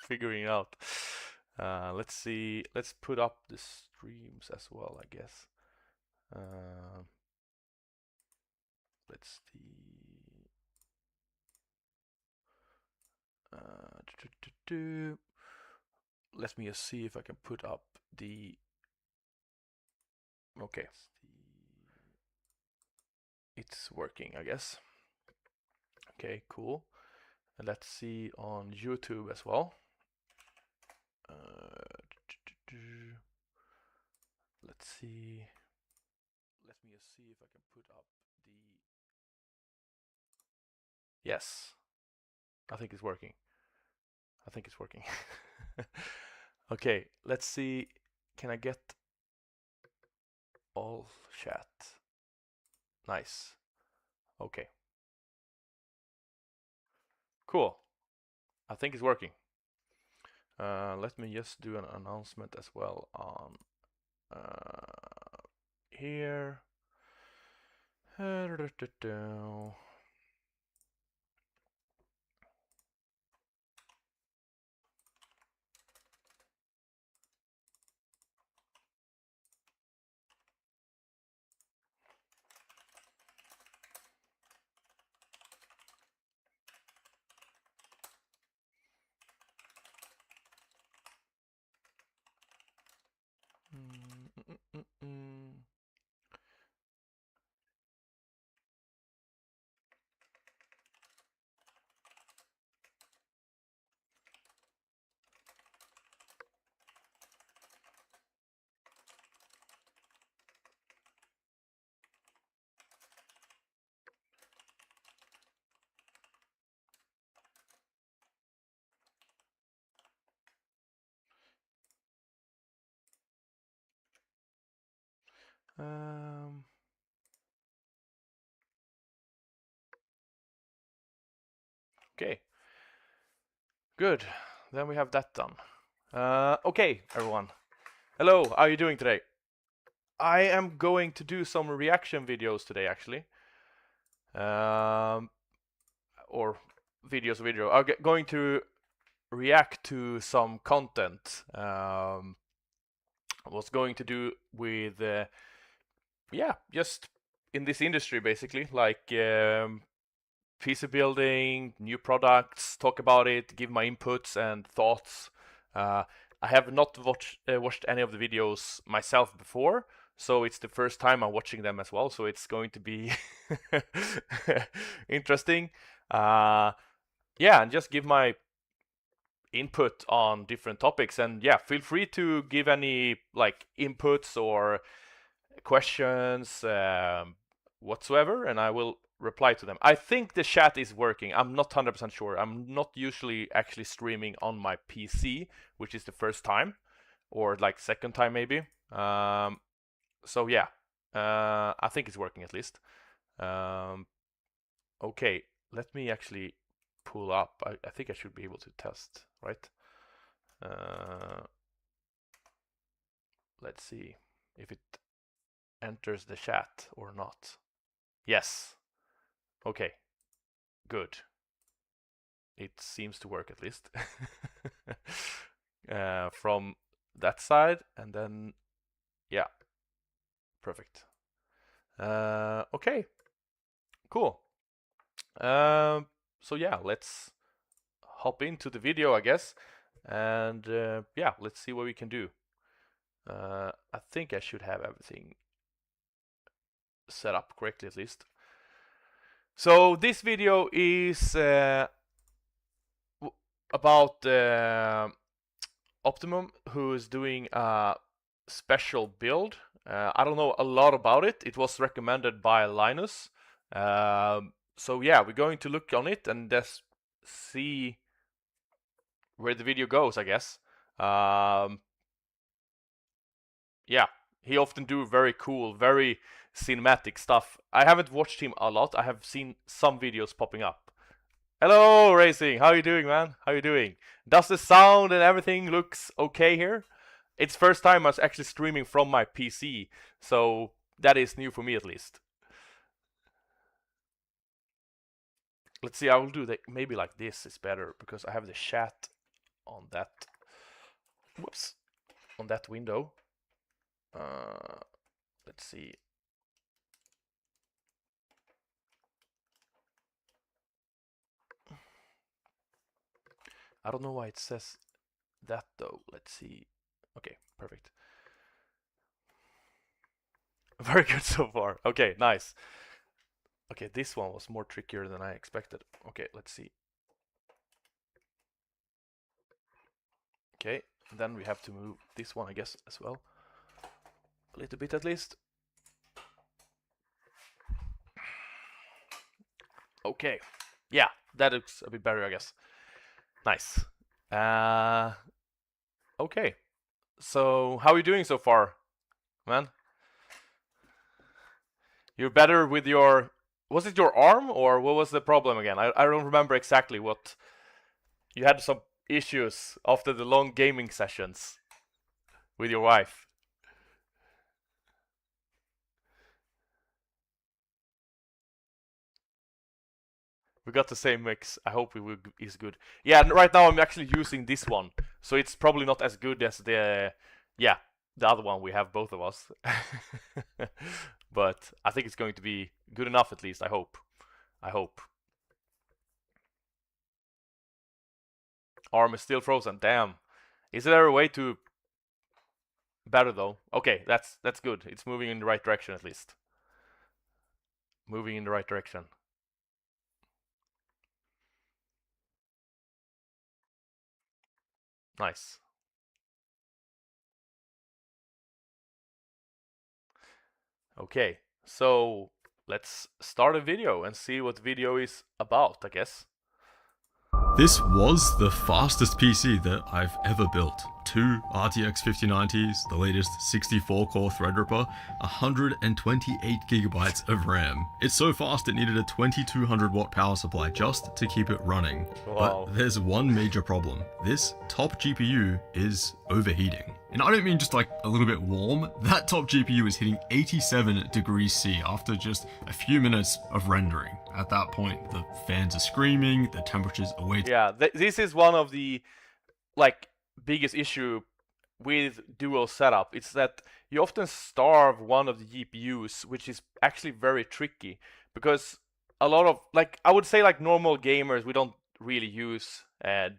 figuring out. Let's see. Let's put up the streams as well, I guess. Let's see. Let me just see if I can put up the. Okay. It's working, I guess. Okay, cool. And let's see on YouTube as well. Let's see. Let me just see if I can put up the. Yes, I think it's working. I think it's working. Okay, let's see. Can I get all chat? Nice. Okay. Cool. I think it's working. Let me just do an announcement as well on here. Okay. Good. Then we have that done. Okay, everyone. Hello, how are you doing today? I am going to do some reaction videos today, actually. Or video. I'm going to react to some content. I was going to do with, yeah, just in this industry, basically, like PC building, new products, talk about it, give my inputs and thoughts. I have not watched any of the videos myself before, so it's the first time I'm watching them as well. So it's going to be interesting. Yeah, and just give my input on different topics. And yeah, feel free to give any like inputs or questions whatsoever, and I will reply to them. I think the chat is working. I'm not 100% sure. I'm not usually actually streaming on my PC, which is the first time, or like second time maybe. So yeah, I think it's working at least. Okay, let me actually pull up. I think I should be able to test, right? Let's see if it enters the chat or not. Yes. Okay. Good. It seems to work at least. From that side, and then yeah, perfect. Okay, cool. So yeah, let's hop into the video, I guess, and yeah, let's see what we can do. I think I should have everything set up correctly at least. So this video is about Optimum, who is doing a special build. I don't know a lot about it. It was recommended by Linus. So yeah, we're going to look on it and just see where the video goes, I guess. Yeah, he often do very cool, very cinematic stuff. I haven't watched him a lot. I have seen some videos popping up. Hello, Racing. How you doing, man? How you doing? Does the sound and everything looks okay here? It's first time I was actually streaming from my PC, so that is new for me at least. Let's see, I will do that maybe like this is better because I have the chat on that. Whoops, on that window. Let's see. I don't know why it says that though. Let's see. Okay, perfect. Very good so far. Okay, nice. Okay, this one was more trickier than I expected. Okay, let's see. Okay, then we have to move this one, I guess, as well. A little bit at least. Okay, yeah, that looks a bit better, I guess. Nice. Okay, so how are you doing so far, man? You're better with your... Was it your arm, or what was the problem again? I don't remember exactly what... You had some issues after the long gaming sessions with your wife. We got the same mix. I hope it is good. Yeah, right now I'm actually using this one, so it's probably not as good as the other one we have, both of us. But I think it's going to be good enough, at least. I hope. Arm is still frozen. Damn. Is there a way to better though? Okay, that's good. It's moving in the right direction at least. Moving in the right direction. Nice. Okay, so let's start a video and see what video is about, I guess. This was the fastest PC that I've ever built. 2 RTX 5090s, the latest 64-core Threadripper, 128GB of RAM. It's so fast it needed a 2200 watt power supply just to keep it running. Wow. But there's one major problem. This top GPU is overheating. And I don't mean just like a little bit warm. That top GPU is hitting 87 degrees C after just a few minutes of rendering. At that point, the fans are screaming, the temperatures are way... Yeah, this is one of the biggest issue with dual setup. It's that you often starve one of the GPUs, which is actually very tricky, because a lot of, I would say, normal gamers, we don't really use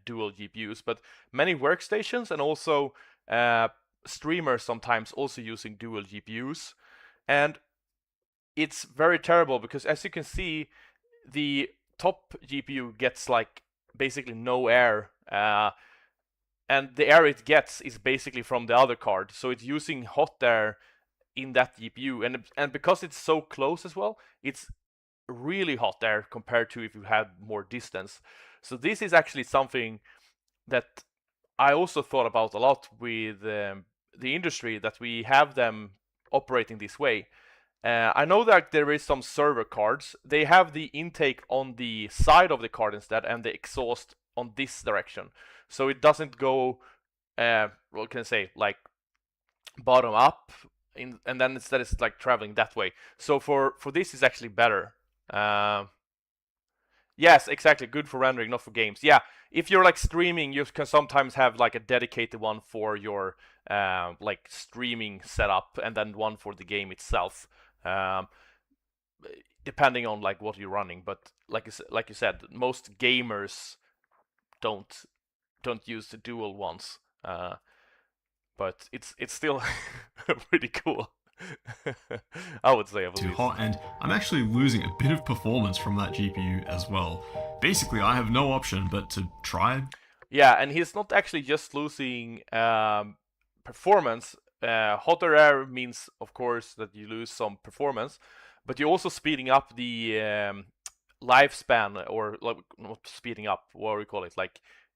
dual GPUs, but many workstations and also streamers sometimes also using dual GPUs, and it's very terrible because, as you can see, the top GPU gets basically no air, and the air it gets is basically from the other card, so it's using hot air in that GPU, and because it's so close as well, it's really hot air compared to if you had more distance. So this is actually something that I also thought about a lot with the industry, that we have them operating this way. I know that there is some server cards. They have the intake on the side of the card instead, and the exhaust on this direction. So it doesn't go, what can I say, bottom up, and then instead it's traveling that way. So for this is actually better. Yes, exactly. Good for rendering, not for games. Yeah, if you're streaming, you can sometimes have a dedicated one for your streaming setup, and then one for the game itself. Depending on what you're running, but like you said, most gamers don't use the dual ones. But it's still pretty cool. I would say. Too hot, and I'm actually losing a bit of performance from that GPU as well. Basically, I have no option but to try. Yeah, and he's not actually just losing performance. Hotter air means, of course, that you lose some performance, but you're also speeding up the lifespan, or not speeding up, what do we call it?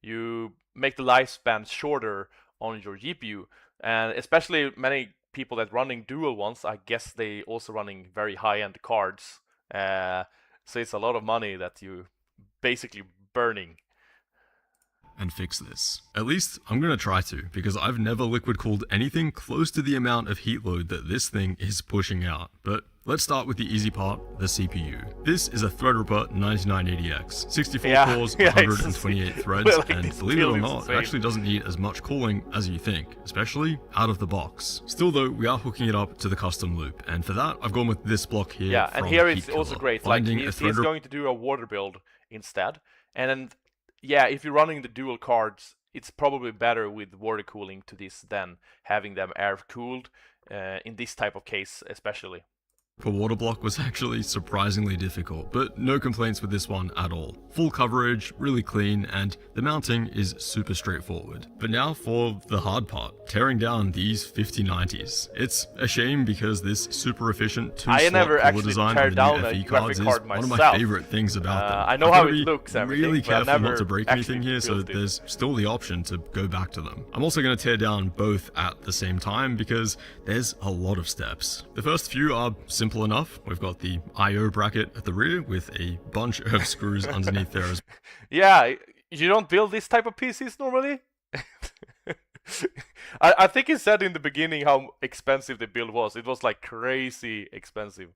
You make the lifespan shorter on your GPU, and especially many people that running dual ones, I guess they also running very high-end cards. So it's a lot of money that you basically burning. And fix this. At least I'm gonna try to, because I've never liquid cooled anything close to the amount of heat load that this thing is pushing out. But Let's start with the easy part, the CPU. This is a Threadripper 9980X, 64 Yeah, cores, yeah, 128 threads, like, and this believe it or build is not, it insane. actually doesn't need as much cooling as you think, especially out of the box. Still though, we are hooking it up to the custom loop, and for that, I've gone with this block here. Yeah, and from here it's Heat also Killer. great. Like Finding a he's Threadripper going to do a water build instead, and then yeah, if you're running the dual cards, it's probably better with water cooling to this than having them air cooled in this type of case, especially. for water block was actually surprisingly difficult, but no complaints with this one at all. Full coverage, really clean, and the mounting is super straightforward. But now for the hard part, tearing down these 5090s. It's a shame because this super efficient I never two-slot cooler actually design tear for the down new a FE graphic cards is card one of my myself. favorite things about them. I know I've how gotta it be looks, everything, really but I've careful not never to break actually anything here, so built it. there's still the option to go back to them. I'm also going to tear down both at the same time because there's a lot of steps. The first few are simple enough. We've got the I/O bracket at the rear with a bunch of screws underneath there as Yeah, you don't build this type of PCs normally? I think he said in the beginning how expensive the build was. It was like crazy expensive.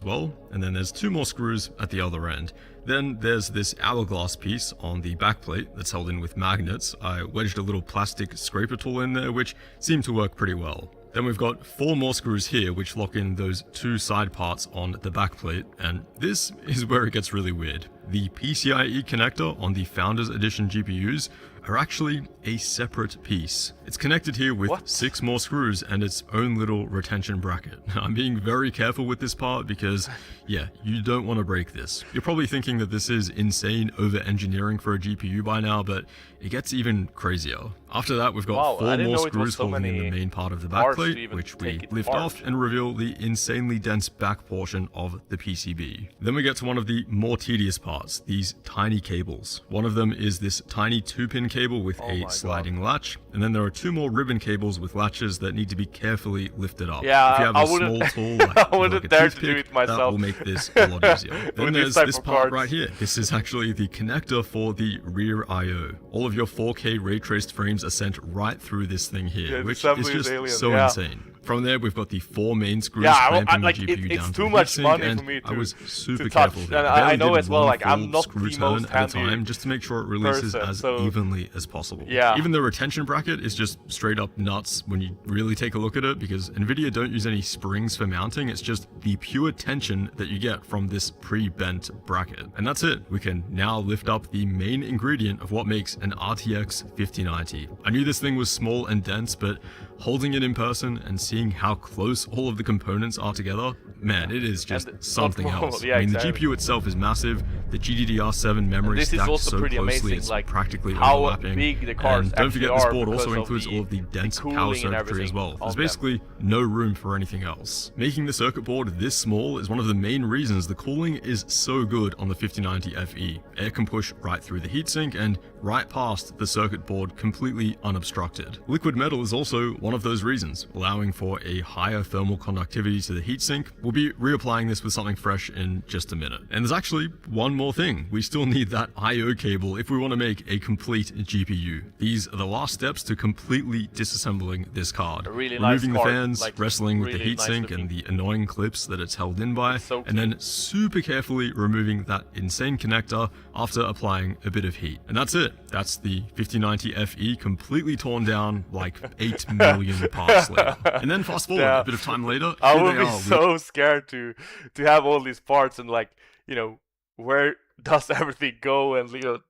well, and then there's two more screws at the other end. Then there's this hourglass piece on the backplate that's held in with magnets. I wedged a little plastic scraper tool in there, which seemed to work pretty well. Then we've got four more screws here, which lock in those two side parts on the backplate, and this is where it gets really weird. The PCIe connector on the Founders Edition GPUs are actually a separate piece. It's connected here with What? 6 more screws and its own little retention bracket. I'm being very careful with this part because, yeah, you don't want to break this. You're probably thinking that this is insane over-engineering for a GPU by now, but it gets even crazier. After that, we've got Wow, I 4 didn't more know it was screws so holding in many the main part of the parts to backplate, even which we take it lift apart. off and reveal the insanely dense back portion of the PCB. Then we get to one of the more tedious parts, these tiny cables. One of them is this tiny 2-pin cable with Oh my a God. sliding latch, and then there are 2 more ribbon cables with latches that need to be carefully lifted up. Yeah, if you have I a wouldn't- small tool like, I wouldn't like a dare to do toothpick, it myself. that will make this a lot easier. Then With there's this type this of part cards. right here. This is actually the connector for the rear I/O. All of your 4K ray traced frames are sent right through this thing here, Yeah, the which assembly is is just alien, so yeah. insane. From there, we've got the 4 main screws Yeah, clamping like, the GPU it's down to too the much heatsink, money and for me I was super touch. careful here. And I barely I know did as well, one like, I'm full not screw the turn most at a handy time just to make sure it releases person, as so- evenly as possible. Yeah. Even the retention bracket is just straight up nuts when you really take a look at it, because NVIDIA don't use any springs for mounting, it's just the pure tension that you get from this pre-bent bracket. And that's it. We can now lift up the main ingredient of what makes an RTX 5090. I knew this thing was small and dense, but holding it in person and seeing how close all of the components are together, man, it is just And something not more, else. yeah, I mean, exactly. the GPU itself is massive, the GDDR7 memory this is stacked also so pretty closely amazing, it's like, practically how overlapping. big the cards and don't actually forget, this are board also because of includes all of the dense cooling power and circuitry as everything well. on There's them. basically no room for anything else. Making the circuit board this small is one of the main reasons the cooling is so good on the 5090 FE. Air can push right through the heatsink and right past the circuit board completely unobstructed. Liquid metal is also one of those reasons, allowing for a higher thermal conductivity to the heatsink. We'll be reapplying this with something fresh in just a minute. And there's actually one more thing. We still need that I/O cable if we want to make a complete GPU. These are the last steps to completely disassembling this card. A really nice Removing the card, fans, like, wrestling with really the nice heatsink looking. and the annoying clips that it's held in by, So and then super carefully removing that insane connector after applying a bit of heat. And that's it. That's the 5090 FE completely torn down like 8 million parts later. And then fast forward Yeah. a bit of time later, I here would they be are with so scared to have all these parts and, like, you know, where does everything go, and, you know,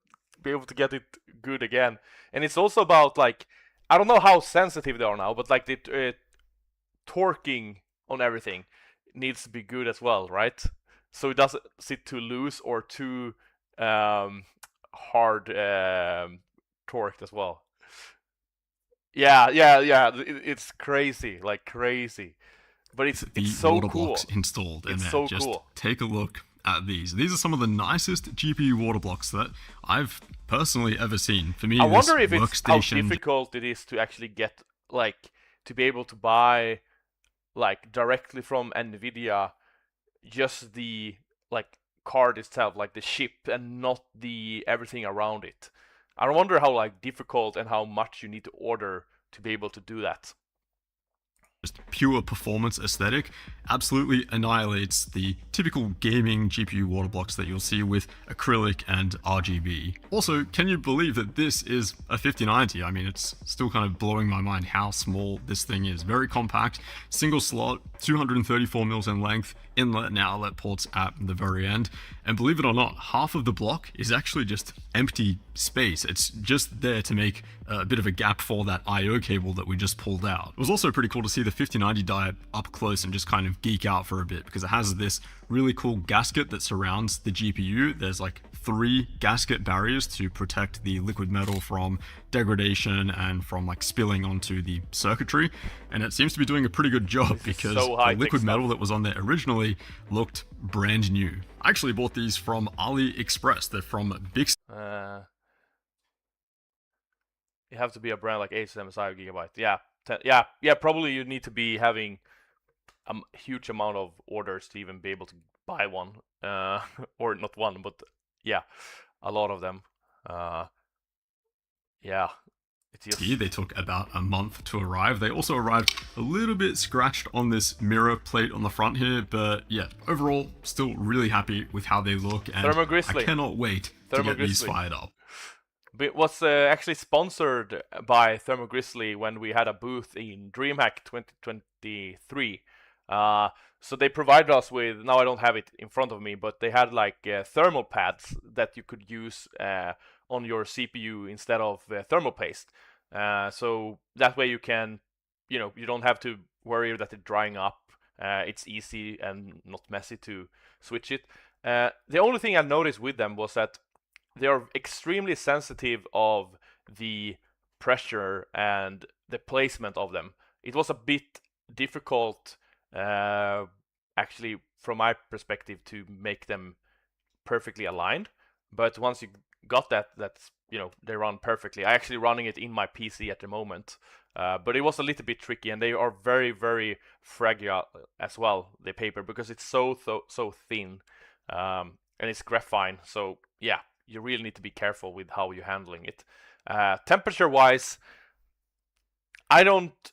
be able to get it good again. And it's also about, like, I don't know how sensitive they are now, but like the torquing on everything needs to be good as well, right? So it doesn't sit too loose or too hard torqued as well. Yeah. It's crazy, like crazy, but it's the so water cool. blocks installed in It's there. so Just cool. take a look at these. These are some of the nicest GPU water blocks that I've personally ever seen. For me, I this wonder if it's how workstation difficult it is to actually get, like, to be able to buy, like, directly from NVIDIA, just the, like, card itself, like the chip, and not the everything around it. I wonder how, like, difficult and how much you need to order to be able to do that. just pure performance aesthetic, absolutely annihilates the typical gaming GPU water blocks that you'll see with acrylic and RGB. Also, can you believe that this is a 5090? I mean, it's still kind of blowing my mind how small this thing is. Very compact, single slot, 234 mils in length, inlet and outlet ports at the very end. And believe it or not, half of the block is actually just empty space. It's just there to make a bit of a gap for that I/O cable that we just pulled out. It was also pretty cool to see the 5090 die up close and just kind of geek out for a bit, because it has this really cool gasket that surrounds the GPU. There's like 3 gasket barriers to protect the liquid metal from degradation and from like spilling onto the circuitry, and it seems to be doing a pretty good job, because so the liquid metal that was on there originally looked brand new. I actually bought these from AliExpress. They're from Big. You have to be a brand like 875 gigabyte. Yeah, yeah. Probably you need to be having a huge amount of orders to even be able to buy one, or not one, but yeah, a lot of them. Yeah, it's just... They took about a month to arrive. They also arrived a little bit scratched on this mirror plate on the front here, but yeah, overall, still really happy with how they look, and I cannot wait to get these fired up. It was actually sponsored by Thermo Grizzly when we had a booth in DreamHack 2023. So they provided us with, now I don't have it in front of me, but they had like thermal pads that you could use on your CPU instead of thermal paste. So that way you can, you don't have to worry that it's drying up. It's easy and not messy to switch it. The only thing I noticed with them was that they are extremely sensitive of the pressure and the placement of them. It was a bit difficult, actually, from my perspective, to make them perfectly aligned. But once you got that's they run perfectly. I'm actually running it in my PC at the moment, but it was a little bit tricky, and they are very, very fragile as well. The paper, because it's so thin, and it's graphene. So yeah. You really need to be careful with how you're handling it. Temperature-wise, I don't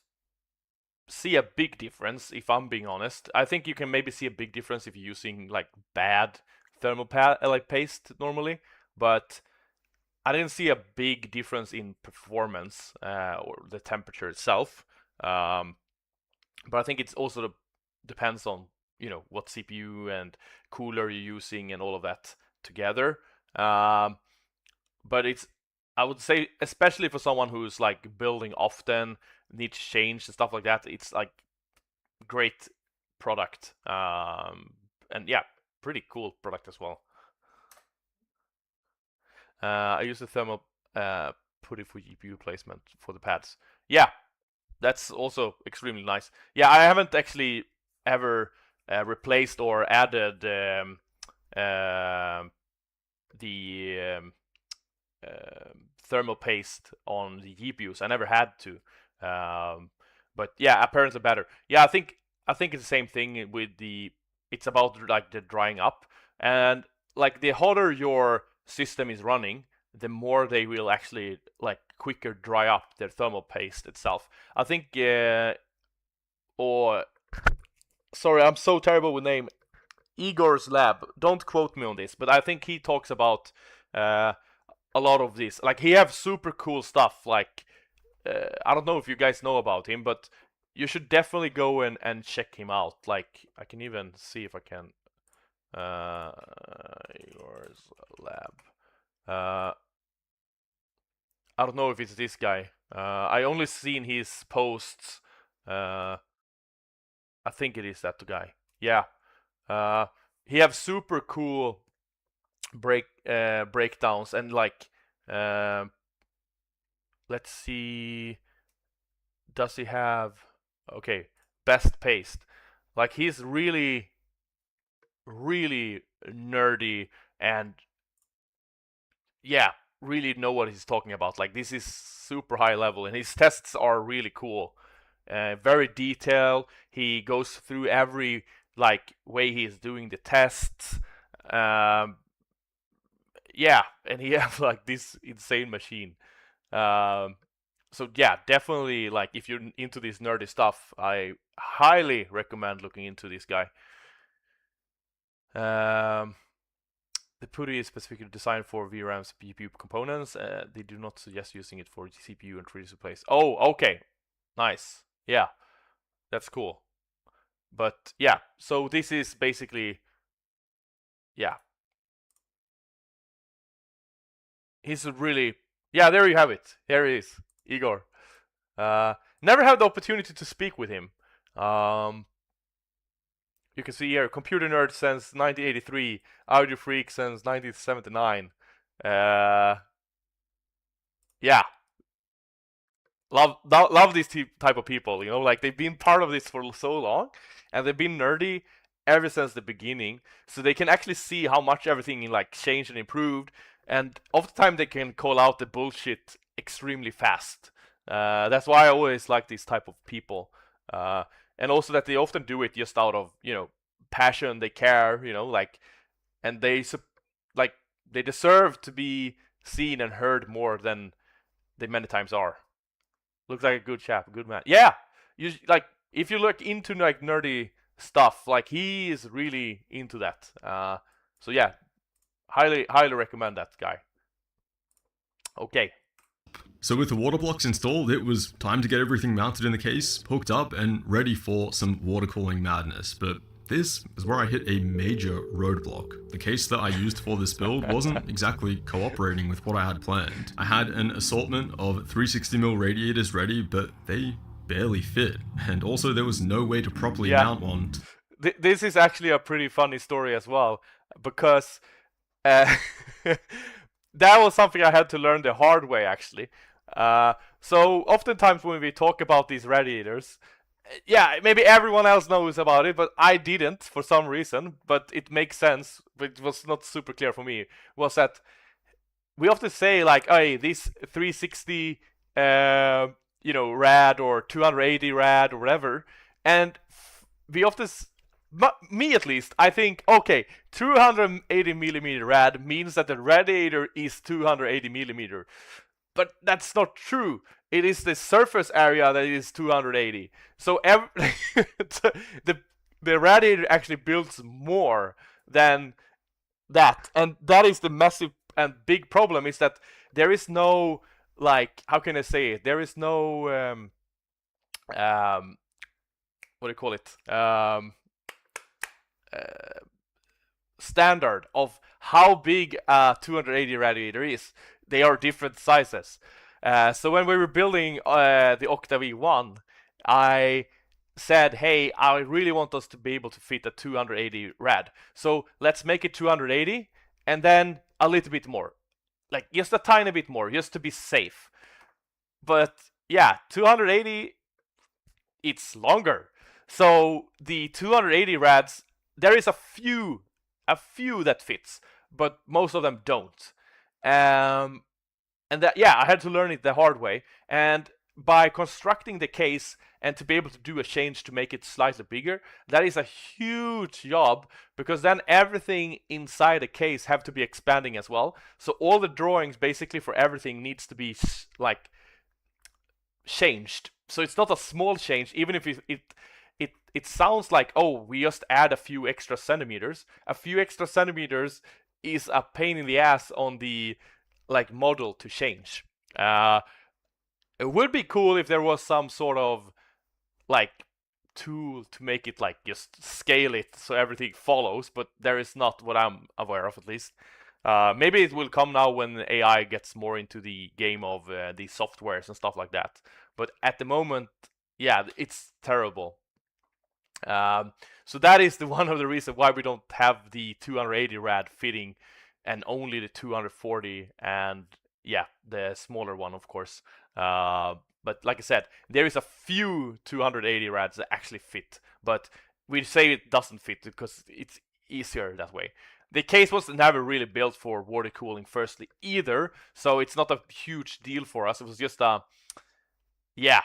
see a big difference, if I'm being honest. I think you can maybe see a big difference if you're using like bad thermal paste normally, but I didn't see a big difference in performance or the temperature itself. But I think it's also depends on what CPU and cooler you're using and all of that together. But I would say, especially for someone who's like building often, needs change and stuff like that, it's like great product. And yeah, pretty cool product as well. I use the thermal putty for GPU placement for the pads. Yeah, that's also extremely nice. Yeah, I haven't actually ever replaced or added the thermal paste on the GPUs. I never had to, but yeah, apparently better. Yeah, I think it's the same thing with it's about like the drying up, and like the hotter your system is running, the more they will actually like quicker dry up their thermal paste itself. I think or sorry, I'm so terrible with name. Igor's lab. Don't quote me on this, but I think he talks about a lot of this. Like he have super cool stuff. Like I don't know if you guys know about him, but you should definitely go and check him out. Like I can even see if I can. Igor's lab. I don't know if it's this guy. I only seen his posts. I think it is that guy. Yeah. He have super cool breakdowns, and like let's see, does he have best paste? Like he's really nerdy and yeah, really know what he's talking about. Like this is super high level, and his tests are really cool. Very detailed. He goes through every like way he's doing the tests. Yeah, and he have like this insane machine. So yeah, definitely, like, if you're into this nerdy stuff, I highly recommend looking into this guy. Um, the PuTTY is specifically designed for VRAM's GPU components. They do not suggest using it for CPU and 3D displays. Oh, okay, nice. Yeah, that's cool. But yeah, so this is basically, yeah, he's a really, yeah, there you have it. Here he is, Igor. Never had the opportunity to speak with him. You can see here, Computer Nerd since 1983, Audio Freak since 1979. Yeah, love these type of people. You know, like, they've been part of this for so long, and they've been nerdy ever since the beginning, so they can actually see how much everything like changed and improved. And oftentimes they can call out the bullshit extremely fast. That's why I always like these type of people, and also that they often do it just out of, you know, passion. They care, you know, like, and like, they deserve to be seen and heard more than they many times are. Looks like a good chap, a good man. Yeah, you like, if you look into like nerdy stuff, like, he is really into that. So yeah, highly recommend that guy. Okay. So with the water blocks installed, it was time to get everything mounted in the case, hooked up, and ready for some water cooling madness. But this is where I hit a major roadblock. The case that I used for this build wasn't exactly cooperating with what I had planned. I had an assortment of 360mm radiators ready, but they barely fit. And also there was no way to properly mount one. This is actually a pretty funny story as well, because that was something I had to learn the hard way, actually. So oftentimes when we talk about these radiators, yeah, maybe everyone else knows about it, but I didn't for some reason. But it makes sense. But it was not super clear for me. Was that we often say, like, hey, this 360, you know, rad, or 280 rad, or whatever, and we often, me at least, I think, okay, 280 millimeter rad means that the radiator is 280 millimeter. But that's not true. It is the surface area that is 280. So the radiator actually builds more than that, and that is the massive and big problem, is that there is no, like, how can I say it? There is no what do you call it? Standard of how big a 280 radiator is. They are different sizes. So when we were building the Octa V1, I said, hey, I really want us to be able to fit a 280 rad. So let's make it 280, and then a little bit more. Like, just a tiny bit more, just to be safe. But yeah, 280, it's longer. So the 280 rads, there is a few that fits, but most of them don't. And that, yeah, I had to learn it the hard way. And by constructing the case and to be able to do a change to make it slightly bigger, that is a huge job, because then everything inside the case have to be expanding as well. So all the drawings basically for everything needs to be like changed. So it's not a small change, even if it sounds like, oh, we just add a few extra centimeters. A few extra centimeters is a pain in the ass on the, like, model to change. It would be cool if there was some sort of, like, tool to make it, like, just scale it so everything follows, but there is not, what I'm aware of, at least. Maybe it will come now when AI gets more into the game of the softwares and stuff like that. But at the moment, yeah, it's terrible. So that is one of the reasons why we don't have the 280 rad fitting, and only the 240, and yeah, the smaller one, of course. But like I said, there is a few 280 rads that actually fit, but we say it doesn't fit because it's easier that way. The case was never really built for water cooling firstly either, so it's not a huge deal for us. It was just yeah,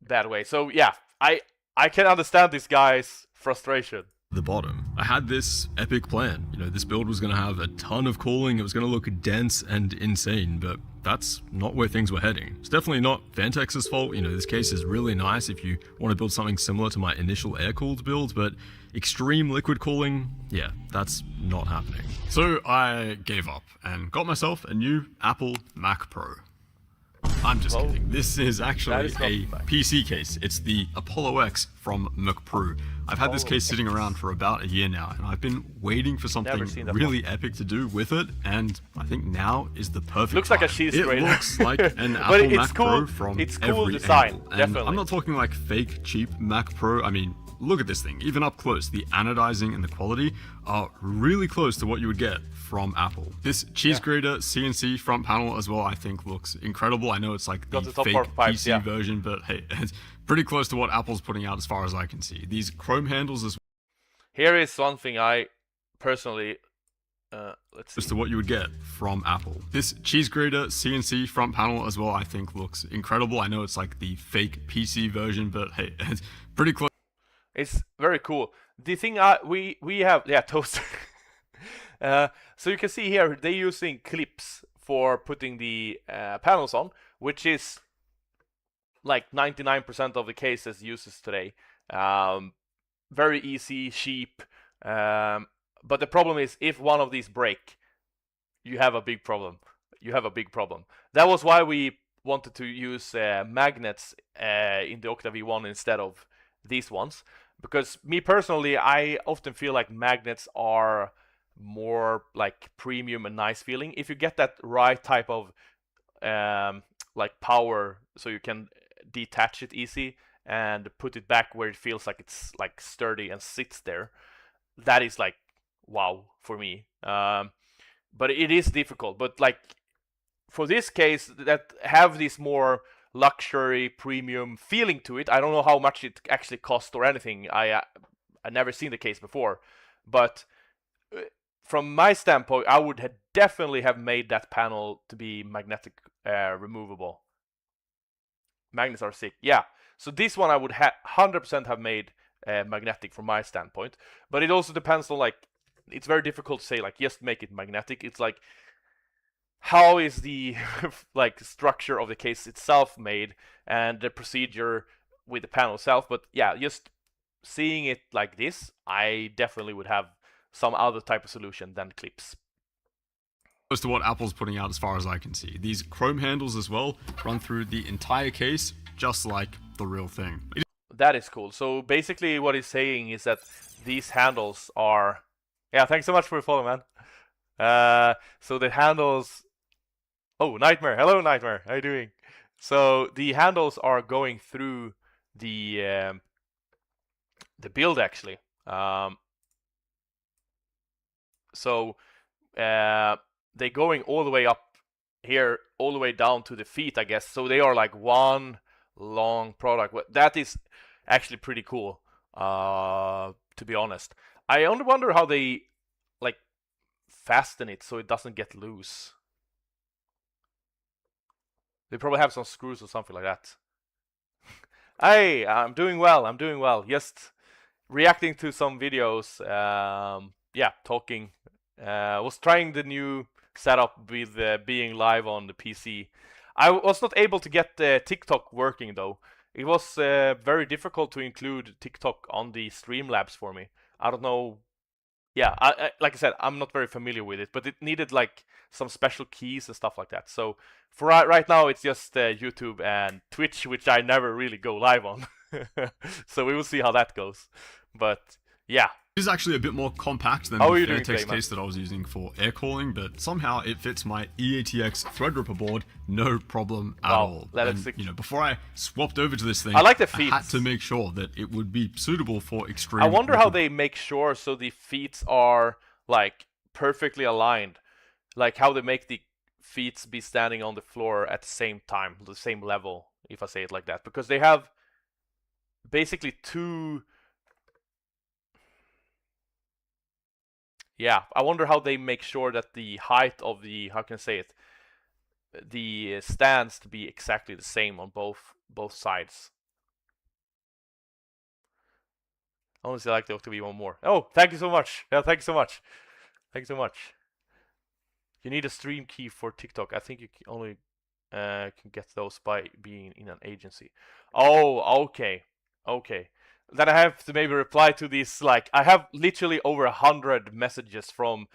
that way. So yeah, I can understand this guy's frustration. the bottom. I had this epic plan. You know, this build was going to have a ton of cooling, it was going to look dense and insane, but that's not where things were heading. It's definitely not Vantex's fault. You know, this case is really nice if you want to build something similar to my initial air-cooled build, but extreme liquid cooling, yeah, that's not happening. So I gave up and got myself a new Apple Mac Pro. I'm just kidding. This is actually a PC case. It's the Apollo X from MacPro. I've had this case sitting around for about a year now, and I've been waiting for something really epic to do with it, and I think now is the perfect looks time. Like a cheese grater. It looks like an Apple Mac Pro from every design, angle. And definitely. I'm not talking like fake cheap Mac Pro. I mean, look at this thing, even up close. The anodizing and the quality are really close to what you would get from Apple. This cheese grater CNC front panel as well, I think looks incredible. I know it's like the fake PC version, but hey, it's pretty close to what Apple's putting out as far as I can see. These chrome handles as well. Here is one thing I personally, let's see. As to what you would get from Apple. This cheese grater CNC front panel as well, I think looks incredible. I know it's like the fake PC version, but hey, it's pretty close. It's very cool. The thing we have, toaster. So you can see here they're using clips for putting the panels on, which is like 99% of the cases uses today. Very easy, cheap. But the problem is if one of these break, you have a big problem. That was why we wanted to use magnets in the Octa V1 instead of these ones, because me personally, I often feel like magnets are more like premium and nice feeling if you get that right type of like power, so you can detach it easy and put it back where it feels like it's like sturdy and sits there. That is like wow for me. But it is difficult. But like for this case that have this more luxury premium feeling to it, I don't know how much it actually cost or anything. I never seen the case before, but from my standpoint, I would definitely have made that panel to be magnetic removable. Magnets are sick, yeah. So this one I would 100% have made magnetic from my standpoint, but it also depends on like, it's very difficult to say like just make it magnetic. It's like, how is the like structure of the case itself made and the procedure with the panel itself. But yeah, just seeing it like this, I definitely would have some other type of solution than clips. As to what Apple's putting out as far as I can see. These chrome handles as well run through the entire case, just like the real thing. That is cool. So basically what he's saying is that these handles are... Yeah, thanks so much for following, man. So the handles... Oh, Nightmare. Hello, Nightmare. How you doing? So the handles are going through the build, actually. So they're going all the way up here, all the way down to the feet, I guess. So they are like one long product. That is actually pretty cool, to be honest. I only wonder how they like fasten it so it doesn't get loose. They probably have some screws or something like that. Hey, I'm doing well. Just reacting to some videos. Yeah, talking. Was trying the new setup with being live on the PC. I was not able to get TikTok working though. It was very difficult to include TikTok on the Streamlabs for me. I don't know. Yeah, like I said, I'm not very familiar with it, but it needed like some special keys and stuff like that. So for right now, it's just YouTube and Twitch, which I never really go live on. So we will see how that goes. But yeah. It is actually a bit more compact than the Vertex case that I was using for air cooling, but somehow it fits my EATX Threadripper board no problem at all. And, you know, before I swapped over to this thing, I like the feet. I had to make sure that it would be suitable for extreme. I wonder how they make sure so the feet are like perfectly aligned, like how they make the feet be standing on the floor at the same time, the same level, if I say it like that, because they have basically two. Yeah, I wonder how they make sure that the height of the, how can I say it, the stands to be exactly the same on both sides. Honestly, I like the Octavia one more. Oh, thank you so much. Yeah, thank you so much. Thank you so much. You need a stream key for TikTok. I think you only can get those by being in an agency. Oh, okay. Okay. Then I have to maybe reply to these, like, I have literally over 100 messages from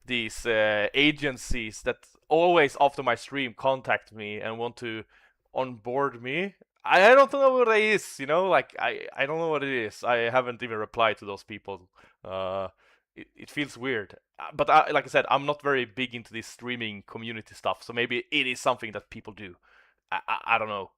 these agencies that always after my stream contact me and want to onboard me. I don't know what it is, you know, like I don't know what it is. I haven't even replied to those people. It feels weird, but like I said, I'm not very big into this streaming community stuff, so maybe it is something that people do. I don't know.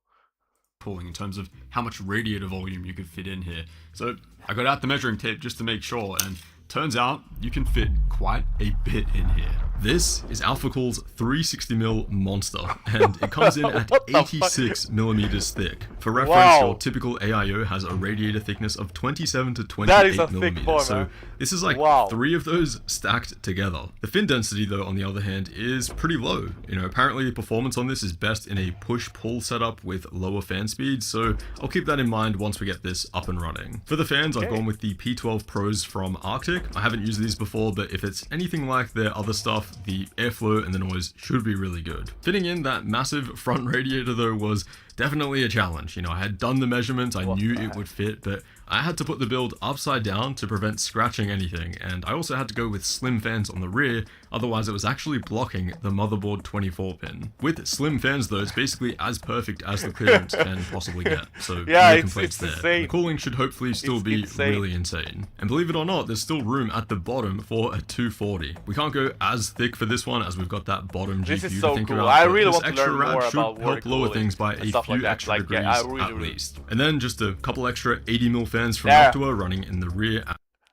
Pulling in terms of how much radiator volume you could fit in here. So I got out the measuring tape just to make sure, and turns out you can fit quite a bit in here. This is AlphaCool's 360mm monster, and it comes in at 86 millimeters thick. For reference, your typical AIO has a radiator thickness of 27 to 28 millimeters, so this is like 3 of those stacked together. The fin density, though, on the other hand, is pretty low. You know, apparently performance on this is best in a push-pull setup with lower fan speeds, so I'll keep that in mind once we get this up and running. For the fans, I've gone with the P12 Pros from Arctic. I haven't used these before, but if it's anything like their other stuff, the airflow and the noise should be really good. Fitting in that massive front radiator, though, was definitely a challenge. You know, I had done the measurements, I knew it would fit, but I had to put the build upside down to prevent scratching anything, and I also had to go with slim fans on the rear, otherwise it was actually blocking the motherboard 24 pin. With slim fans, though, it's basically as perfect as the clearance can possibly get, so no complaints there. Insane. The cooling should hopefully still be really insane. And believe it or not, there's still room at the bottom for a 240. We can't go as thick for this one as we've got that bottom GPU to think about. I really want to learn more about should help lower things by a few extra degrees at least. And then just a couple extra 80mm fans from Noctua running in the rear.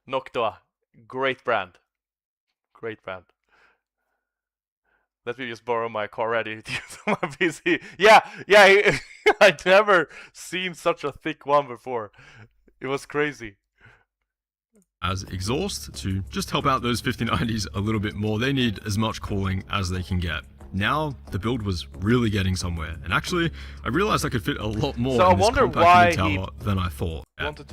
Noctua, great brand. Great brand. Let me just borrow my car ready to use on my PC. Yeah, I'd never seen such a thick one before. It was crazy. As exhaust to just help out those 5090s a little bit more. They need as much cooling as they can get. Now the build was really getting somewhere, and actually I realized I could fit a lot more in this compact mid-tower than I thought.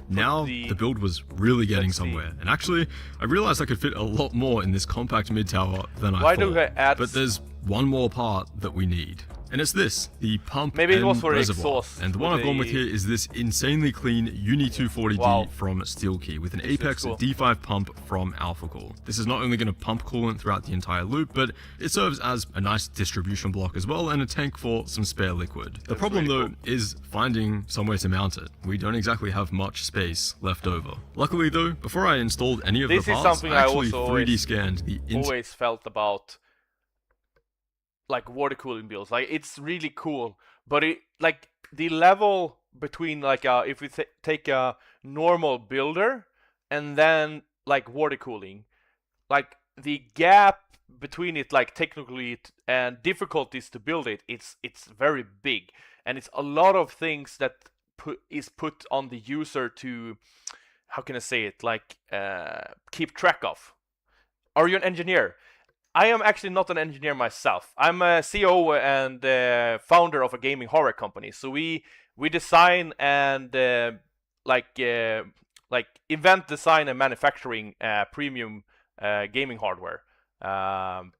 Now the build was really getting somewhere, and actually I realized I could fit a lot more in this compact mid-tower than I thought. But there's one more part that we need. And it's this, the pump and reservoir. And the one I've gone with here is this insanely clean Uni 240D from Steelkey with an Apex D5 pump from AlphaCool. This is not only going to pump coolant throughout the entire loop, but it serves as a nice distribution block as well and a tank for some spare liquid. The problem though is finding somewhere to mount it. We don't exactly have much space left over. Luckily though, before I installed any of the parts, I actually 3D scanned the always felt about like water cooling builds. Like it's really cool, but it like the level between like if we take a normal builder and then like water cooling, like the gap between it, like technically and difficulties to build it, it's very big, and it's a lot of things that is put on the user to, how can I say it, like keep track of. Are you an engineer? I am actually not an engineer myself. I'm a CEO and founder of a gaming hardware company. So we design and invent, design, and manufacturing premium gaming hardware.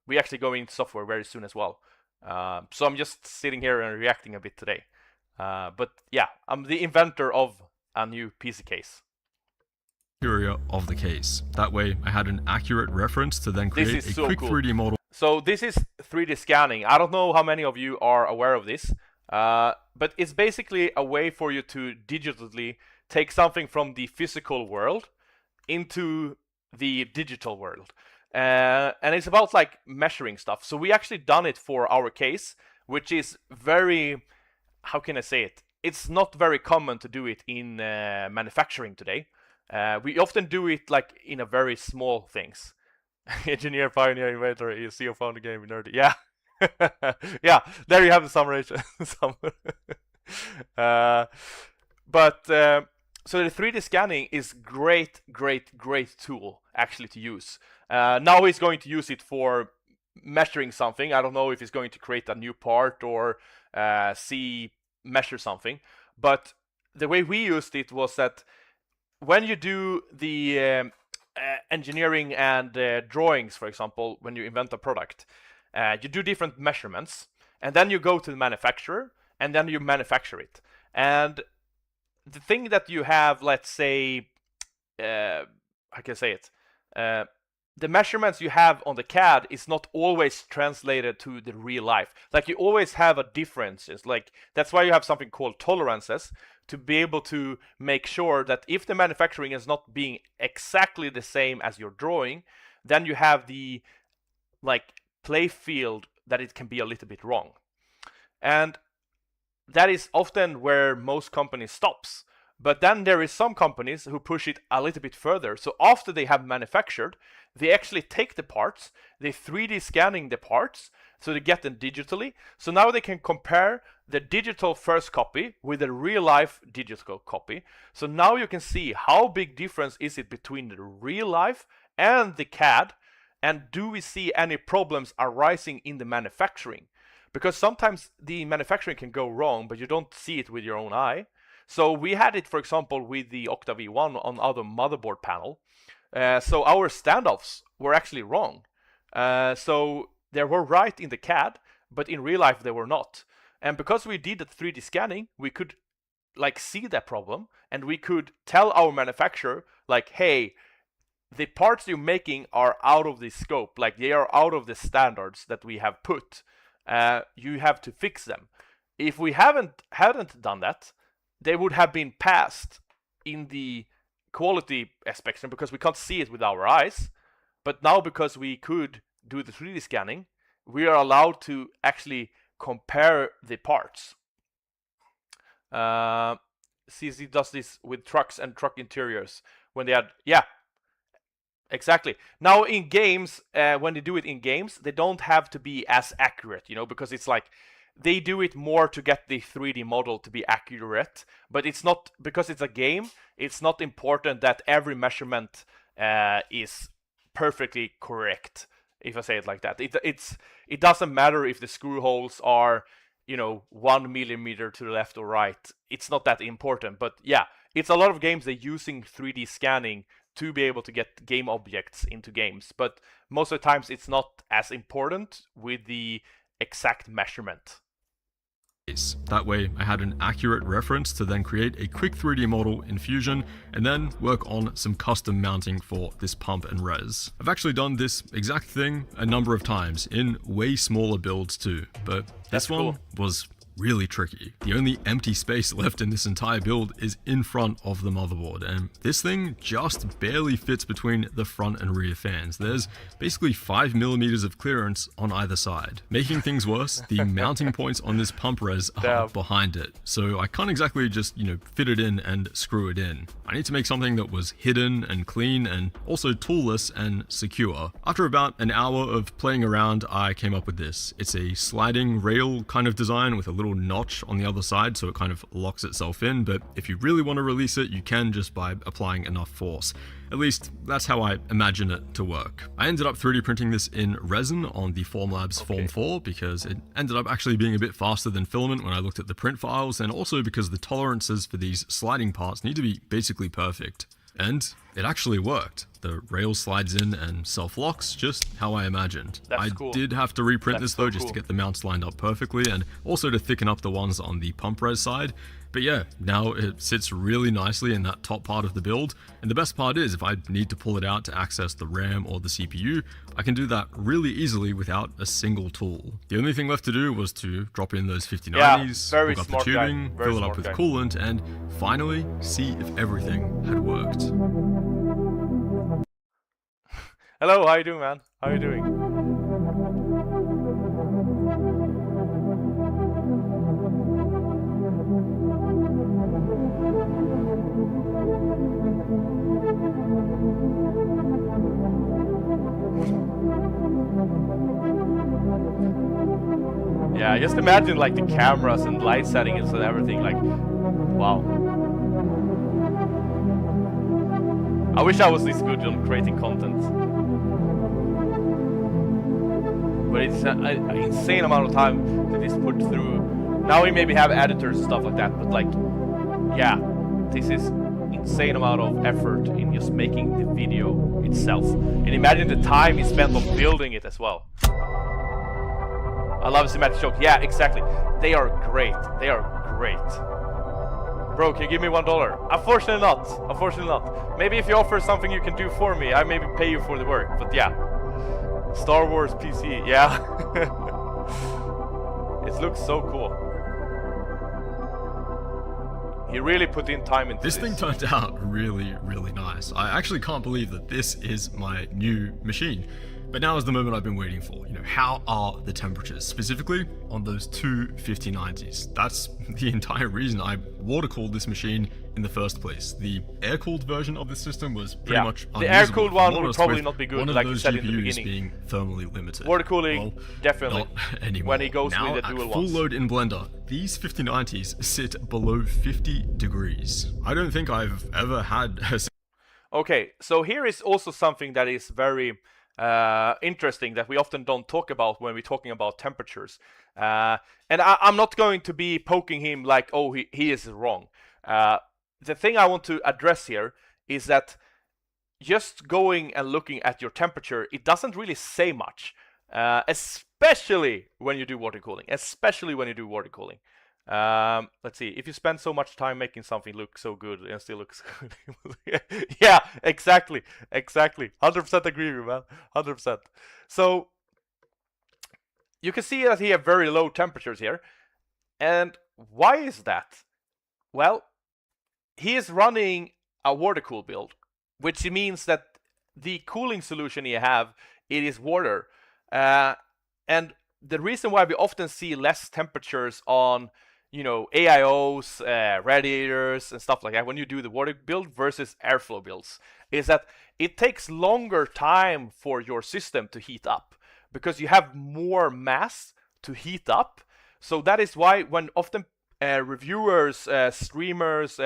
We actually go into software very soon as well. So I'm just sitting here and reacting a bit today. But yeah, I'm the inventor of a new PC case. Of the case. That way I had an accurate reference to then create a quick 3D model. So this is 3D scanning. I don't know how many of you are aware of this, but it's basically a way for you to digitally take something from the physical world into the digital world. And it's about like measuring stuff. So we actually done it for our case, which is very, how can I say it? It's not very common to do it in manufacturing today. We often do it like in a very small things. Engineer, pioneer, inventor, CEO, founder, game, nerdy. Yeah, yeah. There you have the summation. But so the 3D scanning is great tool actually to use. Now he's going to use it for measuring something. I don't know if he's going to create a new part or measure something. But the way we used it was that when you do the engineering and drawings, for example, when you invent a product, you do different measurements, and then you go to the manufacturer, and then you manufacture it. And the thing that you have, let's say, I can say it, the measurements you have on the CAD is not always translated to the real life. Like, you always have a difference. It's like, that's why you have something called tolerances, to be able to make sure that if the manufacturing is not being exactly the same as your drawing, then you have the like play field that it can be a little bit wrong. And that is often where most companies stops. But then there is some companies who push it a little bit further. So after they have manufactured, they actually take the parts, they 3D scanning the parts, so they get them digitally. So now they can compare the digital first copy with the real life digital copy. So now you can see how big difference is it between the real life and the CAD, and do we see any problems arising in the manufacturing? Because sometimes the manufacturing can go wrong, but you don't see it with your own eye. So we had it, for example, with the Octa V1 on our motherboard panel. So our standoffs were actually wrong. So they were right in the CAD, but in real life they were not. And because we did the 3D scanning, we could like see that problem, and we could tell our manufacturer like, hey, the parts you're making are out of the scope, like they are out of the standards that we have put. You have to fix them. If we hadn't done that, they would have been passed in the quality spectrum because we can't see it with our eyes. But now, because we could do the 3D scanning, we are allowed to actually compare the parts. CZ does this with trucks and truck interiors when they had, yeah, exactly. Now in games, when they do it in games, they don't have to be as accurate, you know, because it's like, they do it more to get the 3D model to be accurate, but it's not, because it's a game, it's not important that every measurement is perfectly correct, if I say it like that. It doesn't matter if the screw holes are, you know, 1 millimeter to the left or right. It's not that important, but yeah, it's a lot of games they're using 3D scanning to be able to get game objects into games, but most of the times it's not as important with the exact measurement. That way I had an accurate reference to then create a quick 3D model in Fusion and then work on some custom mounting for this pump and res. I've actually done this exact thing a number of times in way smaller builds too, but this one was really tricky. The only empty space left in this entire build is in front of the motherboard, and this thing just barely fits between the front and rear fans. There's basically 5 millimeters of clearance on either side. Making things worse, the mounting points on this pump res are behind it, so I can't exactly just, you know, fit it in and screw it in. I need to make something that was hidden and clean and also toolless and secure. After about an hour of playing around, I came up with this. It's a sliding rail kind of design with a little notch on the other side, so it kind of locks itself in, but if you really want to release it, you can just by applying enough force. At least, that's how I imagine it to work. I ended up 3D printing this in resin on the Formlabs Form 4 because it ended up actually being a bit faster than filament when I looked at the print files, and also because the tolerances for these sliding parts need to be basically perfect. And it actually worked. The rail slides in and self-locks just how I imagined. I did have to reprint this though, just to get the mounts lined up perfectly and also to thicken up the ones on the pump res side. But yeah, now it sits really nicely in that top part of the build. And the best part is, if I need to pull it out to access the RAM or the CPU, I can do that really easily without a single tool. The only thing left to do was to drop in those 5090s, hook up the tubing, fill it up with coolant, and finally see if everything had worked. Hello, how you doing, man? How you doing? Yeah, just imagine like the cameras and light settings and everything, like, wow. I wish I was this good on creating content. But it's an insane amount of time that is put through. Now we maybe have editors and stuff like that, but like, yeah, this is insane amount of effort in just making the video itself. And imagine the time he spent on building it as well. I love cinematic shots. Yeah, exactly. They are great. They are great. Bro, can you give me $1? Unfortunately not. Unfortunately not. Maybe if you offer something you can do for me, I maybe pay you for the work. But yeah. Star Wars PC. Yeah. It looks so cool. He really put in time into this. This thing turned out really, really nice. I actually can't believe that this is my new machine. But now is the moment I've been waiting for. You know, how are the temperatures? Specifically on those two 5090s. That's the entire reason I water-cooled this machine in the first place. The air-cooled version of this system was pretty much unusable. The air-cooled one would probably not be good, like you said in the GPUs beginning. Being thermally limited. Water cooling, definitely. Not anymore. When it goes now, with the dual at full ones. load in Blender, these 5090s sit below 50 degrees. I don't think I've ever had a... Okay, so here is also something that is very interesting that we often don't talk about when we're talking about temperatures. And I'm not going to be poking him like, oh, he is wrong. The thing I want to address here is that just going and looking at your temperature, it doesn't really say much, especially when you do water cooling. Especially when you do water cooling. Let's see, if you spend so much time making something look so good and still looks good. Yeah, exactly. 100% agree with you, man. 100%. So you can see that he have very low temperatures here. And why is that? Well, he is running a water cool build, which means that the cooling solution you have, it is water. And the reason why we often see less temperatures on, you know, AIOs, radiators and stuff like that when you do the water build versus airflow builds is that it takes longer time for your system to heat up because you have more mass to heat up. So that is why when often reviewers, streamers,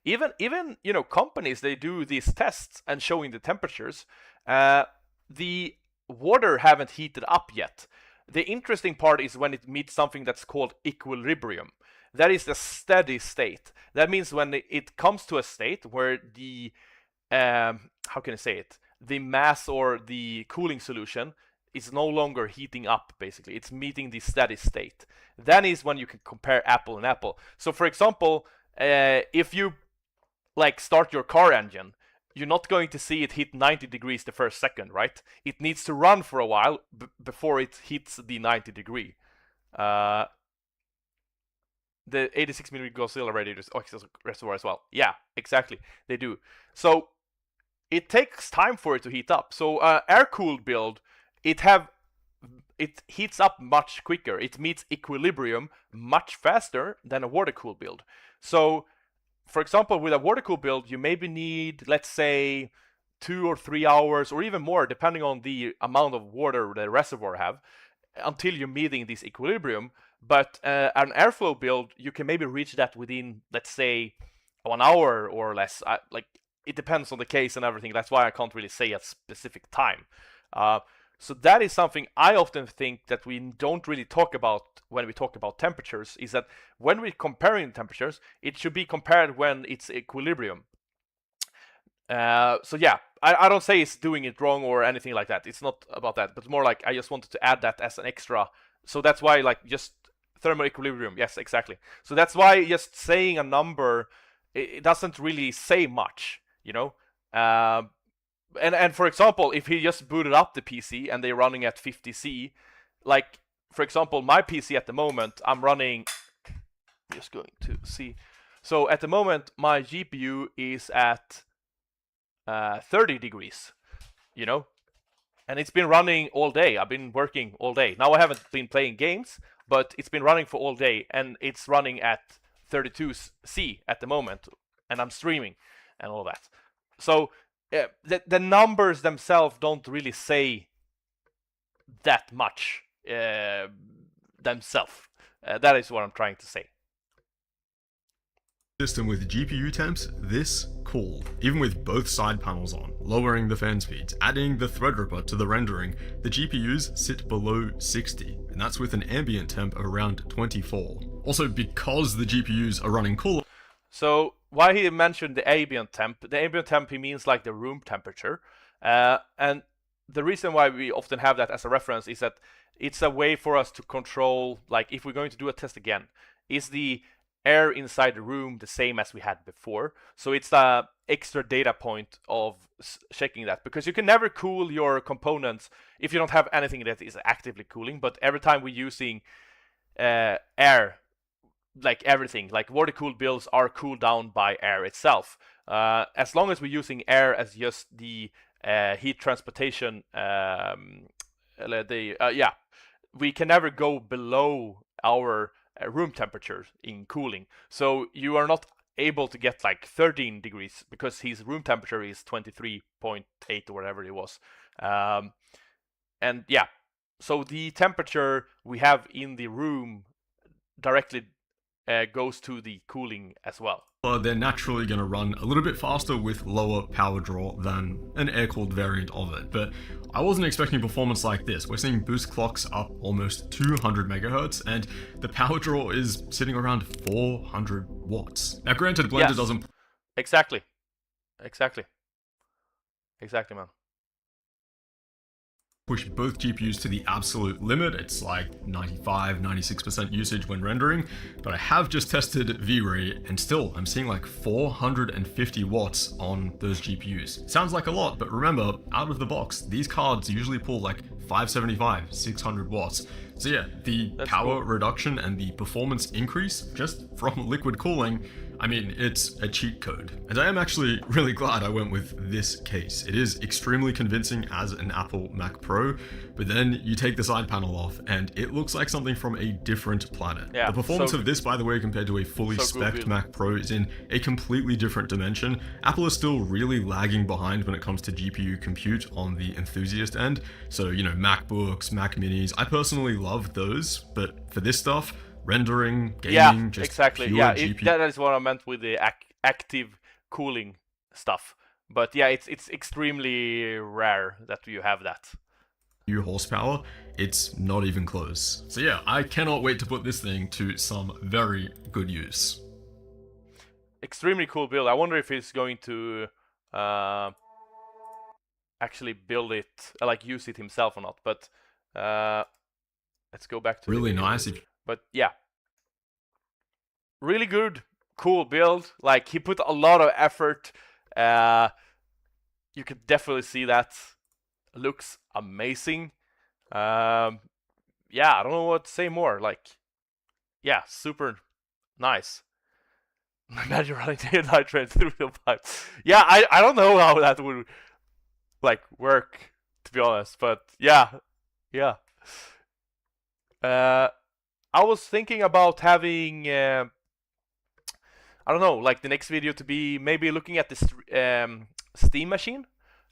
even you know, companies, they do these tests and showing the temperatures, the water haven't heated up yet. The interesting part is when it meets something that's called equilibrium. That is the steady state. That means when it comes to a state where the, how can I say it? The mass or the cooling solution is no longer heating up, basically. It's meeting the steady state. That is when you can compare apple and apple. So for example, if you like start your car engine, you're not going to see it hit 90 degrees the first second, right? It needs to run for a while before it hits the 90 degree. The 86mm Godzilla radiators reservoir as well. Yeah, exactly. They do. So it takes time for it to heat up. So air-cooled build, it heats up much quicker. It meets equilibrium much faster than a water-cooled build. So for example, with a water cool build, you maybe need, let's say, 2 or 3 hours, or even more, depending on the amount of water the reservoir have, until you're meeting this equilibrium. But an airflow build, you can maybe reach that within, let's say, 1 hour or less. Like, it depends on the case and everything. That's why I can't really say a specific time. So that is something I often think that we don't really talk about when we talk about temperatures, is that when we're comparing temperatures, it should be compared when it's equilibrium. So yeah, I don't say it's doing it wrong or anything like that. It's not about that, but more like I just wanted to add that as an extra. So that's why, like, just thermal equilibrium. Yes, exactly. So that's why just saying a number, it doesn't really say much, you know. And for example, if he just booted up the PC and they're running at 50C, like, for example, my PC at the moment, I'm running, just going to see. So at the moment, my GPU is at 30 degrees, you know, and it's been running all day. I've been working all day. Now I haven't been playing games, but it's been running for all day, and it's running at 32C at the moment, and I'm streaming and all that. So the numbers themselves don't really say that much themselves. That is what I'm trying to say. System with GPU temps this cool, even with both side panels on, lowering the fan speeds, adding the Threadripper to the rendering, the GPUs sit below 60, and that's with an ambient temp around 24. Also, because the GPUs are running cooler. So why he mentioned the ambient temp, he means like the room temperature. And the reason why we often have that as a reference is that it's a way for us to control, like if we're going to do a test again, is the air inside the room the same as we had before? So it's the extra data point of checking that, because you can never cool your components if you don't have anything that is actively cooling. But every time we're using air, like everything, like water cooled builds are cooled down by air itself. As long as we're using air as just the heat transportation, we can never go below our room temperature in cooling. So you are not able to get like 13 degrees because his room temperature is 23.8 or whatever it was. And yeah, so the temperature we have in the room directly goes to the cooling as well. But they're naturally going to run a little bit faster with lower power draw than an air-cooled variant of it. But I wasn't expecting performance like this. We're seeing boost clocks up almost 200 megahertz, and the power draw is sitting around 400 watts. Now, granted, Blender doesn't... Exactly, man. Push both GPUs to the absolute limit. It's like 95-96% usage when rendering, but I have just tested V-Ray and still I'm seeing like 450 watts on those GPUs. Sounds like a lot, but remember, out of the box, these cards usually pull like 575, 600 watts. So yeah, the power reduction and the performance increase just from liquid cooling, I mean, it's a cheat code. And I am actually really glad I went with this case. It is extremely convincing as an Apple Mac Pro, but then you take the side panel off and it looks like something from a different planet. Yeah, the performance of this, by the way, compared to a fully spec'd Mac Pro is in a completely different dimension. Apple is still really lagging behind when it comes to GPU compute on the enthusiast end. So, you know, MacBooks, Mac Minis, I personally love those, but for this stuff, rendering, gaming, just exactly. Yeah, that is what I meant with the active cooling stuff. But yeah, it's extremely rare that you have that. Horsepower, it's not even close. So yeah, I cannot wait to put this thing to some very good use. Extremely cool build. I wonder if he's going to actually build it, like use it himself or not. But let's go back to really nice. But yeah, really good, cool build. Like he put a lot of effort. You could definitely see that. Looks amazing. Yeah, I don't know what to say more. Like, yeah, super nice. Imagine running the night train through the pipe. Yeah, I don't know how that would like work, to be honest. But yeah. I was thinking about having, I don't know, like the next video to be maybe looking at this Steam machine.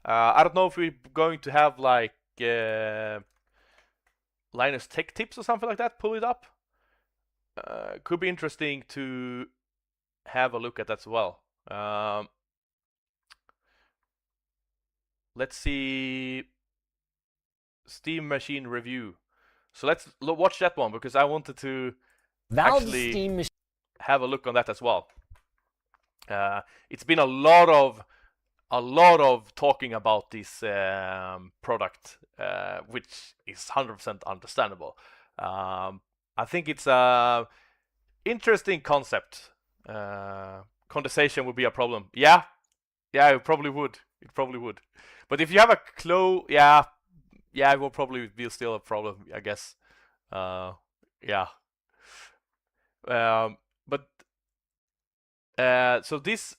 I don't know if we're going to have like Linus Tech Tips or something like that, pull it up. Could be interesting to have a look at that as well. Let's see, Steam machine review. So let's watch that one because I wanted to actually have a look on that as well. It's been a lot of talking about this product, which is 100% understandable. I think it's a interesting concept. Condensation would be a problem. Yeah, it probably would. But if you have a it will probably be still a problem, I guess. So this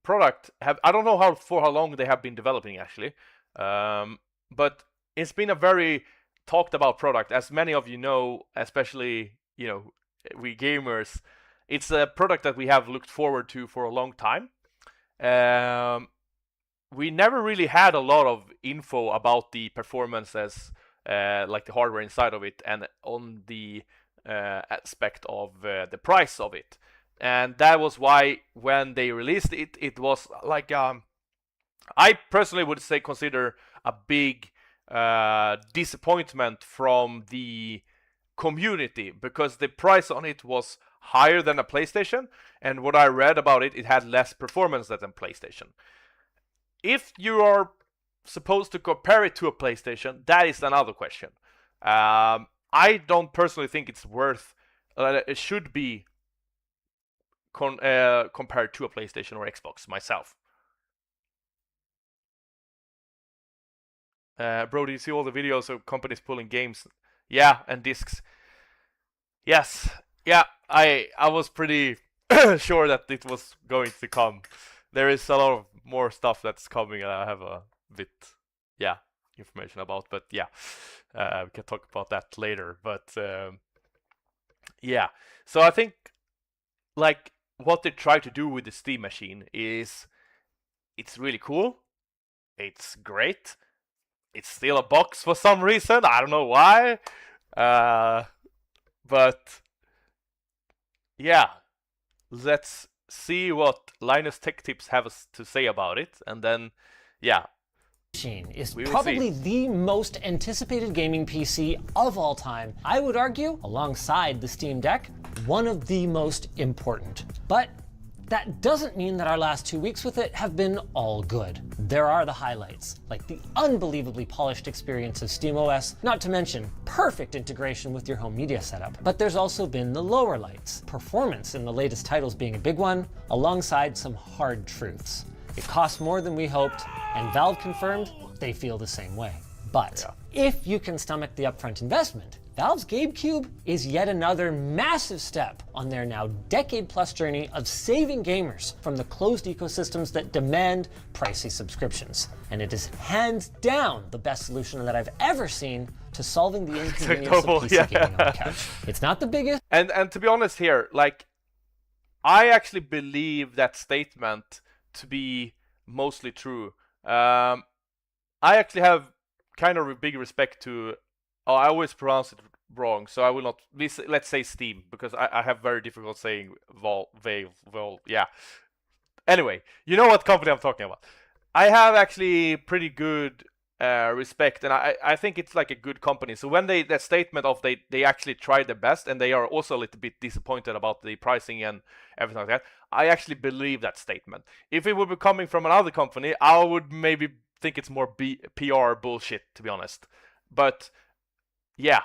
product I don't know for how long they have been developing actually, but it's been a very talked about product, as many of you know, especially we gamers. It's a product that we have looked forward to for a long time. We never really had a lot of info about the performances, like the hardware inside of it, and on the aspect of the price of it. And that was why when they released it, it was like I personally would say consider a big disappointment from the community, because the price on it was higher than a PlayStation, and what I read about it, it had less performance than PlayStation. If you are supposed to compare it to a PlayStation, that is another question. I don't personally think it's worth. It should be compared to a PlayStation or Xbox myself. Bro, do you see all the videos of companies pulling games? Yeah, and discs. Yes. Yeah, I was pretty sure that it was going to come. There is a lot of more stuff that's coming, and I have a bit, yeah, information about. But yeah, we can talk about that later. But yeah, so I think like what they try to do with the Steam machine is it's really cool. It's great. It's still a box for some reason. I don't know why. But yeah, let's see what Linus Tech Tips have to say about it, and then yeah, machine is we will probably see. the most anticipated gaming PC of all time. I would argue, alongside the Steam Deck, one of the most important. But that doesn't mean that our last 2 weeks with it have been all good. There are the highlights, like the unbelievably polished experience of SteamOS, not to mention perfect integration with your home media setup. But there's also been the lower lights, performance in the latest titles being a big one, alongside some hard truths. It costs more than we hoped, and Valve confirmed they feel the same way. But if you can stomach the upfront investment, Valve's GameCube is yet another massive step on their now decade-plus journey of saving gamers from the closed ecosystems that demand pricey subscriptions. And it is hands down the best solution that I've ever seen to solving the inconvenience of PC gaming on the couch. It's not the biggest. And to be honest here, like, I actually believe that statement to be mostly true. I actually have kind of a big respect to. Oh, I always pronounce it wrong, so I will not. Let's say Steam, because I have very difficult saying Valve. Yeah. Anyway, you know what company I'm talking about. I have actually pretty good respect, and I think it's like a good company. So when that statement of they actually tried their best, and they are also a little bit disappointed about the pricing and everything like that, I actually believe that statement. If it would be coming from another company, I would maybe think it's more PR bullshit, to be honest. But yeah,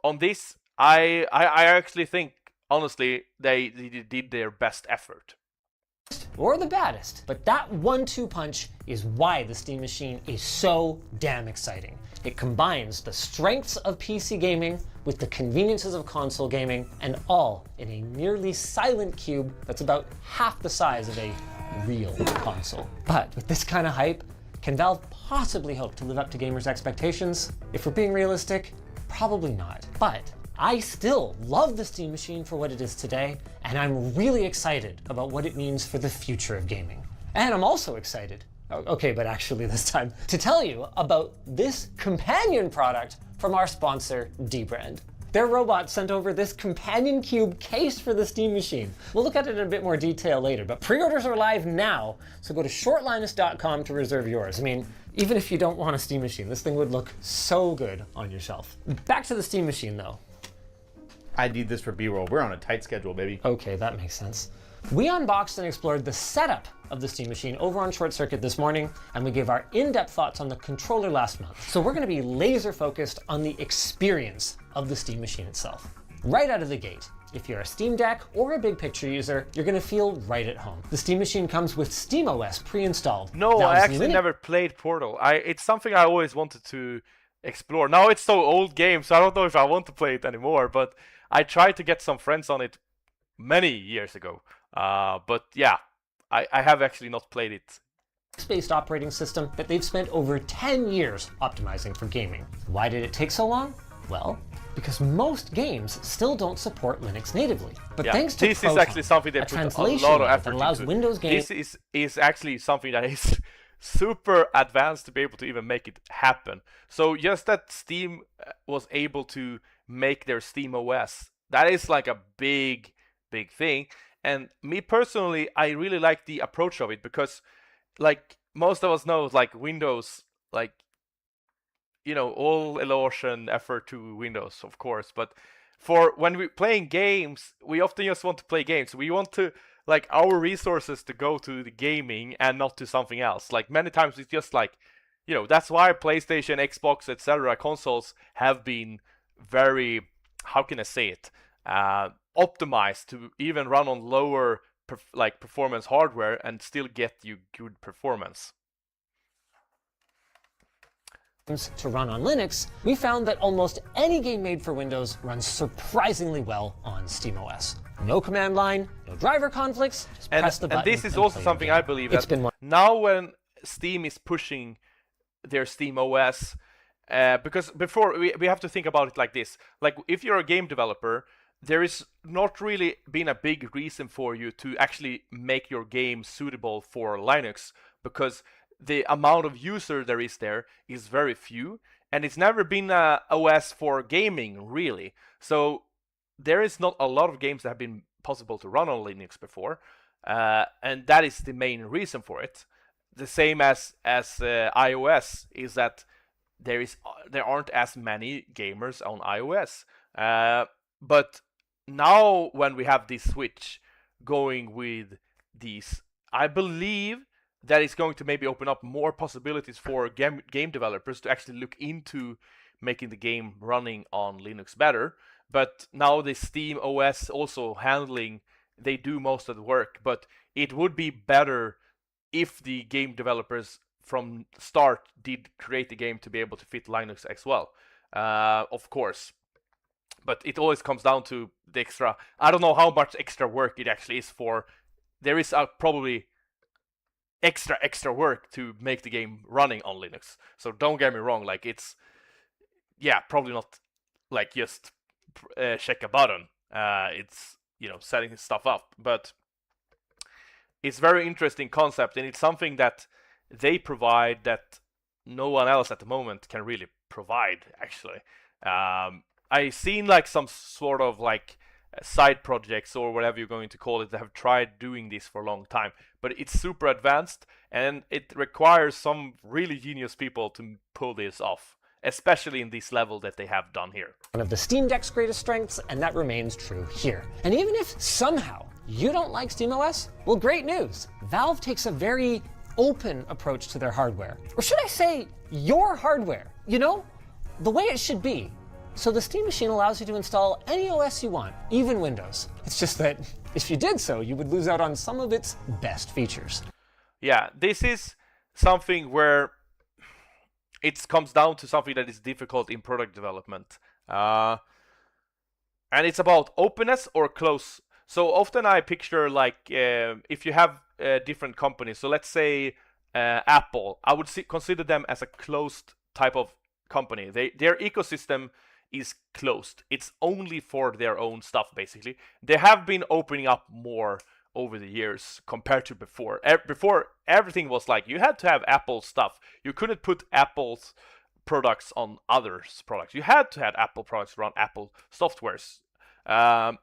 on this, I actually think, honestly, they did their best effort. Or the baddest, but that 1-2 punch is why the Steam Machine is so damn exciting. It combines the strengths of PC gaming with the conveniences of console gaming, and all in a nearly silent cube that's about half the size of a real console. But with this kind of hype, can Valve possibly hope to live up to gamers' expectations? If we're being realistic, probably not. But I still love the Steam Machine for what it is today, and I'm really excited about what it means for the future of gaming. And I'm also excited, okay, but actually this time, to tell you about this companion product from our sponsor, Dbrand. Their robot sent over this companion cube case for the Steam Machine. We'll look at it in a bit more detail later, but pre-orders are live now, so go to shortlinus.com to reserve yours. I mean, even if you don't want a Steam Machine, this thing would look so good on your shelf. Back to the Steam Machine though. I need this for B-roll. We're on a tight schedule, baby. Okay, that makes sense. We unboxed and explored the setup of the Steam Machine over on Short Circuit this morning, and we gave our in-depth thoughts on the controller last month. So we're going to be laser focused on the experience of the Steam Machine itself. Right out of the gate, if you're a Steam Deck or a big picture user, you're going to feel right at home. The Steam Machine comes with SteamOS pre-installed. No, I actually never played Portal. It's something I always wanted to explore. Now it's so old game, so I don't know if I want to play it anymore, but I tried to get some friends on it many years ago. But yeah, I have actually not played it. Based operating system that they've spent over 10 years optimizing for gaming. Why did it take so long? Well, because most games still don't support Linux natively. But yeah, thanks to this Proton, is actually something they a put a translation lot of effort that allows into. Windows games. This is actually something that is super advanced to be able to even make it happen. So just that Steam was able to make their Steam OS, that is like a big thing. And me personally, I really like the approach of it, because like most of us know, like Windows, like, you know, all eloge and effort to Windows, of course, but for when we're playing games, we often just want to play games. We want to like our resources to go to the gaming and not to something else. Like many times it's just like, that's why PlayStation, Xbox, etc. consoles have been very, how can I say it, optimized to even run on lower performance hardware and still get you good performance. To run on Linux, we found that almost any game made for Windows runs surprisingly well on SteamOS. No command line, no driver conflicts, just press the button. And this is also something I believe that now when Steam is pushing their SteamOS, because before we have to think about it like this. Like if you're a game developer, there is not really been a big reason for you to actually make your game suitable for Linux, because the amount of user there is very few, and it's never been a OS for gaming really. So there is not a lot of games that have been possible to run on Linux before, and that is the main reason for it. The same as iOS is that there aren't as many gamers on iOS, but now when we have this switch going with these, I believe that is going to maybe open up more possibilities for game developers to actually look into making the game running on Linux better. But now the Steam OS also handling, they do most of the work, but it would be better if the game developers from start did create the game to be able to fit Linux as well, of course. But it always comes down to the extra, I don't know how much extra work it actually is for. There is probably extra work to make the game running on Linux. So don't get me wrong, like it's, probably not like just check a button. It's, setting stuff up, but it's very interesting concept, and it's something that they provide that no one else at the moment can really provide, actually. I've seen like some sort of like side projects or whatever you're going to call it that have tried doing this for a long time, but it's super advanced and it requires some really genius people to pull this off, especially in this level that they have done here. One of the Steam Deck's greatest strengths, and that remains true here. And even if somehow you don't like SteamOS, well, great news. Valve takes a very open approach to their hardware. Or should I say, your hardware, the way it should be. So the Steam Machine allows you to install any OS you want, even Windows. It's just that if you did so, you would lose out on some of its best features. Yeah, this is something where it comes down to something that is difficult in product development. And it's about openness or close. So often I picture like if you have different companies. So let's say Apple, I would consider them as a closed type of company. Their ecosystem is closed. It's only for their own stuff, basically. They have been opening up more over the years compared to before. Before, everything was like, you had to have Apple stuff. You couldn't put Apple's products on others' products. You had to have Apple products run Apple softwares. And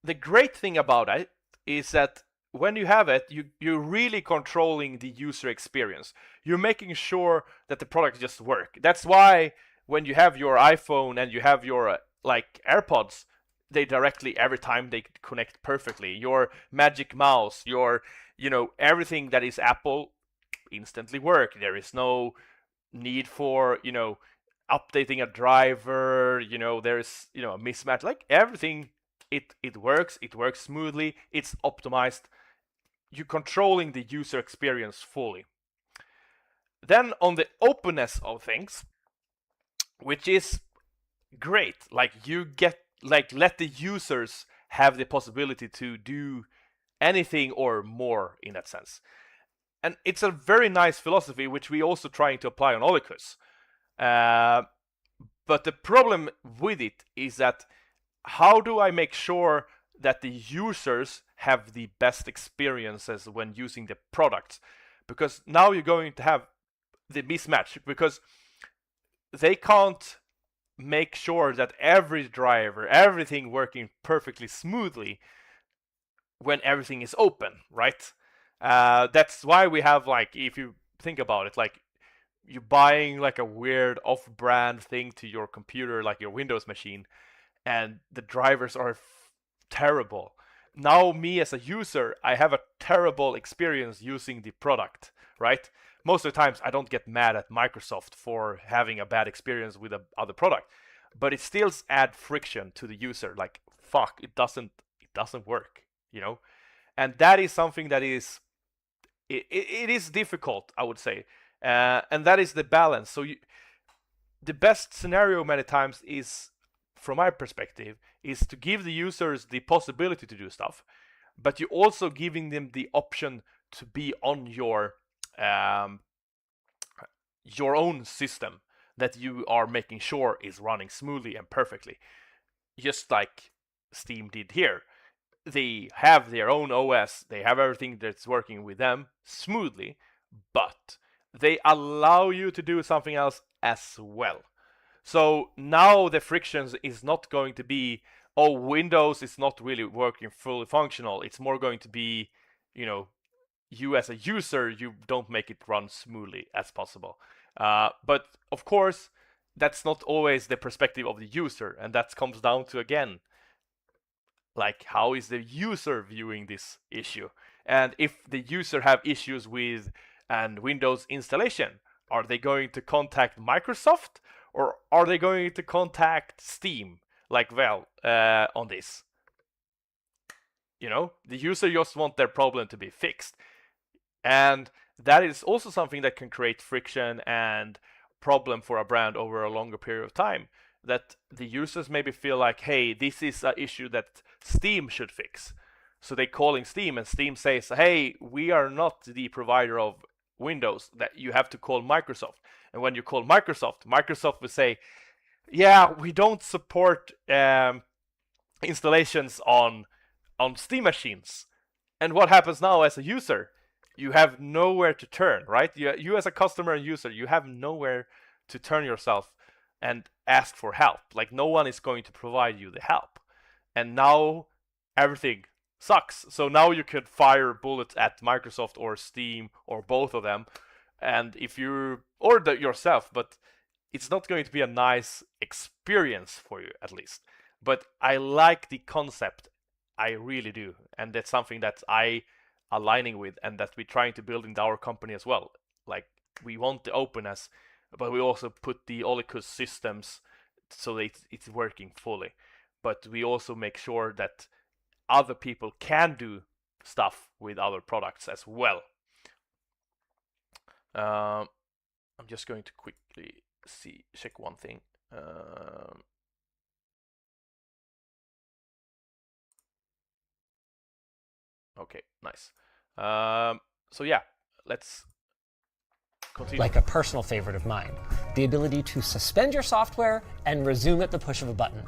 the great thing about it is that when you have it, you're really controlling the user experience. You're making sure that the product just works. That's why when you have your iPhone and you have your like AirPods, they directly, every time they connect perfectly. Your Magic Mouse, your, everything that is Apple instantly work. There is no need for, updating a driver, there's, a mismatch. Like everything, it works smoothly, it's optimized. You're controlling the user experience fully. Then on the openness of things, which is great, like you get, like let the users have the possibility to do anything or more in that sense. And it's a very nice philosophy, which we also trying to apply on Olicus. But the problem with it is that how do I make sure that the users have the best experiences when using the products? Because now you're going to have the mismatch, because they can't make sure that every driver, everything working perfectly smoothly when everything is open, right? That's why we have, like, if you think about it, like you're buying like a weird off-brand thing to your computer, like your Windows machine, and the drivers are terrible. Now me as a user, I have a terrible experience using the product, right? Most of the times I don't get mad at Microsoft for having a bad experience with a other product, but it still adds friction to the user. Like, fuck, it doesn't work, you know? And that is something that is, it is difficult, I would say. And that is the balance. So the best scenario many times is, from my perspective, is to give the users the possibility to do stuff, but you're also giving them the option to be on your own system that you are making sure is running smoothly and perfectly, just like Steam did here. They have their own OS, they have everything that's working with them smoothly, but they allow you to do something else as well. So now the frictions is not going to be, oh, Windows is not really working fully functional. It's more going to be, you know, you as a user, you don't make it run smoothly as possible. But of course, that's not always the perspective of the user, and that comes down to, again, like, how is the user viewing this issue? And if the user have issues with an Windows installation, are they going to contact Microsoft, or are they going to contact Steam, like Valve, on this? You know, the user just want their problem to be fixed. And that is also something that can create friction and problem for a brand over a longer period of time. That the users maybe feel like, hey, this is an issue that Steam should fix. So they calling Steam, and Steam says, hey, we are not the provider of Windows, that you have to call Microsoft. And when you call Microsoft, Microsoft will say, yeah, we don't support installations on Steam machines. And what happens now as a user? You have nowhere to turn, right? You as a customer and user, you have nowhere to turn yourself and ask for help. Like, no one is going to provide you the help. And now everything sucks. So now you could fire bullets at Microsoft or Steam or both of them, and if you order yourself, but it's not going to be a nice experience for you, at least. But I like the concept, I really do, and that's something that I aligning with, and that we're trying to build in our company as well. Like, we want the openness, but we also put the Olicus systems so that it's working fully. But we also make sure that other people can do stuff with other products as well. I'm just going to quickly check one thing. Okay, nice. So yeah, let's continue. Like a personal favorite of mine, the ability to suspend your software and resume at the push of a button,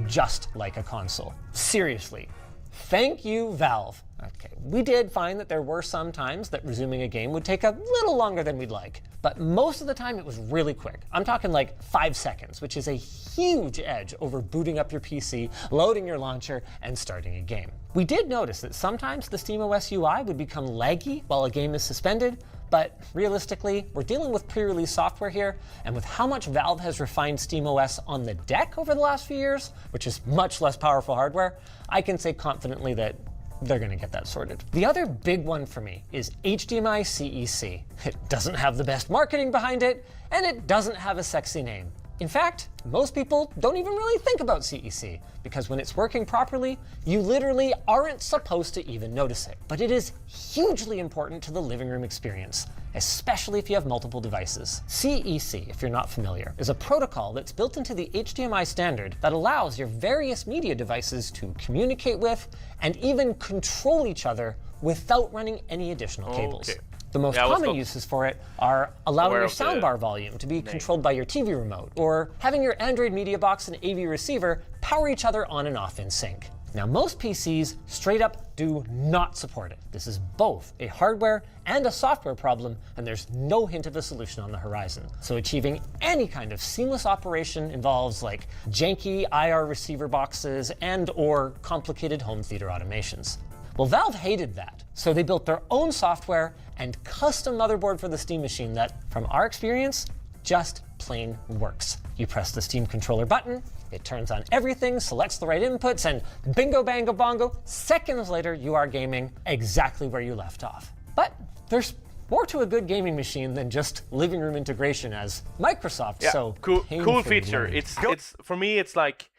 just like a console. Seriously, thank you, Valve. Okay, we did find that there were some times that resuming a game would take a little longer than we'd like, but most of the time it was really quick. I'm talking like 5 seconds, which is a huge edge over booting up your PC, loading your launcher, and starting a game. We did notice that sometimes the SteamOS UI would become laggy while a game is suspended, but realistically, we're dealing with pre-release software here, and with how much Valve has refined SteamOS on the deck over the last few years, which is much less powerful hardware, I can say confidently that they're going to get that sorted. The other big one for me is HDMI CEC. It doesn't have the best marketing behind it, and it doesn't have a sexy name. In fact, most people don't even really think about CEC, because when it's working properly, you literally aren't supposed to even notice it. But it is hugely important to the living room experience, especially if you have multiple devices. CEC, if you're not familiar, is a protocol that's built into the HDMI standard that allows your various media devices to communicate with and even control each other without running any additional cables. Okay. The most common uses for it are allowing your soundbar volume to be controlled by your TV remote, or having your Android media box and AV receiver power each other on and off in sync. Now, most PCs straight up do not support it. This is both a hardware and a software problem, and there's no hint of a solution on the horizon. So achieving any kind of seamless operation involves like janky IR receiver boxes and or complicated home theater automations. Well, Valve hated that, so they built their own software and custom motherboard for the Steam machine that, from our experience, just plain works. You press the Steam controller button, it turns on everything, selects the right inputs, and bingo bango bongo, seconds later you are gaming exactly where you left off. But there's more to a good gaming machine than just living room integration, as Microsoft so cool painfully feature. learned. It's for me. It's like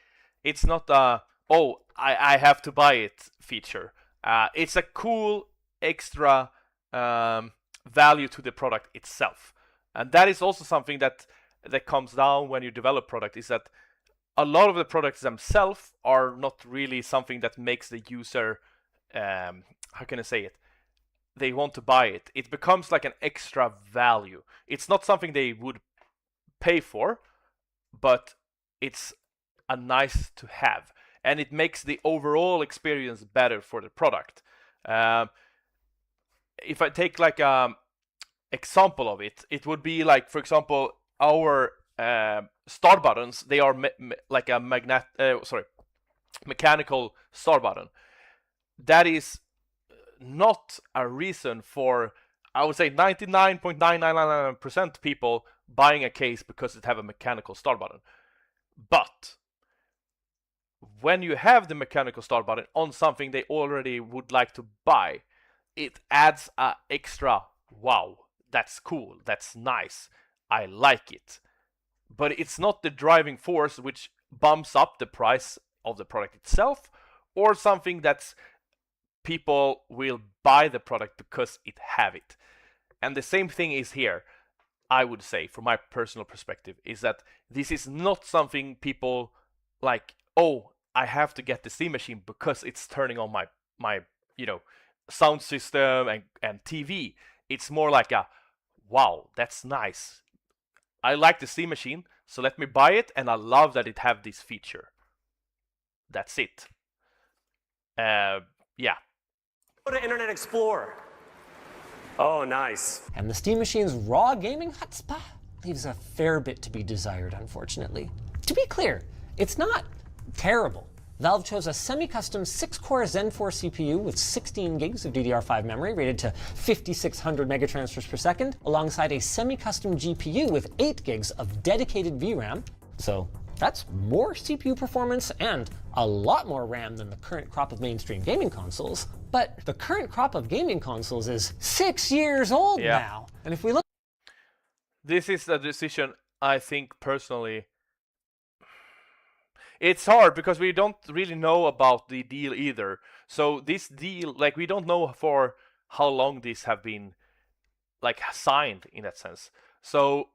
it's not oh I have to buy it feature. It's a cool extra value to the product itself, and that is also something that comes down when you develop product. Is that a lot of the products themselves are not really something that makes the user how can I say it? They want to buy it. It becomes like an extra value. It's not something they would pay for, but it's a nice to have, and it makes the overall experience better for the product. If I take like example of it, it would be like, for example, our start buttons. They are like a mechanical start button. That is not a reason for, I would say, 99.999% people buying a case because it have a mechanical start button. But when you have the mechanical start button on something they already would like to buy, it adds a extra, wow, that's cool, that's nice, I like it. But it's not the driving force which bumps up the price of the product itself, or something that's people will buy the product because it have it. And the same thing is here. I would say, from my personal perspective, is that this is not something people like, oh, I have to get the Steam machine because it's turning on my sound system and TV. It's more like a, wow, that's nice, I like the Steam machine, so let me buy it, and I love that it have this feature. That's it. Yeah. Go to Internet Explorer. Oh, nice. And the Steam machine's raw gaming chutzpah leaves a fair bit to be desired, unfortunately. To be clear, it's not terrible. Valve chose a semi-custom 6-core Zen 4 CPU with 16 gigs of DDR5 memory rated to 5600 megatransfers per second, alongside a semi-custom GPU with 8 gigs of dedicated VRAM. So that's more CPU performance and a lot more RAM than the current crop of mainstream gaming consoles. But the current crop of gaming consoles is 6 years old now. And if we look... This is a decision, I think, personally, it's hard because we don't really know about the deal either. So this deal, like, we don't know for how long these have been, like, signed in that sense. So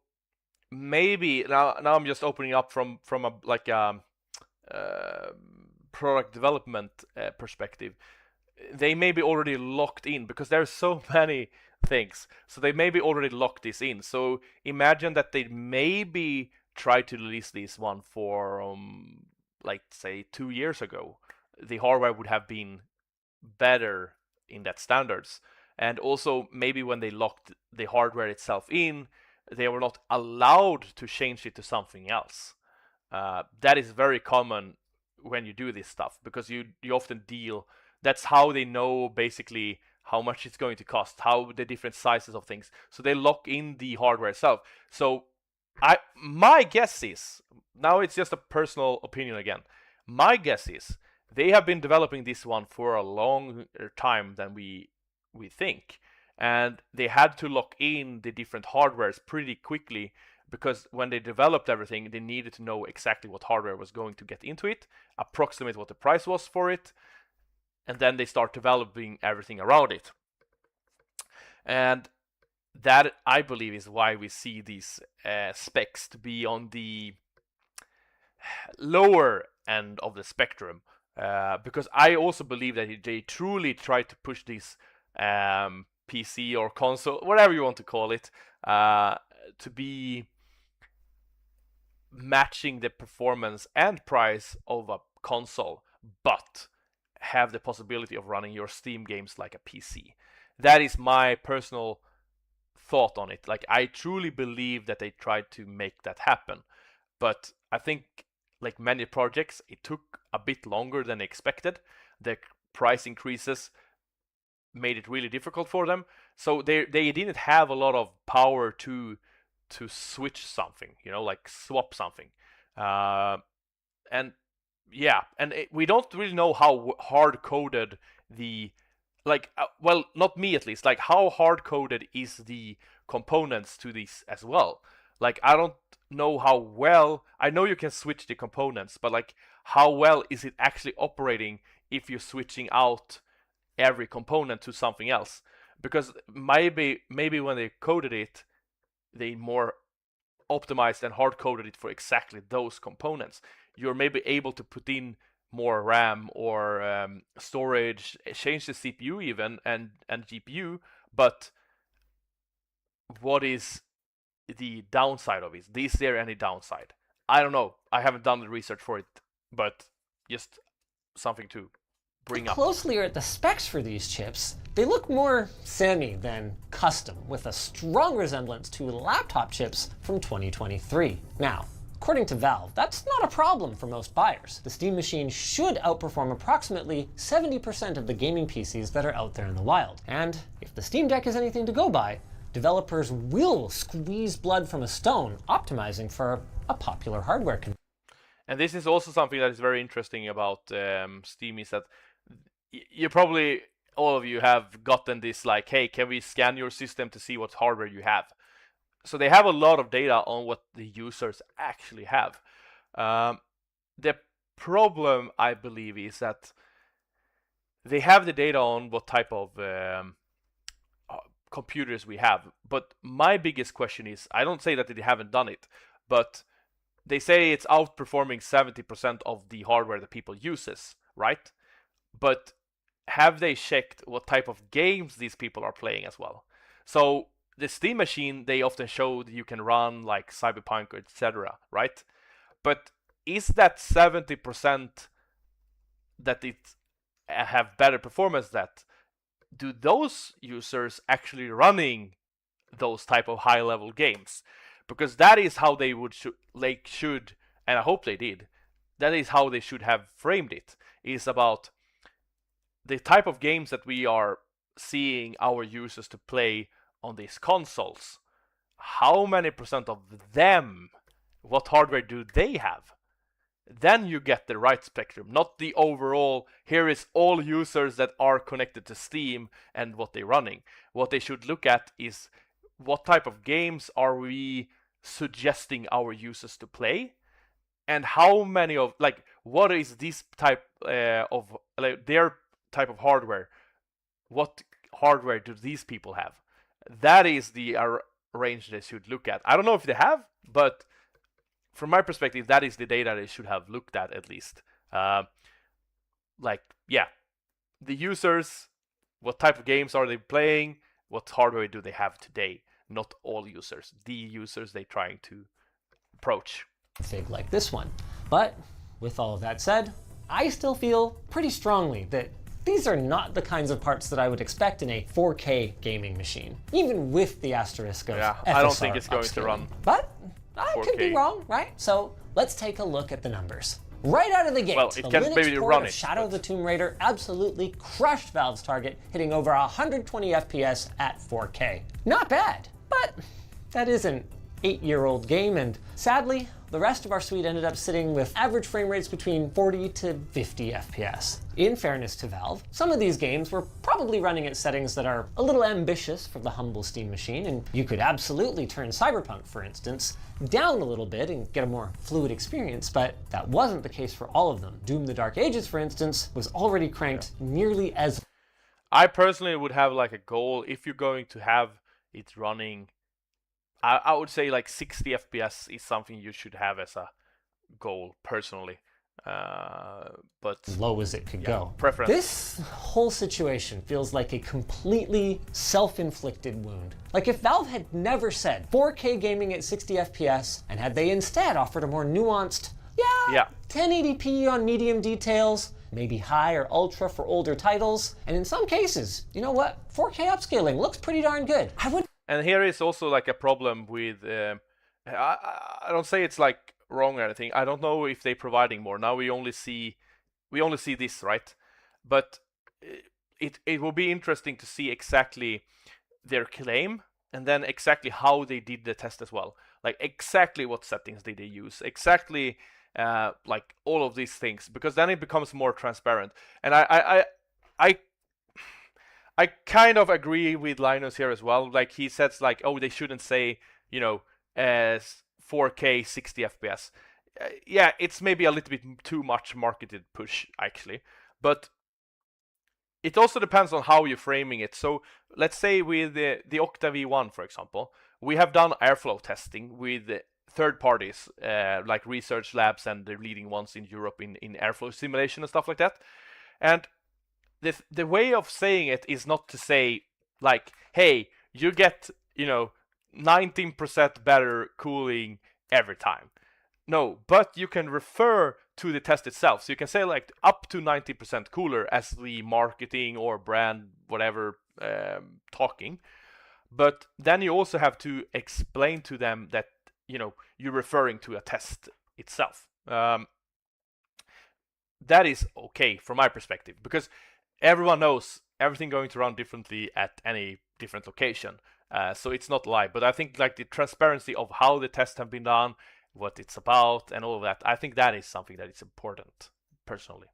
maybe now I'm just opening up from a like product development perspective. They may be already locked in because there's so many things. So they may be already locked this in. So imagine that they maybe try to release this one for like, say, 2 years ago. The hardware would have been better in that standards. And also maybe when they locked the hardware itself in, they were not allowed to change it to something else. That is very common when you do this stuff, because you often deal, that's how they know basically how much it's going to cost, how the different sizes of things. So they lock in the hardware itself. So my guess is, now it's just a personal opinion again, my guess is they have been developing this one for a longer time than we think. And they had to lock in the different hardwares pretty quickly, because when they developed everything, they needed to know exactly what hardware was going to get into it, approximate what the price was for it, and then they start developing everything around it. And that, I believe, is why we see these specs to be on the lower end of the spectrum. Because I also believe that they truly try to push this PC or console, whatever you want to call it, to be matching the performance and price of a console, but have the possibility of running your Steam games like a PC. That is my personal thought on it. Like, I truly believe that they tried to make that happen, but I think, like many projects, it took a bit longer than expected. The price increases made it really difficult for them. So they didn't have a lot of power to switch something, like swap something. And yeah, and we don't really know how hard coded the well, not me at least, like how hard coded is the components to these as well. Like I don't know how well, I know you can switch the components, but like how well is it actually operating if you're switching out every component to something else? Because maybe when they coded it, they more optimized and hard coded it for exactly those components. You're maybe able to put in more RAM or storage, change the CPU even and GPU, but what is the downside of it? Is there any downside? I don't know. I haven't done the research for it, but just something to bring up. Closely at the specs for these chips, they look more semi than custom, with a strong resemblance to laptop chips from 2023. Now, according to Valve, that's not a problem for most buyers. The Steam Machine should outperform approximately 70% of the gaming PCs that are out there in the wild. And if the Steam Deck is anything to go by, developers will squeeze blood from a stone, optimizing for a popular hardware. And this is also something that is very interesting about Steam, is that you probably, all of you have gotten this like, hey, can we scan your system to see what hardware you have? So they have a lot of data on what the users actually have. The problem, I believe, is that they have the data on what type of computers we have. But my biggest question is, I don't say that they haven't done it, but they say it's outperforming 70% of the hardware that people uses, right? But have they checked what type of games these people are playing as well? So the Steam Machine, they often show that you can run like Cyberpunk, etc., right? But is that 70% that it have better performance, that do those users actually running those type of high level games? Because that is how they should, and I hope they did, that is how they should have framed it, is about the type of games that we are seeing our users to play on these consoles. How many percent of them, what hardware do they have? Then you get the right spectrum, not the overall, here is all users that are connected to Steam and what they're running. What they should look at is what type of games are we suggesting our users to play, and how many of, like, what is this type of, like, their type of hardware, what hardware do these people have? That is the range they should look at. I don't know if they have, but from my perspective, that is the data they should have looked at least. Like, yeah, the users, what type of games are they playing, what hardware do they have today? Not all users, the users they're trying to approach. Fig like this one. But with all of that said, I still feel pretty strongly that these are not the kinds of parts that I would expect in a 4K gaming machine, even with the asterisk of FSR I don't think it's going to upscaling. run. But I 4K. could be wrong, right? So let's take a look at the numbers. Right out of the gate, Well, it the can Linux maybe port run of it, Shadow of but- the Tomb Raider absolutely crushed Valve's target, hitting over 120 FPS at 4K. Not bad, but that is an 8-year-old game, and sadly, the rest of our suite ended up sitting with average frame rates between 40 to 50 FPS. In fairness to Valve, some of these games were probably running at settings that are a little ambitious for the humble Steam machine, and you could absolutely turn Cyberpunk, for instance, down a little bit and get a more fluid experience, but that wasn't the case for all of them. Doom: The Dark Ages, for instance, was already cranked nearly as... I personally would have like a goal, if you're going to have it running, I would say like 60 FPS is something you should have as a goal, personally. But low as it could go. preference. This whole situation feels like a completely self-inflicted wound. Like if Valve had never said 4K gaming at 60 FPS, and had they instead offered a more nuanced, 1080p on medium details, maybe high or ultra for older titles, and in some cases, you know what, 4K upscaling looks pretty darn good. I would. And here is also like a problem with, I don't say it's like wrong or anything. I don't know if they're providing more. Now we only see this, right? But it will be interesting to see exactly their claim, and then exactly how they did the test as well. Like exactly what settings did they use, exactly like all of these things, because then it becomes more transparent. And I kind of agree with Linus here as well. Like he says, like, oh, they shouldn't say, you know, 4K 60 FPS. Yeah, it's maybe a little bit too much marketed push actually, but it also depends on how you're framing it. So let's say with the Octa V1, for example, we have done airflow testing with third parties, like research labs and the leading ones in Europe in airflow simulation and stuff like that. And the way of saying it is not to say like, hey, you get, you know, 19% better cooling every time. No, but you can refer to the test itself. So you can say like up to 90% cooler as the marketing or brand, whatever, talking. But then you also have to explain to them that, you know, you're referring to a test itself. That is okay from my perspective, because everyone knows everything going to run differently at any different location. So it's not a lie. But I think like the transparency of how the tests have been done, what it's about, and all of that, I think that is something that is important, personally.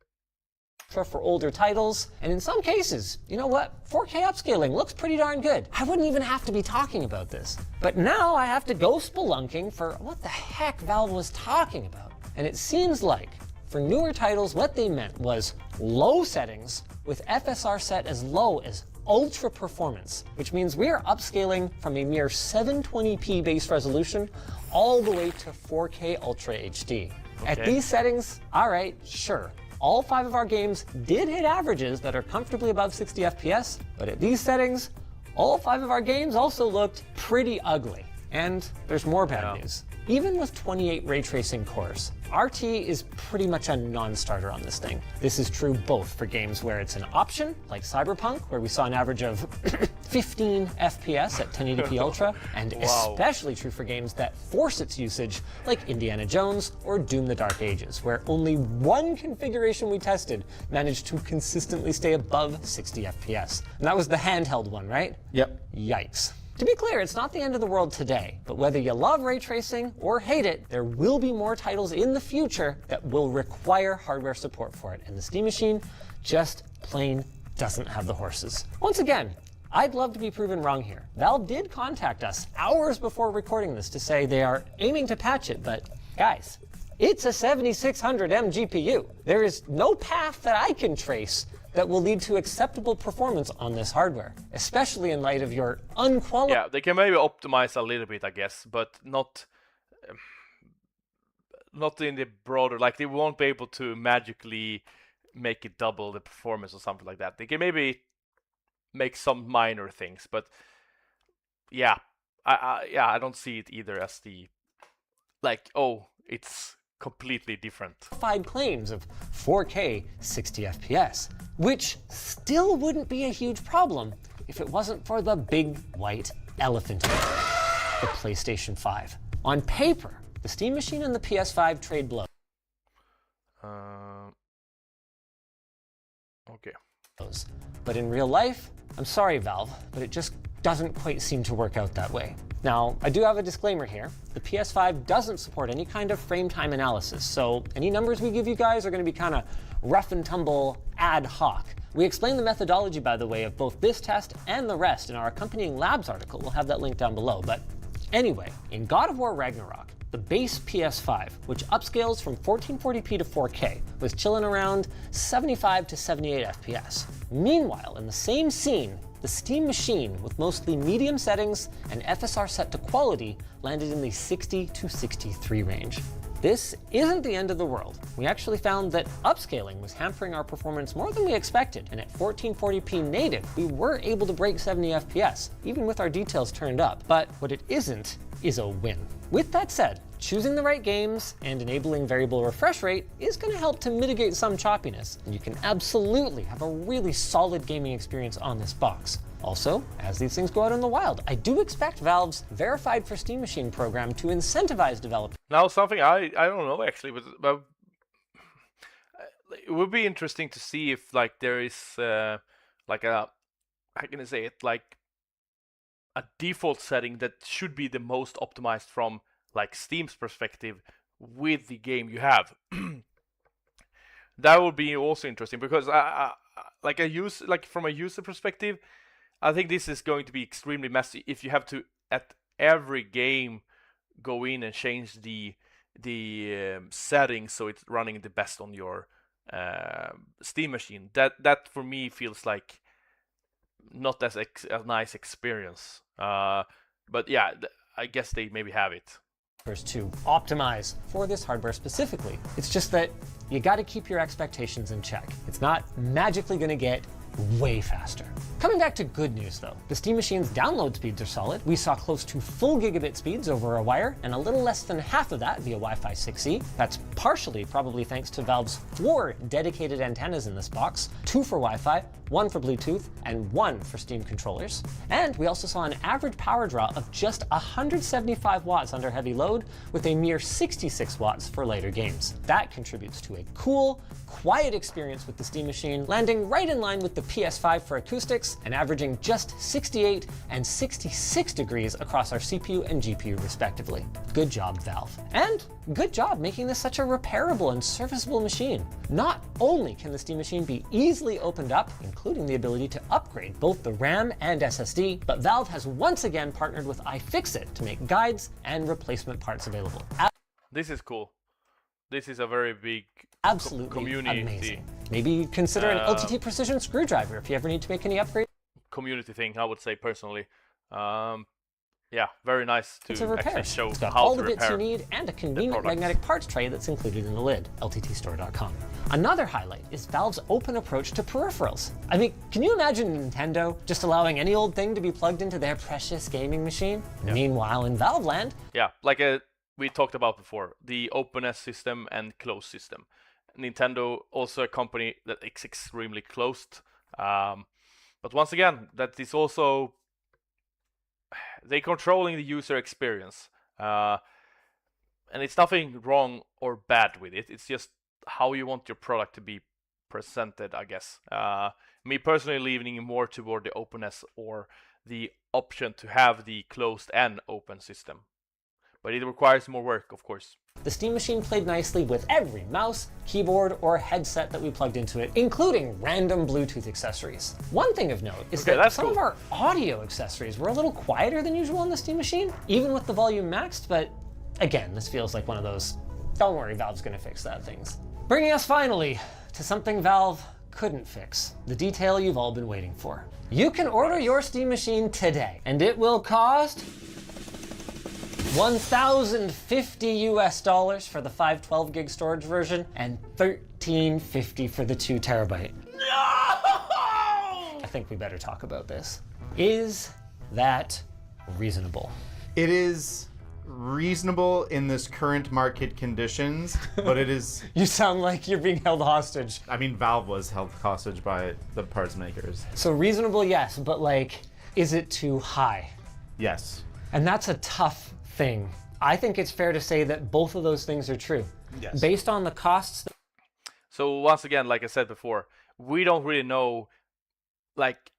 For older titles, and in some cases, you know what, 4K upscaling looks pretty darn good. I wouldn't even have to be talking about this. But now I have to go spelunking for what the heck Valve was talking about. And it seems like, for newer titles, what they meant was low settings with FSR set as low as ultra performance, which means we are upscaling from a mere 720p base resolution all the way to 4K Ultra HD. Okay. At these settings, all right, sure. All 5 of our games did hit averages that are comfortably above 60 FPS, but at these settings, all 5 of our games also looked pretty ugly. And there's more bad news. Even with 28 ray tracing cores, RT is pretty much a non-starter on this thing. This is true both for games where it's an option, like Cyberpunk, where we saw an average of 15 FPS at 1080p Ultra, and especially true for games that force its usage, like Indiana Jones or Doom: The Dark Ages, where only one configuration we tested managed to consistently stay above 60 FPS. And that was the handheld one, right? Yep. Yikes. To be clear, it's not the end of the world today, but whether you love ray tracing or hate it, there will be more titles in the future that will require hardware support for it, and the Steam Machine just plain doesn't have the horses. Once again, I'd love to be proven wrong here. Valve did contact us hours before recording this to say they are aiming to patch it, but guys, it's a 7600M GPU. There is no path that I can trace that will lead to acceptable performance on this hardware, especially in light of your unqualified... Yeah, they can maybe optimize a little bit, I guess, but not in the broader... Like, they won't be able to magically make it double the performance or something like that. They can maybe make some minor things, but yeah, I don't see it either as the... Like, oh, it's completely different. Claims of 4K 60 FPS, which still wouldn't be a huge problem if it wasn't for the big white elephant in the room, the PlayStation 5. On paper, the Steam Machine and the PS5 trade blows. Okay. But in real life, I'm sorry, Valve, but it just doesn't quite seem to work out that way. Now, I do have a disclaimer here. The PS5 doesn't support any kind of frame time analysis, so any numbers we give you guys are going to be kind of rough and tumble ad hoc. We explain the methodology, by the way, of both this test and the rest in our accompanying labs article. We'll have that link down below. But anyway, in God of War Ragnarok, the base PS5, which upscales from 1440p to 4K, was chilling around 75 to 78 FPS. Meanwhile, in the same scene, the Steam Machine, with mostly medium settings and FSR set to quality, landed in the 60 to 63 range. This isn't the end of the world. We actually found that upscaling was hampering our performance more than we expected, and at 1440p native, we were able to break 70 FPS, even with our details turned up. But what it isn't is a win. With that said, choosing the right games and enabling variable refresh rate is going to help to mitigate some choppiness, and you can absolutely have a really solid gaming experience on this box. Also, as these things go out in the wild, I do expect Valve's Verified for Steam Machine program to incentivize developers. Now, something I don't know actually, but it would be interesting to see if like there is like a, how can I say it, like a default setting that should be the most optimized from like Steam's perspective with the game you have. That would be also interesting because like from a user perspective, I think this is going to be extremely messy if you have to at every game go in and change the settings so it's running the best on your Steam machine. That for me feels like not as a nice experience. But yeah, I guess they maybe have it. To optimize for this hardware specifically. It's just that you got to keep your expectations in check. It's not magically going to get way faster. Coming back to good news though, the Steam Machine's download speeds are solid. We saw close to full gigabit speeds over a wire, and a little less than half of that via Wi-Fi 6E. That's partially probably thanks to Valve's 4 dedicated antennas in this box, 2 for Wi-Fi, 1 for Bluetooth, and 1 for Steam controllers. And we also saw an average power draw of just 175 watts under heavy load, with a mere 66 watts for later games. That contributes to a cool, quiet experience with the Steam Machine, landing right in line with the PS5 for acoustics, and averaging just 68 and 66 degrees across our CPU and GPU respectively. Good job, Valve. And good job making this such a repairable and serviceable machine. Not only can the Steam Machine be easily opened up, including the ability to upgrade both the RAM and SSD, but Valve has once again partnered with iFixit to make guides and replacement parts available. This is cool. This is a very big Absolutely community. amazing. Maybe consider an LTT Precision screwdriver if you ever need to make any upgrades. Community thing, I would say personally. Yeah, very nice to It's a repair. actually show It's got how all to the bits you repair. need and a convenient product. magnetic parts tray that's included in the lid. LTTstore.com. Another highlight is Valve's open approach to peripherals. I mean, can you imagine Nintendo just allowing any old thing to be plugged into their precious gaming machine? Yeah. Meanwhile, in Valve land, Yeah, like we talked about before, the openness system and closed system. Nintendo also a company that is extremely closed. But once again, that is also they controlling the user experience. And it's nothing wrong or bad with it. It's just how you want your product to be presented, I guess. Me personally leaning more toward the openness or the option to have the closed and open system. But it requires more work, of course. the Steam Machine played nicely with every mouse, keyboard, or headset that we plugged into it, including random Bluetooth accessories. One thing of note is that some of our audio accessories were a little quieter than usual on the Steam Machine, even with the volume maxed, but again, this feels like one of those, don't worry, Valve's gonna fix that things. Bringing us finally to something Valve couldn't fix, the detail you've all been waiting for. You can order your Steam Machine today, and it will cost $1,050 US for the 512 gig storage version and $1,350 for the 2 terabyte. No! I think we better talk about this. Is that reasonable? It is reasonable in this current market conditions, but it is... You sound like you're being held hostage. I mean, Valve was held hostage by the parts makers. So reasonable, yes, but like, is it too high? Yes. And that's a tough thing. I think it's fair to say that both of those things are true. Yes. Based on the costs. So once again, like I said before, we don't really know like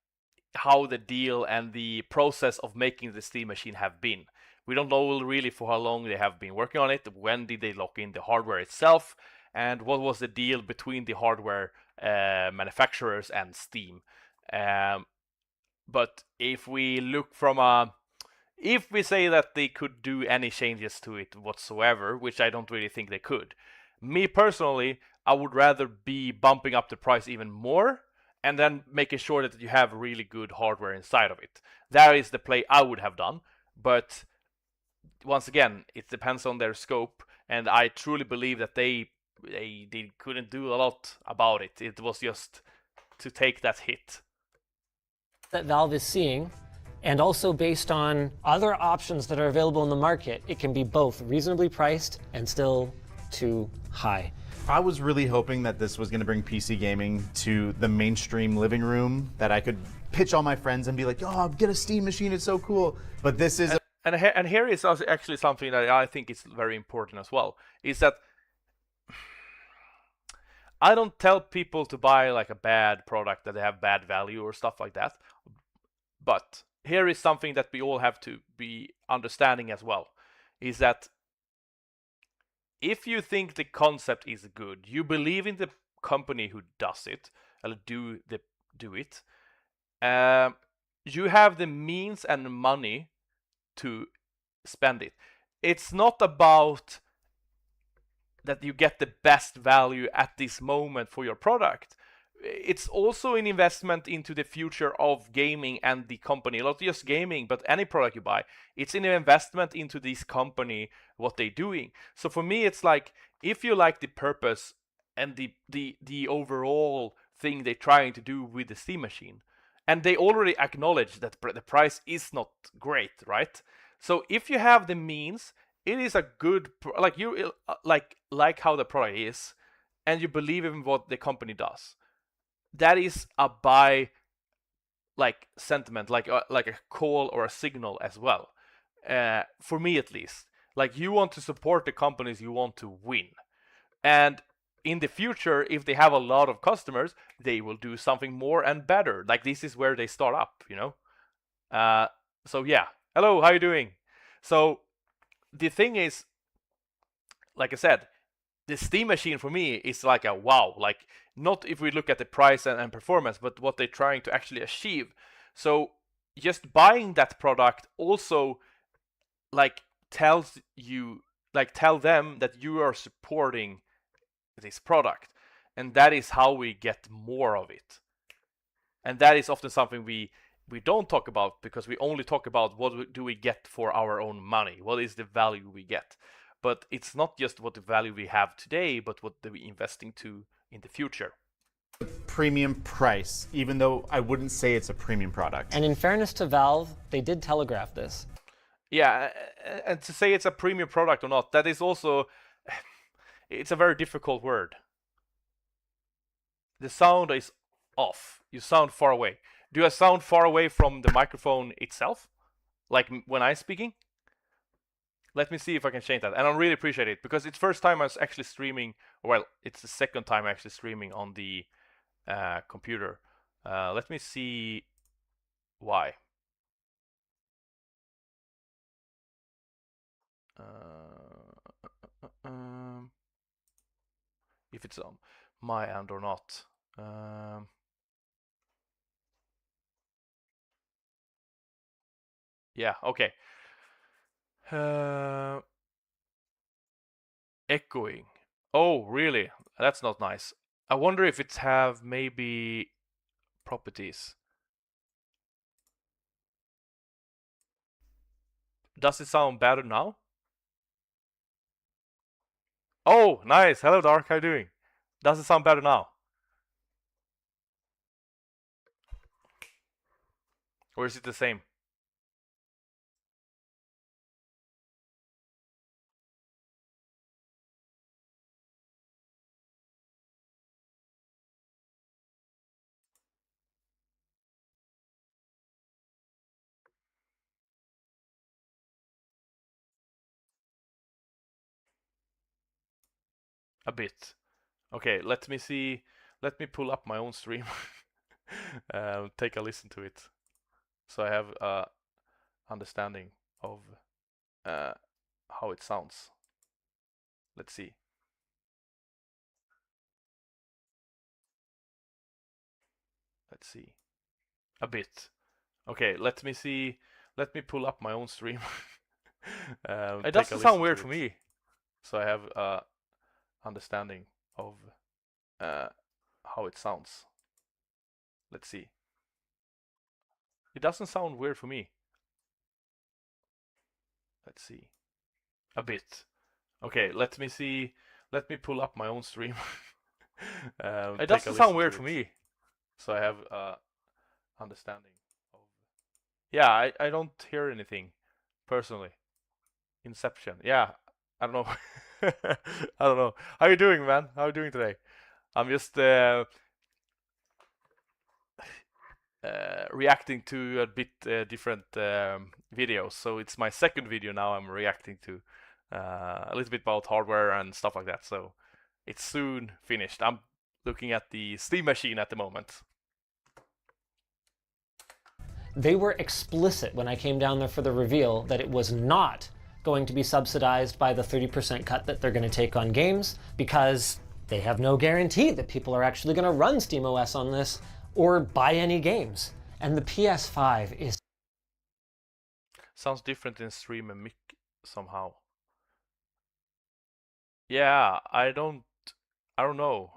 how the deal and the process of making the Steam Machine have been. We don't know really for how long they have been working on it, when did they lock in the hardware itself, and what was the deal between the hardware manufacturers and Steam. But if we look from a... If we say that they could do any changes to it whatsoever, which I don't really think they could, me personally, I would rather be bumping up the price even more and then making sure that you have really good hardware inside of it. That is the play I would have done, but once again, it depends on their scope, and I truly believe that they couldn't do a lot about it. It was just to take that hit. That Valve is seeing, and also based on other options that are available in the market, it can be both reasonably priced and still too high. I was really hoping that this was going to bring PC gaming to the mainstream living room, that I could pitch all my friends and be like, oh, get a Steam Machine, it's so cool. But this is... And here is also actually something that I think is very important as well, is that I don't tell people to buy like a bad product that they have bad value or stuff like that. But here is something that we all have to be understanding as well, is that if you think the concept is good, you believe in the company who does it, or do it, you have the means and money to spend it. It's not about that you get the best value at this moment for your product. It's also an investment into the future of gaming and the company, not just gaming, but any product you buy. It's an investment into this company, what they're doing. So for me, it's like, if you like the purpose and the overall thing they're trying to do with the Steam machine, and they already acknowledge that the price is not great, right? So if you have the means, it is a good like you like how the product is, and you believe in what the company does. That is a buy like sentiment, like a call or a signal as well. For me at least, like you want to support the companies you want to win, and in the future, if they have a lot of customers, they will do something more and better. Like this is where they start up, you know. So yeah, hello, how you doing? So the thing is, like I said, the Steam machine for me is like a wow. Like not if we look at the price and performance, but what they're trying to actually achieve. So just buying that product also like tells you, like tell them that you are supporting this product, and that is how we get more of it. And that is often something we don't talk about, because we only talk about what do we get for our own money, what is the value we get. But it's not just what the value we have today, but what are we investing to in the future. Premium price, even though I wouldn't say it's a premium product. And in fairness to Valve, they did telegraph this. Yeah, and to say it's a premium product or not, that is also, it's a very difficult word. The sound is off. You sound far away. Do I sound far away from the microphone itself? Like when I'm speaking? Let me see if I can change that. And I really appreciate it, because it's first time I was actually streaming. Well, it's the second time actually streaming on the computer. Let me see why. If it's on my end or not. Yeah, okay. Echoing. Oh, really? That's not nice. I wonder if it's have maybe properties. Does it sound better now? Oh, nice. Hello, Dark. How you doing? Does it sound better now? Or is it the same? A bit. Okay, let me see. Let me pull up my own stream. Take a listen to it, so I have a understanding of how it sounds. Let's see. Let's see. A bit. Okay, let me see. Let me pull up my own stream. It doesn't sound weird for me, so I have a understanding of how it sounds. Let's see. It doesn't sound weird for me. Let's see. A bit. Okay, let me see. Let me pull up my own stream. It doesn't sound weird for me, so I have a understanding of. Yeah, I don't hear anything personally. Inception. Yeah, I don't know. I don't know. How you doing, man? How you doing today? I'm just reacting to a bit different videos. So it's my second video now I'm reacting to, a little bit about hardware and stuff like that. So it's soon finished. I'm looking at the Steam machine at the moment. They were explicit when I came down there for the reveal that it was not going to be subsidized by the 30% cut that they're going to take on games, because they have no guarantee that people are actually going to run SteamOS on this or buy any games. And the PS5 is... Sounds different in stream and mic somehow. Yeah, I don't know.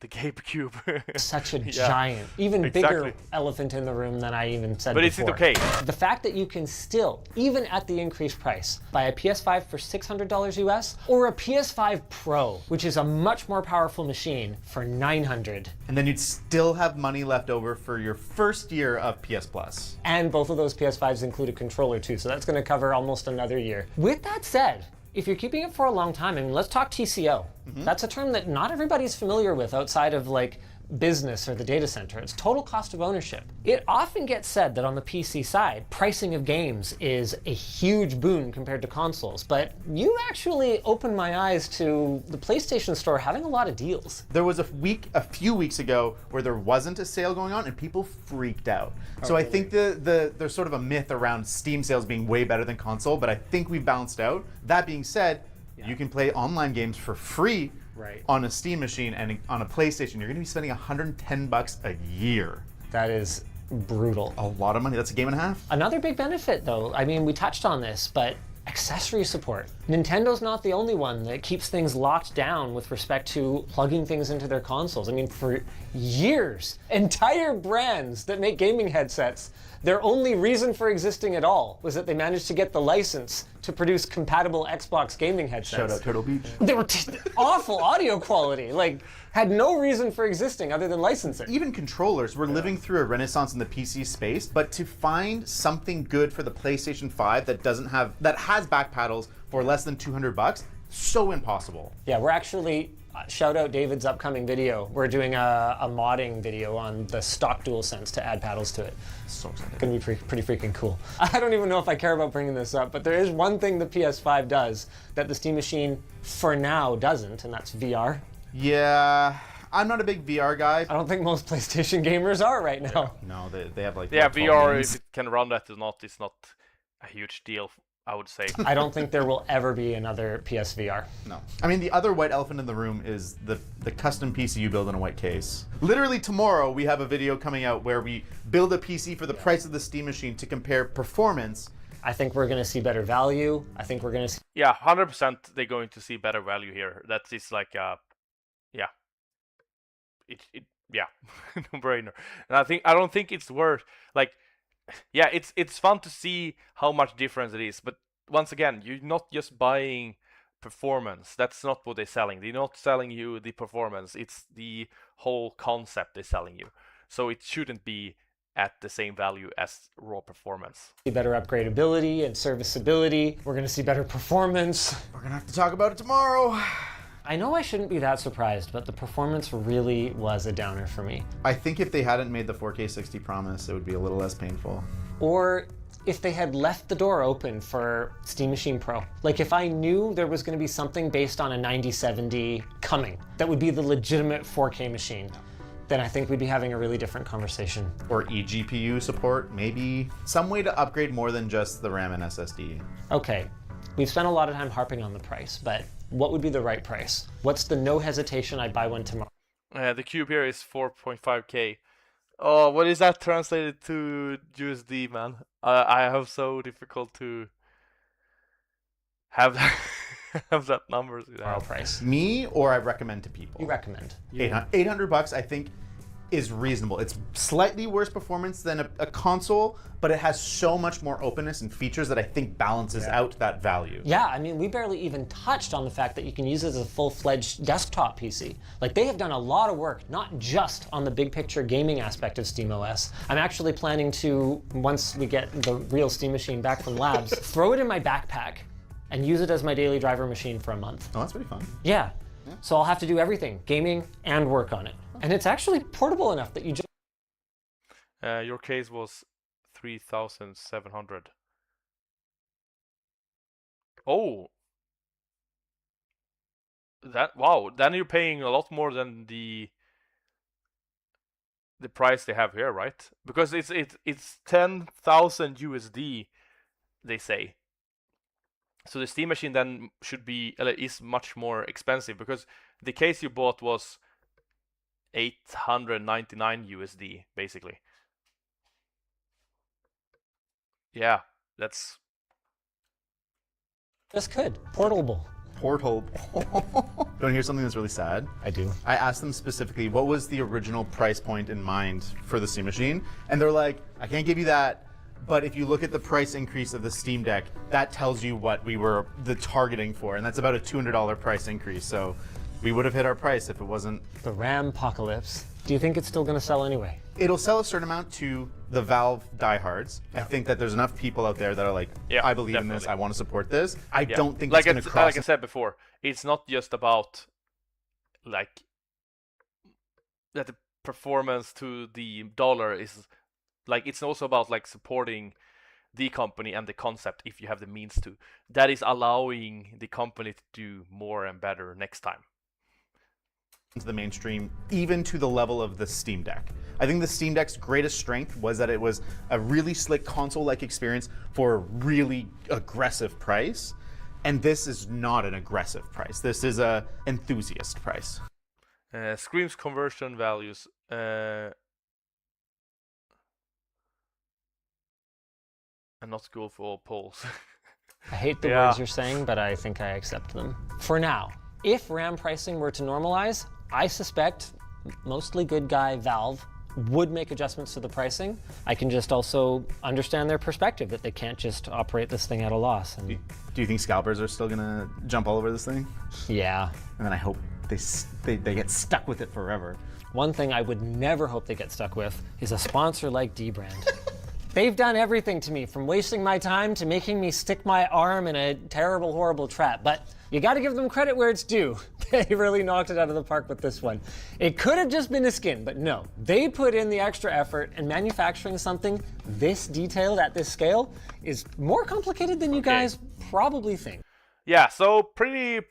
The GameCube. such a Yeah, giant, even exactly. bigger elephant in the room than I even said But is before. it okay? The fact that you can still, even at the increased price, buy a PS5 for $600 US or a PS5 Pro, which is a much more powerful machine, for $900. And then you'd still have money left over for your first year of PS Plus. And both of those PS5s include a controller too, so that's going to cover almost another year. With that said, if you're keeping it for a long time, I mean, let's talk TCO. That's a term that not everybody's familiar with outside of like business or the data center. It's total cost of ownership. It often gets said that on the PC side, pricing of games is a huge boon compared to consoles, but you actually opened my eyes to the PlayStation Store having a lot of deals. There was a few weeks ago where there wasn't a sale going on and people freaked out. So I think there's sort of a myth around Steam sales being way better than console, but I think we've balanced out. That being said, you can play online games for free on a Steam machine, and on a PlayStation, you're going to be spending $110 a year. That is brutal. A lot of money. That's a game and a half. Another big benefit, though, I mean, we touched on this, but accessory support. Nintendo's not the only one that keeps things locked down with respect to plugging things into their consoles. I mean, for years, entire brands that make gaming headsets, their only reason for existing at all was that they managed to get the license to produce compatible Xbox gaming headsets. Shout out Turtle Beach. They were awful audio quality, like, had no reason for existing other than licensing. Even controllers, we're living through a renaissance in the PC space, but to find something good for the PlayStation 5 that has back paddles for less than $200, so impossible. Yeah, we're actually, shout out David's upcoming video. We're doing a modding video on the stock DualSense to add paddles to it. So excited. Gonna be pretty freaking cool. I don't even know if I care about bringing this up, but there is one thing the PS5 does that the Steam machine for now doesn't, and that's VR. Yeah, I'm not a big VR guy. I don't think most PlayStation gamers are right now. No, they have like... Yeah, 12 VR, games. if it can run that or not, it's not a huge deal, I would say. I don't think there will ever be another PSVR. No. I mean, the other white elephant in the room is the custom PC you build in a white case. Literally tomorrow, we have a video coming out where we build a PC for the price of the Steam machine to compare performance. I think we're going to see better value. I think we're going to see... Yeah, 100% they're going to see better value here. That is like, yeah. Yeah, no brainer. And I don't think it's worth, like, yeah, it's fun to see how much difference it is, but once again, you're not just buying performance. That's not what they're selling. They're not selling you the performance. It's the whole concept they're selling you. So it shouldn't be at the same value as raw performance. better upgradability and serviceability. We're going to see better performance. We're gonna have to talk about it tomorrow. I know I shouldn't be that surprised, but the performance really was a downer for me. I think if they hadn't made the 4K 60 promise, it would be a little less painful. Or if they had left the door open for Steam Machine Pro. Like if I knew there was going to be something based on a 9070 coming, that would be the legitimate 4K machine, then I think we'd be having a really different conversation. Or eGPU support, maybe some way to upgrade more than just the RAM and SSD. Okay, we've spent a lot of time harping on the price, but what would be the right price? What's the no hesitation I'd buy one tomorrow? The cube here is 4.5K. Oh, what is that translated to USD, man? I have so difficult to have that, have that numbers. Tomorrow price. Me, or I recommend to people? You recommend. 800 bucks, I think, is reasonable. It's slightly worse performance than a console, but it has so much more openness and features that I think balances out that value. Yeah, I mean, we barely even touched on the fact that you can use it as a full-fledged desktop PC. Like, they have done a lot of work, not just on the big picture gaming aspect of SteamOS. I'm actually planning to, once we get the real Steam machine back from labs, throw it in my backpack and use it as my daily driver machine for a month. Oh, that's pretty fun. Yeah. So I'll have to do everything, gaming and work on it. And it's actually portable enough that you just... Your case was 3,700. Oh, wow, then you're paying a lot more than the price they have here, right? Because it's 10,000 USD, they say. So the Steam machine then should be is much more expensive, because the case you bought was 899 USD basically. Yeah, that's good. Portable. Portal. Don't you hear something that's really sad? I do. I asked them specifically what was the original price point in mind for the Steam machine, and they're like, I can't give you that, but if you look at the price increase of the Steam Deck, that tells you what we were the targeting for, and that's about a $200 price increase. So we would have hit our price if it wasn't. The RAM apocalypse. Do you think it's still going to sell anyway? It'll sell a certain amount to the Valve diehards. I think that there's enough people out there that are like, Yeah, I believe in this, definitely. I want to support this. I yeah. don't think like it's going to cross. like I said before, it's not just about like that the performance to the dollar is like, it's also about like supporting the company and the concept if you have the means to. That is allowing the company to do more and better next time. Into the mainstream, even to the level of the Steam Deck. I think the Steam Deck's greatest strength was that it was a really slick console-like experience for a really aggressive price, and this is not an aggressive price. This is a enthusiast price. Screams conversion values. And not good for all polls. I hate the Yeah. words you're saying, but I think I accept them. For now, if RAM pricing were to normalize, I suspect mostly good guy Valve would make adjustments to the pricing. I can just also understand their perspective that they can't just operate this thing at a loss. And Do you think scalpers are still gonna jump all over this thing? yeah. And then I hope they get stuck with it forever. One thing I would never hope they get stuck with is a sponsor like dbrand. They've done everything to me, from wasting my time to making me stick my arm in a terrible, horrible trap. But you gotta give them credit where it's due. They really knocked it out of the park with this one. It could have just been a skin, but no. They put in the extra effort, and manufacturing something this detailed at this scale is more complicated than you guys probably think. Yeah, so pretty,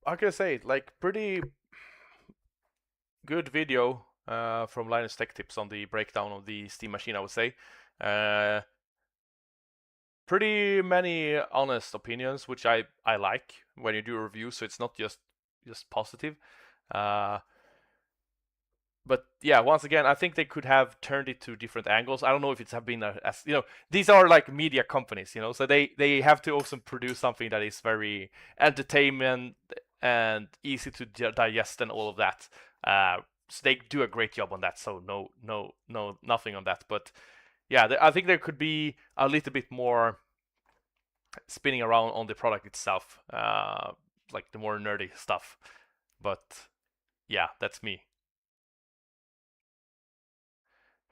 how can I say it? Like, pretty good video from Linus Tech Tips on the breakdown of the Steam machine, I would say. Pretty many honest opinions, which I like when you do a review, so it's not just positive. But yeah, once again, I think they could have turned it to different angles. I don't know if it's have been as these are like media companies, so they have to also produce something that is very entertainment and easy to digest and all of that. So they do a great job on that. So no, nothing on that. But yeah, I think there could be a little bit more spinning around on the product itself, like the more nerdy stuff. But yeah, that's me.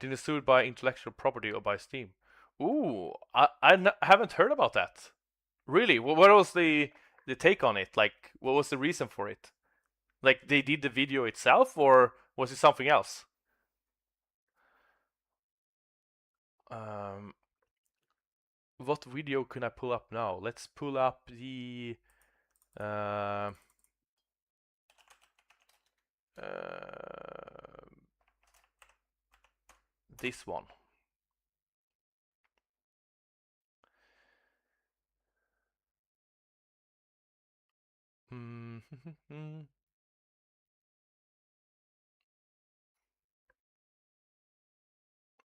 Didn't sued by intellectual property or by Steam. Ooh, I haven't heard about that. Really? What was the take on it? Like, what was the reason for it? Like, they did the video itself, or was it something else? What video can I pull up now? Let's pull up the this one.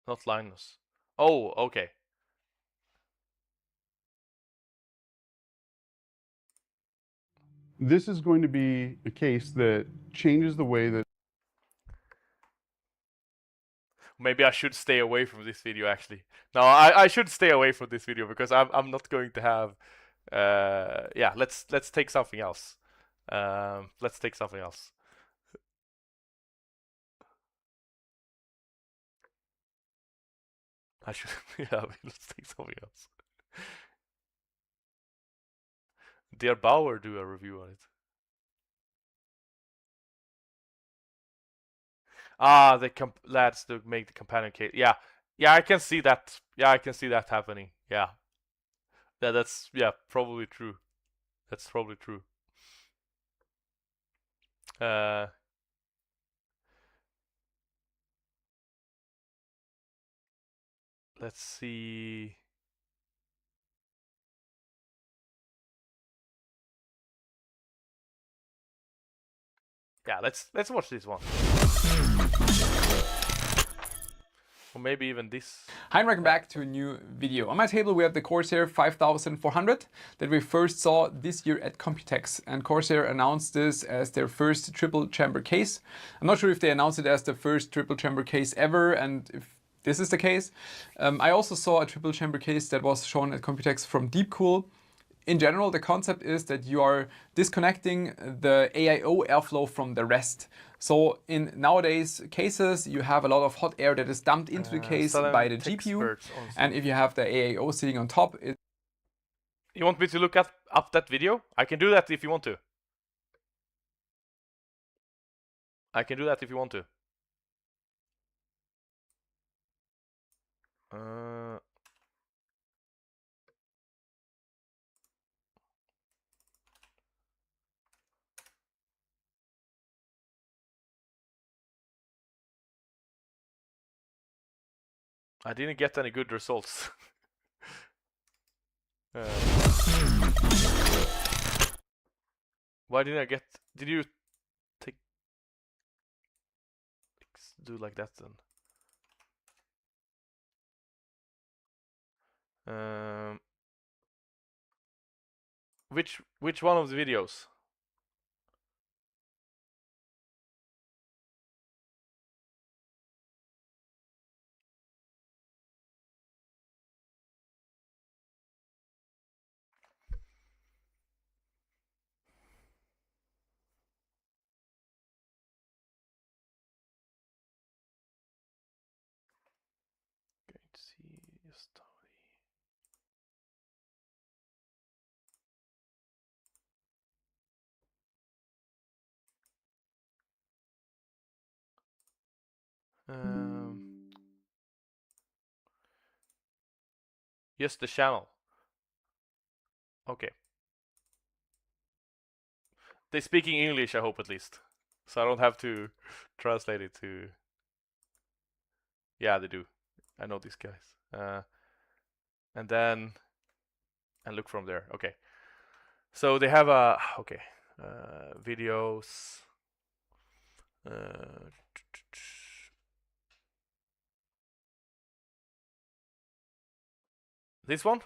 Not Linus. Oh, okay. This is going to be a case that changes the way that Maybe I should stay away from this video, actually. No, I should stay away from this video because I'm not going to have yeah, let's take something else. Let's take something else. I should yeah, let's take something else. Dear Bauer do a review on it. Ah, the lads to make the companion case. Yeah, I can see that. Yeah, I can see that happening. Yeah, that's probably true. That's probably true. Let's see. Yeah, let's watch this one. Or maybe even this. Hi and welcome back to a new video. On my table we have the Corsair 5400 that we first saw this year at Computex, and Corsair announced this as their first triple chamber case. I'm not sure if they announced it as the first triple chamber case ever, and if this is the case. I also saw a triple chamber case that was shown at Computex from Deepcool. In general, the concept is that you are disconnecting the AIO airflow from the rest. So in nowadays cases, you have a lot of hot air that is dumped into the case by the GPU. And if you have the AIO sitting on top, You want me to look up that video? I can do that if you want to. I can do that if you want to. I didn't get any good results. Why didn't I get? Did you do like that then? Which one of the videos? Going to see your story. Yes, the channel. Okay. They're speaking English, I hope, at least. So I don't have to translate it to... Yeah, they do. I know these guys. And then... And look from there. Okay. So they have a... Okay. Videos... This one?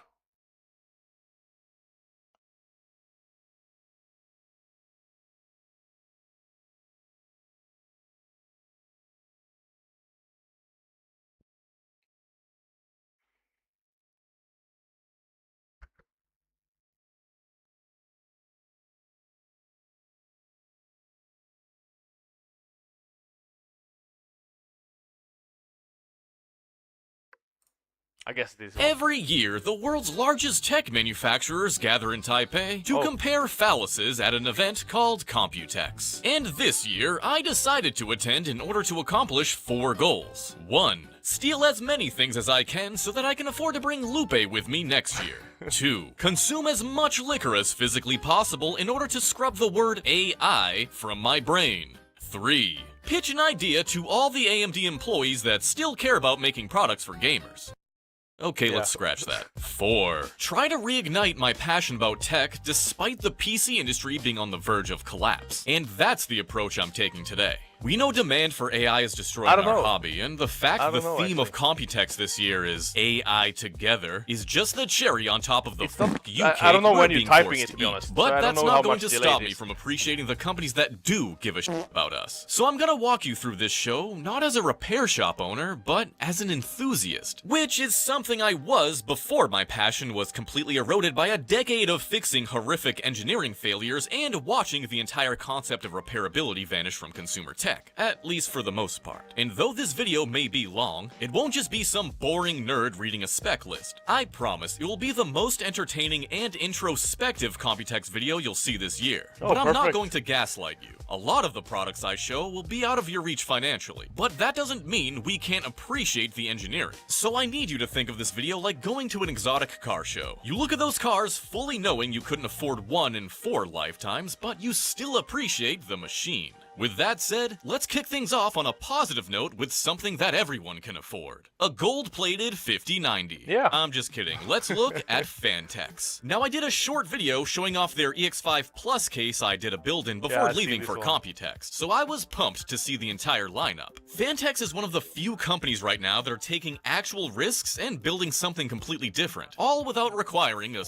I guess this one. Every year, the world's largest tech manufacturers gather in Taipei to compare phalluses at an event called Computex. And this year, I decided to attend in order to accomplish 4 goals. 1. Steal as many things as I can so that I can afford to bring Lupe with me next year. 2. Consume as much liquor as physically possible in order to scrub the word AI from my brain. 3. Pitch an idea to all the AMD employees that still care about making products for gamers. Okay, let's scratch that. 4. Try to reignite my passion about tech despite the PC industry being on the verge of collapse. And that's the approach I'm taking today. We know demand for AI is destroying our hobby, and the fact the theme of Computex this year is AI together is just the cherry on top of the I don't know when you're typing it, to be honest. But that's not going to stop me from appreciating the companies that do give a shit about us. So I'm gonna walk you through this show, not as a repair shop owner, but as an enthusiast. Which is something I was before my passion was completely eroded by a decade of fixing horrific engineering failures and watching the entire concept of repairability vanish from consumer tech. At least for the most part. And though this video may be long, it won't just be some boring nerd reading a spec list. I promise it will be the most entertaining and introspective Computex video you'll see this year. But I'm not going to gaslight you. A lot of the products I show will be out of your reach financially, but that doesn't mean we can't appreciate the engineering. So I need you to think of this video like going to an exotic car show. You look at those cars fully knowing you couldn't afford one in 4 lifetimes, but you still appreciate the machine. With that said, let's kick things off on a positive note with something that everyone can afford. A gold-plated 5090. Yeah. I'm just kidding. Let's look at Fantex. Now, I did a short video showing off their EX5 Plus case I did a build-in before I've seen leaving this for one. Computex, so I was pumped to see the entire lineup. Fantex is one of the few companies right now that are taking actual risks and building something completely different, all without requiring a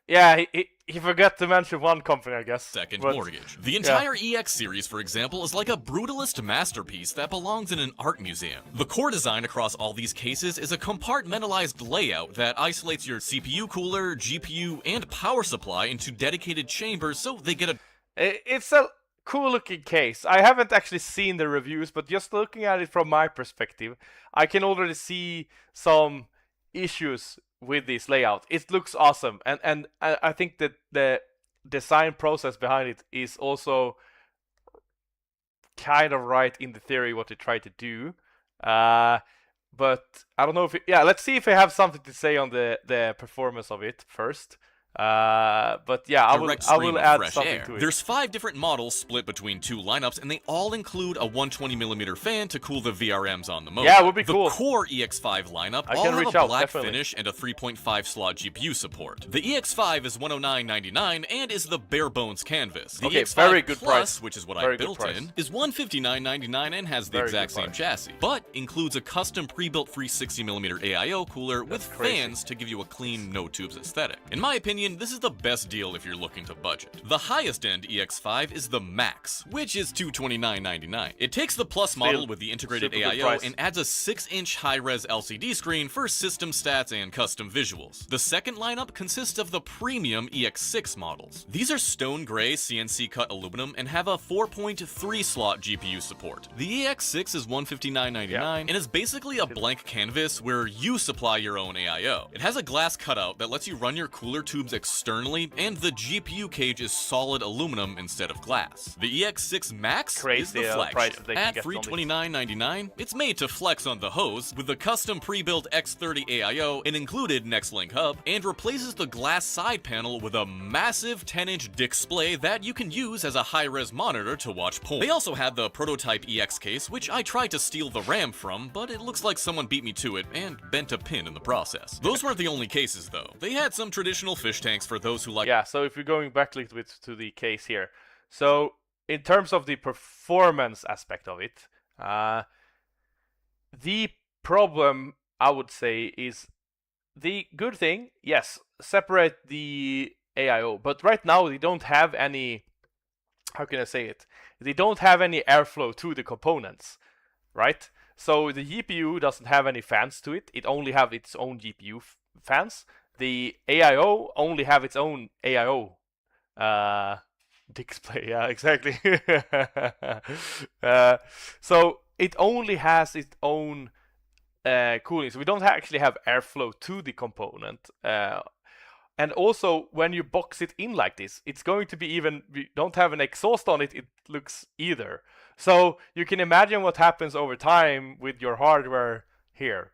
Yeah, he forgot to mention one company, I guess. second but- mortgage. The entire EX series, for example, is like a brutalist masterpiece that belongs in an art museum. The core design across all these cases is a compartmentalized layout that isolates your CPU cooler, GPU, and power supply into dedicated chambers so they get a It's a cool looking case. I haven't actually seen the reviews, but just looking at it from my perspective, I can already see some issues with this layout. It looks awesome, and I think that the design process behind it is also kind of right in the theory what they try to do. But I don't know if let's see if I have something to say on the performance of it first. But yeah, I direct will stream of add fresh something air. to it. There's 5 different models split between 2 lineups, and they all include a 120mm fan to cool the VRMs on the motor. Yeah, it would be the cool. core EX5 lineup I all can have reach a out, black definitely. finish and a 3.5 slot GPU support. The EX5 is $109.99 and is the bare bones canvas. The Okay, EX5 very good Plus, price. which is what Very I good built price. in, is $159.99 and has the Very exact good same price. chassis, but includes a custom pre-built 360mm AIO cooler with crazy. fans to give you a clean, no tubes aesthetic. In my opinion, this is the best deal if you're looking to budget. The highest end EX5 is the Max, which is $229.99. It takes the Plus model with the integrated super good AIO price. and adds a 6-inch high-res LCD screen for system stats and custom visuals. The second lineup consists of the premium EX6 models. These are stone gray CNC cut aluminum and have a 4.3 slot GPU support. The EX6 is $159.99 and is basically a blank canvas where you supply your own AIO. It has a glass cutout that lets you run your cooler tubes externally, and the GPU cage is solid aluminum instead of glass. The EX6 Max Crazy, is the price flagship. they can At get on this. $329.99, it's made to flex on the hose with the custom pre-built X30 AIO, an included Nextlink hub, and replaces the glass side panel with a massive 10-inch display that you can use as a high-res monitor to watch porn. They also had the prototype EX case, which I tried to steal the RAM from, but it looks like someone beat me to it and bent a pin in the process. Those weren't the only cases, though. They had some traditional fish tanks for those who like Yeah, so if you're going back a little bit to the case here, so in terms of the performance aspect of it, the problem I would say is the good thing, yes, separate the AIO, but right now they don't have any, how can I say it? They don't have any airflow to the components, right? So the GPU doesn't have any fans to it, it only have its own GPU fans. The AIO only have its own AIO display. Yeah, exactly. So it only has its own cooling. So we don't actually have airflow to the component. And also, when you box it in like this, it's going to be even. We don't have an exhaust on it. It looks either. So you can imagine what happens over time with your hardware here.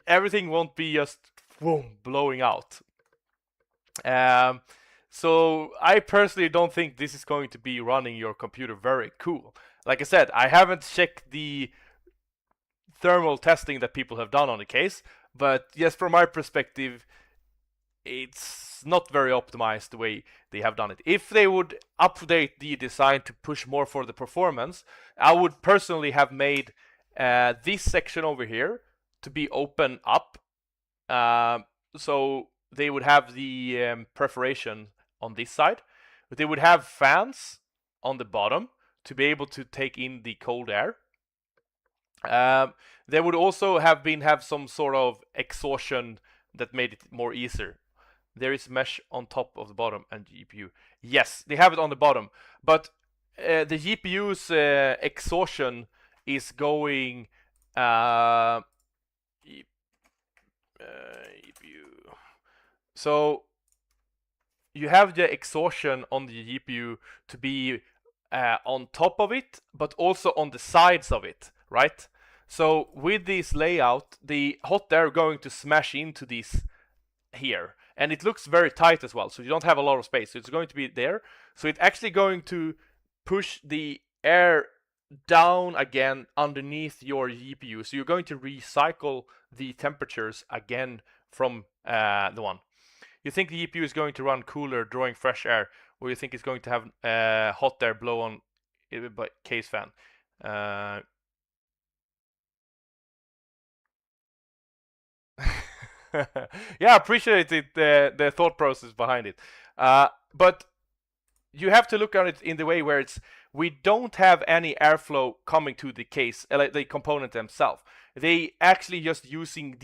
Everything won't be just boom, blowing out. So I personally don't think this is going to be running your computer very cool. Like I said, I haven't checked the thermal testing that people have done on the case, but yes, from my perspective, it's not very optimized the way they have done it. If they would update the design to push more for the performance, I would personally have made this section over here to be open up. So they would have the perforation on this side, but they would have fans on the bottom to be able to take in the cold air. They would also have some sort of exhaustion that made it more easier. There is mesh on top of the bottom and GPU. Yes, they have it on the bottom, but the GPU's exhaustion is going GPU. So you have the exhaustion on the GPU to be on top of it, but also on the sides of it, right? So with this layout, the hot air going to smash into this here, and it looks very tight as well. So you don't have a lot of space. So it's going to be there. So it's actually going to push the air down again underneath your GPU. So you're going to recycle the temperatures again from the one. You think the GPU is going to run cooler, drawing fresh air, or you think it's going to have hot air blow on by case fan? Yeah, I appreciate it, the thought process behind it. But you have to look at it in the way where we don't have any airflow coming to the case, like the component themselves. They actually just using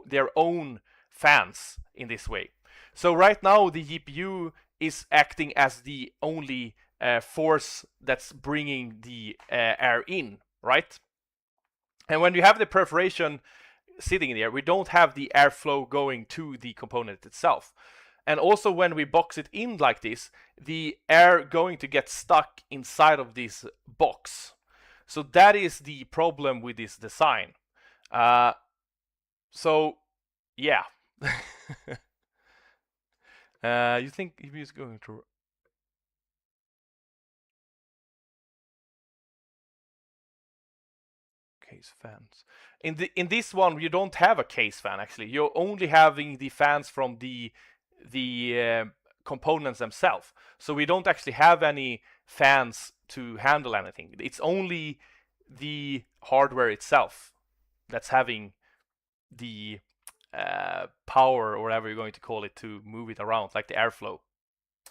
their own fans in this way. So right now the GPU is acting as the only force that's bringing the air in, right? And when you have the perforation sitting in there, we don't have the airflow going to the component itself. And also when we box it in like this, the air going to get stuck inside of this box. So that is the problem with this design. So yeah. You think if he's going to... Case fans. In this one, you don't have a case fan actually. You're only having the fans from the components themselves. So we don't actually have any fans to handle anything. It's only the hardware itself that's having the power, or whatever you're going to call it, to move it around, like the airflow.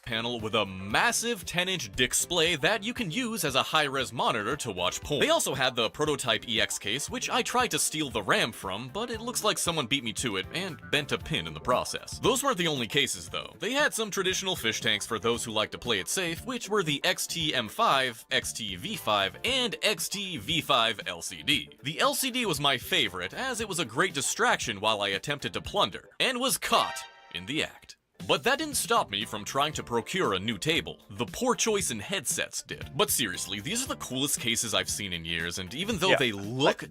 Panel with a massive 10-inch display that you can use as a high-res monitor to watch porn. They also had the prototype EX case, which I tried to steal the RAM from, but it looks like someone beat me to it and bent a pin in the process. Those weren't the only cases though. They had some traditional fish tanks for those who like to play it safe, which were the XT-M5, XT-V5, and XT-V5 LCD. The LCD was my favorite, as it was a great distraction while I attempted to plunder, and was caught in the act. But that didn't stop me from trying to procure a new table. The poor choice in headsets did. But seriously, these are the coolest cases I've seen in years, and even though they look...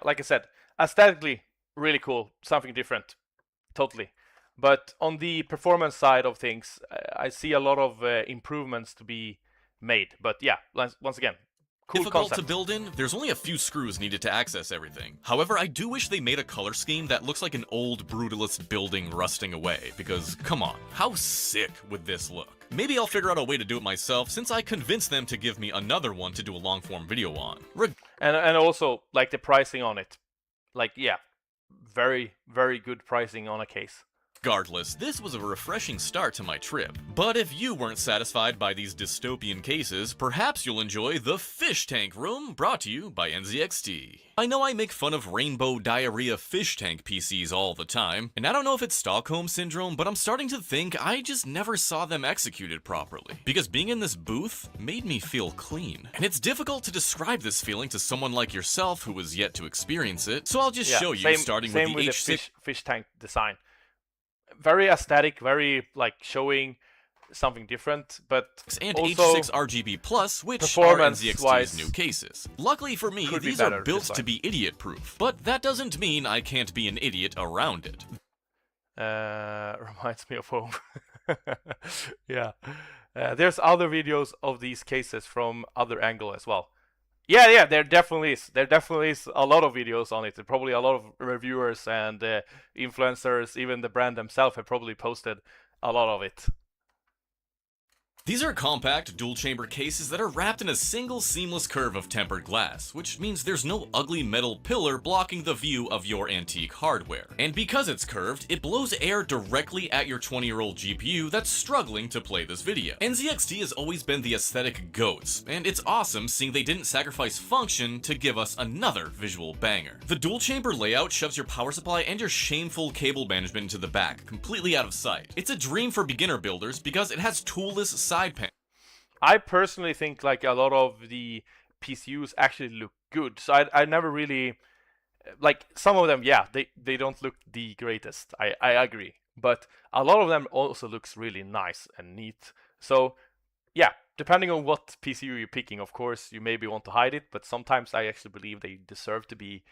like I said, aesthetically, really cool, something different, totally. But on the performance side of things, I see a lot of improvements to be made. But yeah, once again, cool difficult concept. to build in, there's only a few screws needed to access everything. However, I do wish they made a color scheme that looks like an old brutalist building rusting away, because come on, how sick would this look? Maybe I'll figure out a way to do it myself, since I convinced them to give me another one to do a long-form video on. And also, like, the pricing on it. Like, yeah, very, very good pricing on a case. Regardless, this was a refreshing start to my trip. But if you weren't satisfied by these dystopian cases, perhaps you'll enjoy the Fish Tank Room, brought to you by NZXT. I know I make fun of rainbow diarrhea fish tank PCs all the time, and I don't know if it's Stockholm Syndrome, but I'm starting to think I just never saw them executed properly. Because being in this booth made me feel clean. And it's difficult to describe this feeling to someone like yourself who has yet to experience it, so I'll just show you starting with the H6... fish tank design. Very aesthetic, very, like, showing something different, but and also H6 RGB Plus, which are NZXT's new cases. Luckily for me, these are built to be idiot-proof, but that doesn't mean I can't be an idiot around it. Reminds me of home. Yeah. There's other videos of these cases from other angle as well. Yeah, there definitely is. There definitely is a lot of videos on it. Probably a lot of reviewers and influencers, even the brand themselves have probably posted a lot of it. These are compact, dual-chamber cases that are wrapped in a single seamless curve of tempered glass, which means there's no ugly metal pillar blocking the view of your antique hardware. And because it's curved, it blows air directly at your 20-year-old GPU that's struggling to play this video. NZXT has always been the aesthetic goats, and it's awesome seeing they didn't sacrifice function to give us another visual banger. The dual-chamber layout shoves your power supply and your shameful cable management into the back, completely out of sight. It's a dream for beginner builders because it has toolless side panel. I personally think like a lot of the PCUs actually look good. So I never really like some of them. Yeah, they don't look the greatest. I agree, but a lot of them also looks really nice and neat. So yeah, depending on what PCU you're picking, of course you maybe want to hide it, but sometimes I actually believe they deserve to be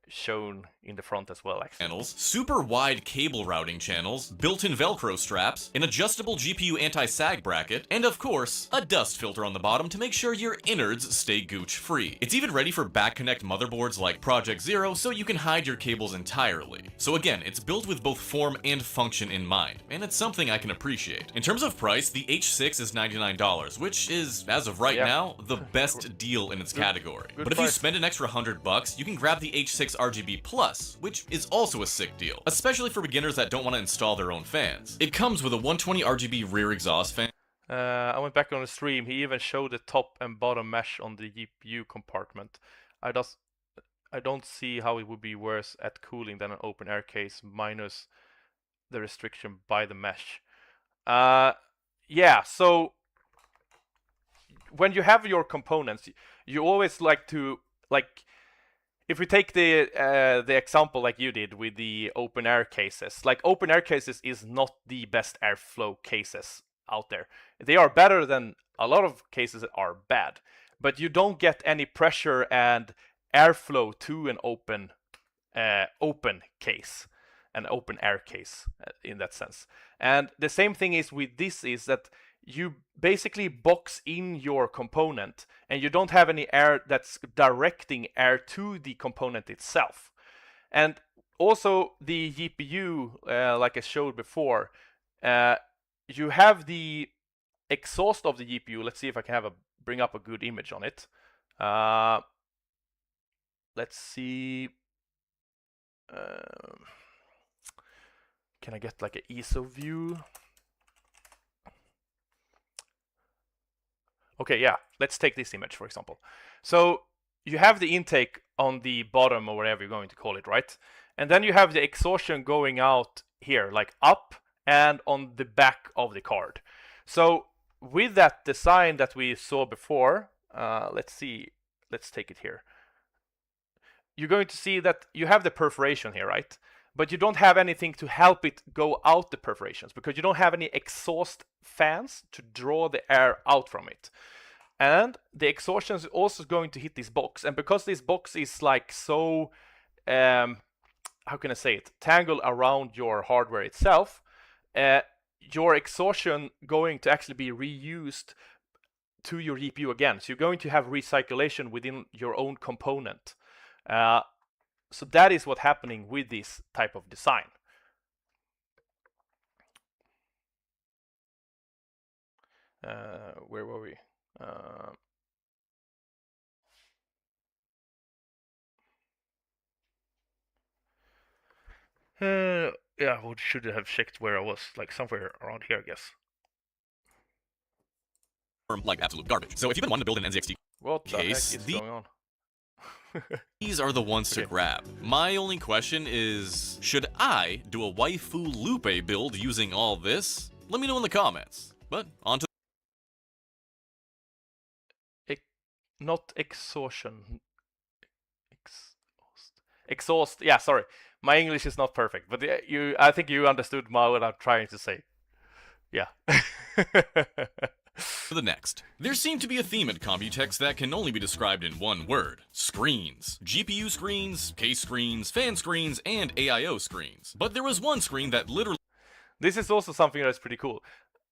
shown in the front as well, actually. Channels, super wide cable routing channels, built-in Velcro straps, an adjustable GPU anti-sag bracket, and of course, a dust filter on the bottom to make sure your innards stay gooch-free. It's even ready for back-connect motherboards like Project Zero, so you can hide your cables entirely. So again, it's built with both form and function in mind, and it's something I can appreciate. In terms of price, the H6 is $99, which is, as of right now, the best deal in its category. Good But if you price. spend an extra $100, you can grab the H6 RGB Plus, which is also a sick deal, especially for beginners that don't want to install their own fans. It comes with a 120 RGB rear exhaust fan. I went back on the stream. He even showed the top and bottom mesh on the GPU compartment. I don't see how it would be worse at cooling than an open air case minus the restriction by the mesh. Yeah, so when you have your components, you always like to, like, if we take the example like you did with the open air cases, like open air cases is not the best airflow cases out there. They are better than a lot of cases that are bad, but you don't get any pressure and airflow to an open case, an open air case in that sense. And the same thing is with this, is that you basically box in your component and you don't have any air that's directing air to the component itself. And also the GPU, like I showed before, you have the exhaust of the GPU. Let's see if I can bring up a good image on it. Let's see. Can I get like an ISO view? Okay, yeah, let's take this image, for example. So you have the intake on the bottom, or whatever you're going to call it, right? And then you have the exhaustion going out here, like up and on the back of the card. So with that design that we saw before, let's take it here. You're going to see that you have the perforation here, right? But you don't have anything to help it go out the perforations, because you don't have any exhaust fans to draw the air out from it. And the exhaustion is also going to hit this box. And because this box is like so, how can I say it, tangled around your hardware itself, your exhaustion going to actually be reused to your GPU again. So you're going to have recirculation within your own component. So that is what's happening with this type of design. Where were we? Yeah, I should have checked where I was, like somewhere around here, I guess. Like absolute garbage. So if you've been wanting to build an NZXT What the case, heck is going on? these are the ones to grab. My only question is, should I do a waifu Lupe build using all this? Let me know in the comments. But on to Not exhaustion. Exhaust. Yeah, sorry. My English is not perfect, but I think you understood what I'm trying to say. Yeah. the next. There seemed to be a theme at Computex that can only be described in one word. Screens. GPU screens, case screens, fan screens, and AIO screens. But there was one screen that literally... This is also something that's pretty cool.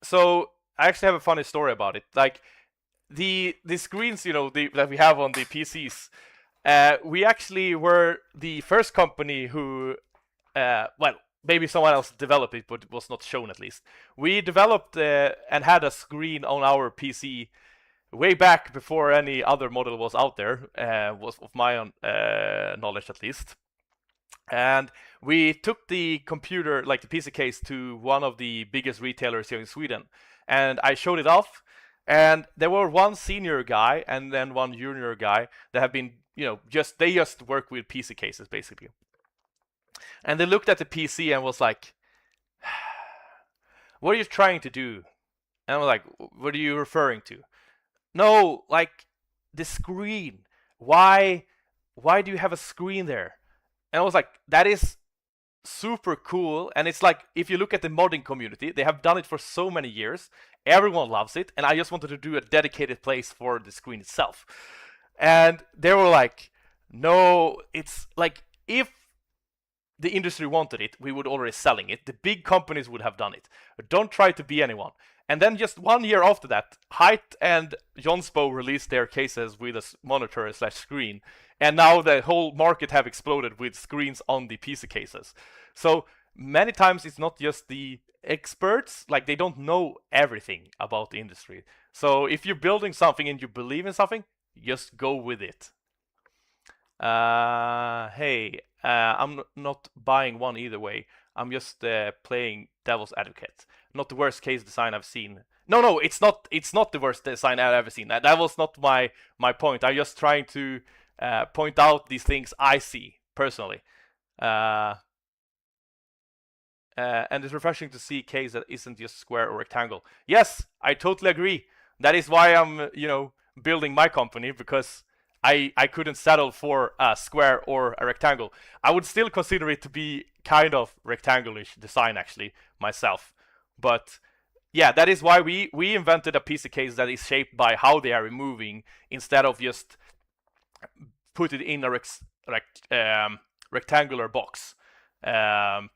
So, I actually have a funny story about it. Like, the screens, you know, that we have on the PCs, we actually were the first company who, well, maybe someone else developed it, but it was not shown at least. We developed and had a screen on our PC way back before any other model was out there, was of my own knowledge at least. And we took the computer, like the PC case, to one of the biggest retailers here in Sweden. And I showed it off. And there were one senior guy and then one junior guy that have been, you know, they just work with PC cases basically. And they looked at the PC and was like, what are you trying to do? And I was like, what are you referring to? No, like the screen. Why do you have a screen there? And I was like, that is super cool. And it's like, if you look at the modding community, they have done it for so many years. Everyone loves it. And I just wanted to do a dedicated place for the screen itself. And they were like, no, it's like, if the industry wanted it, we would already selling it. The big companies would have done it. Don't try to be anyone. And then just 1 year after that, Height and Jonspo released their cases with a monitor / screen. And now the whole market have exploded with screens on the PC cases. So many times it's not just the experts, like they don't know everything about the industry. So if you're building something and you believe in something, just go with it. Hey, I'm not buying one either way. I'm just playing devil's advocate. Not the worst case design I've seen. No, it's not. It's not the worst design I've ever seen. That was not my point. I'm just trying to point out these things I see personally. And it's refreshing to see a case that isn't just square or rectangle. Yes, I totally agree. That is why I'm, building my company, because I couldn't settle for a square or a rectangle. I would still consider it to be kind of rectangular-ish design, actually, myself. But yeah, that is why we invented a piece of case that is shaped by how they are removing, instead of just put it in a rectangular box. And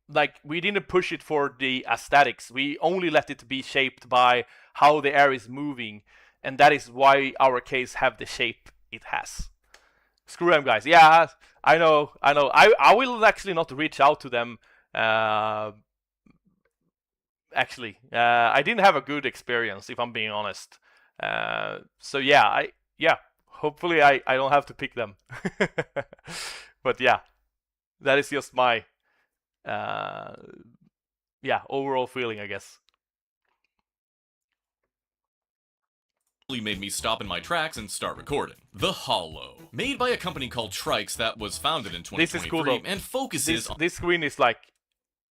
like, we didn't push it for the aesthetics. We only let it be shaped by how the air is moving. And that is why our case have the shape it has. Screw them, guys. Yeah, I know. I will actually not reach out to them. Actually, I didn't have a good experience, if I'm being honest. So yeah, hopefully I don't have to pick them. But yeah, that is just my overall feeling, I guess. Made me stop in my tracks and start recording. The Hollow, made by a company called Trikes that was founded in 2023 This is cool, though. and focuses This screen is like,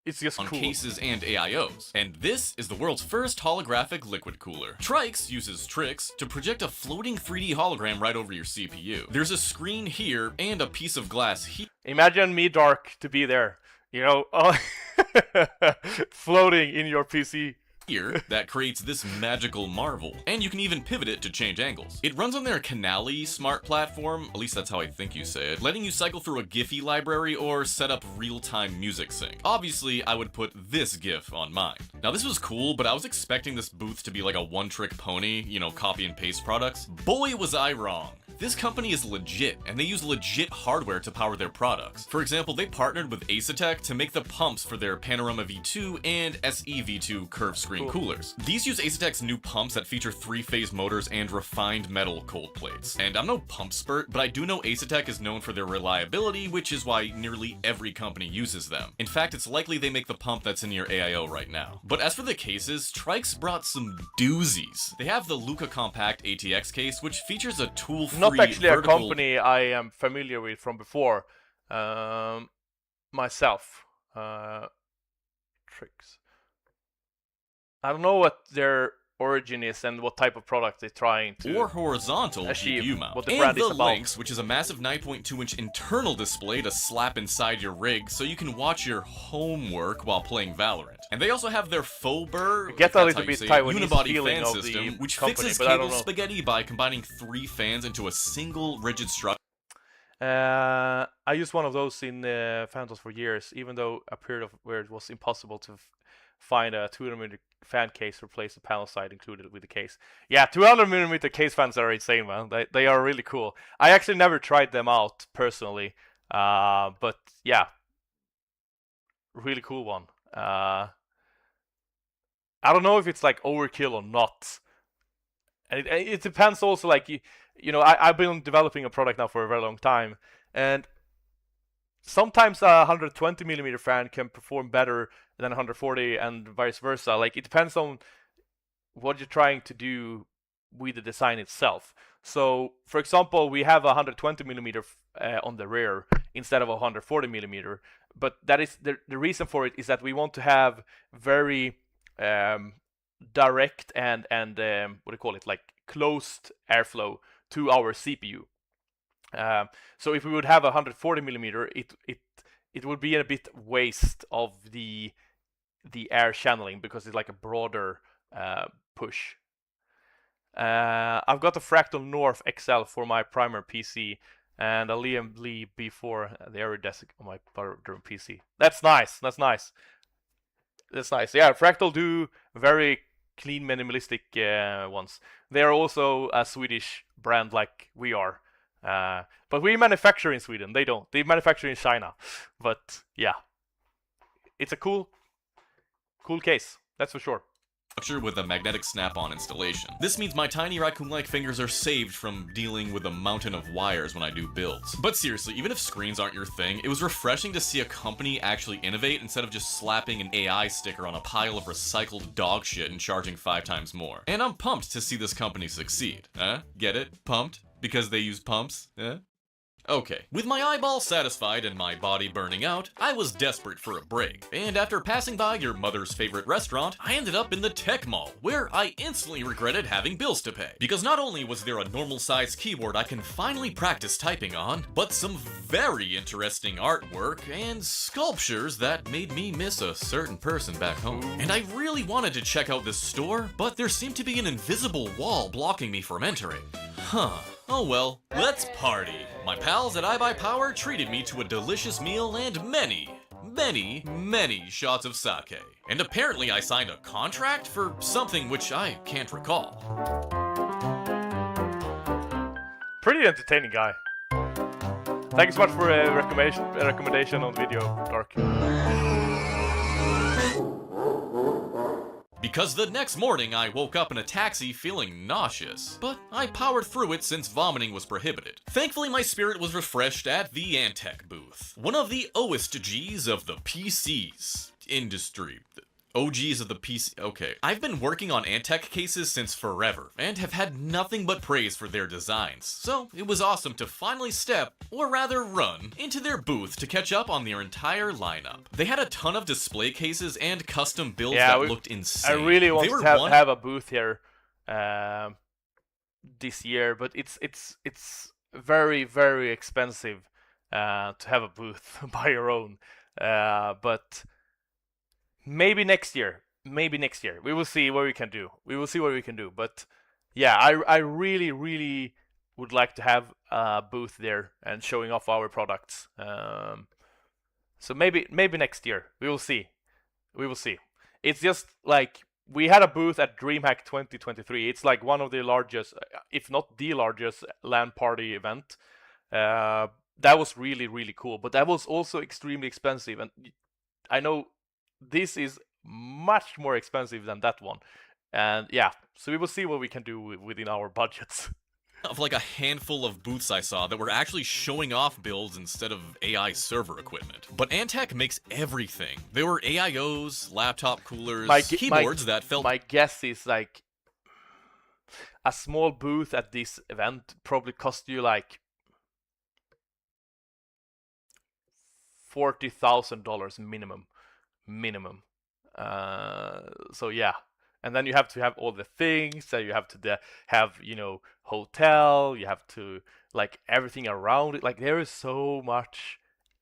it's just on cool. cases and AIOs. And this is the world's first holographic liquid cooler. Trikes uses tricks to project a floating 3D hologram right over your CPU. There's a screen here and a piece of glass here. Imagine me, Dark, to be there. Floating in your PC. Here that creates this magical marvel, and you can even pivot it to change angles. It runs on their Canali smart platform, at least that's how I think you say it, letting you cycle through a Giphy library or set up real-time music sync. Obviously, I would put this GIF on mine. Now this was cool, but I was expecting this booth to be like a one-trick pony, copy and paste products. Boy, was I wrong. This company is legit, and they use legit hardware to power their products. For example, they partnered with Asetek to make the pumps for their Panorama V2 and SE V2 curved screen coolers. These use Asetek's new pumps that feature 3-phase motors and refined metal cold plates. And I'm no pump spurt, but I do know Asetek is known for their reliability, which is why nearly every company uses them. In fact, it's likely they make the pump that's in your AIO right now. But as for the cases, Trikes brought some doozies. They have the Luca Compact ATX case, which features a tool-free Not actually a vertical... company I am familiar with from before. Myself. Tricks. I don't know what their origin is and what type of product they're trying to or horizontal achieve, GPU mount. what the And brand is the about. Lynx, which is a massive 9.2-inch internal display to slap inside your rig so you can watch your homework while playing Valorant. And they also have their Fober, Get if that's a little how you bit say it, Taiwanese unibody feeling fan of the system, which company, fixes but I don't cable know. spaghetti by combining 3 fans into a single rigid structure. I used one of those in Phantoms for years, even though a period of where it was impossible to find a 200mm fan case to replace the panel side included with the case. Yeah, 200mm case fans are insane, man. They are really cool. I actually never tried them out personally, but yeah, really cool one. I don't know if it's like overkill or not. And it depends also, like, I've been developing a product now for a very long time, and sometimes a 120mm fan can perform better than 140 and vice versa. Like, it depends on what you're trying to do with the design itself. So, for example, we have a 120mm on the rear instead of a 140mm, but that is the reason for it is that we want to have very direct and what do you call it, like closed airflow to our CPU. So if we would have a 140mm, it would be a bit waste of the air channeling because it's like a broader push. I've got the Fractal North XL for my primary PC. and a Liam Lee B4, the Aero desk on my bedroom PC. That's nice. That's nice. That's nice. Yeah, Fractal do very clean, minimalistic ones. They are also a Swedish brand like we are. But we manufacture in Sweden. They don't. They manufacture in China. But yeah, it's a cool case. That's for sure. With a magnetic snap-on installation. This means my tiny raccoon-like fingers are saved from dealing with a mountain of wires when I do builds. But seriously, even if screens aren't your thing, it was refreshing to see a company actually innovate instead of just slapping an AI sticker on a pile of recycled dog shit and charging 5 times more. And I'm pumped to see this company succeed. Get it? Pumped? Because they use pumps? Okay, with my eyeball satisfied and my body burning out, I was desperate for a break. And after passing by your mother's favorite restaurant, I ended up in the tech mall, where I instantly regretted having bills to pay. Because not only was there a normal sized keyboard I can finally practice typing on, but some very interesting artwork and sculptures that made me miss a certain person back home. And I really wanted to check out this store, but there seemed to be an invisible wall blocking me from entering. Oh well, let's party. My pals at iBuyPower treated me to a delicious meal and many shots of sake. And apparently I signed a contract for something which I can't recall. Pretty entertaining guy. Thanks so much for a recommendation on video, Dark. Because the next morning I woke up in a taxi feeling nauseous, but I powered through it since vomiting was prohibited. Thankfully my spirit was refreshed at the Antec booth, one of the OSGs of the PCs industry. OGs of the PC. Okay. I've been working on Antec cases since forever, and have had nothing but praise for their designs, so it was awesome to finally step, or rather run, into their booth to catch up on their entire lineup. They had a ton of display cases and custom builds that looked insane. I really want to have a booth here this year, but it's very expensive to have a booth by your own. But maybe next year. We will see what we can do. But yeah, I really would like to have a booth there and showing off our products. So maybe next year. We will see. It's just like we had a booth at DreamHack 2023. It's like one of the largest, if not the largest, LAN party event. That was really cool, but that was also extremely expensive. And I know this is much more expensive than that one. And yeah, so we will see what we can do within our budgets. Of like a handful of booths I saw that were actually showing off builds instead of AI server equipment. But Antec makes everything. There were AIOs, laptop coolers, keyboards that felt... My guess is like a small booth at this event probably cost you like $40,000 minimum. So yeah. And then you have to have all the things, so you have to have, hotel, you have to, like, everything around it. Like, there is so much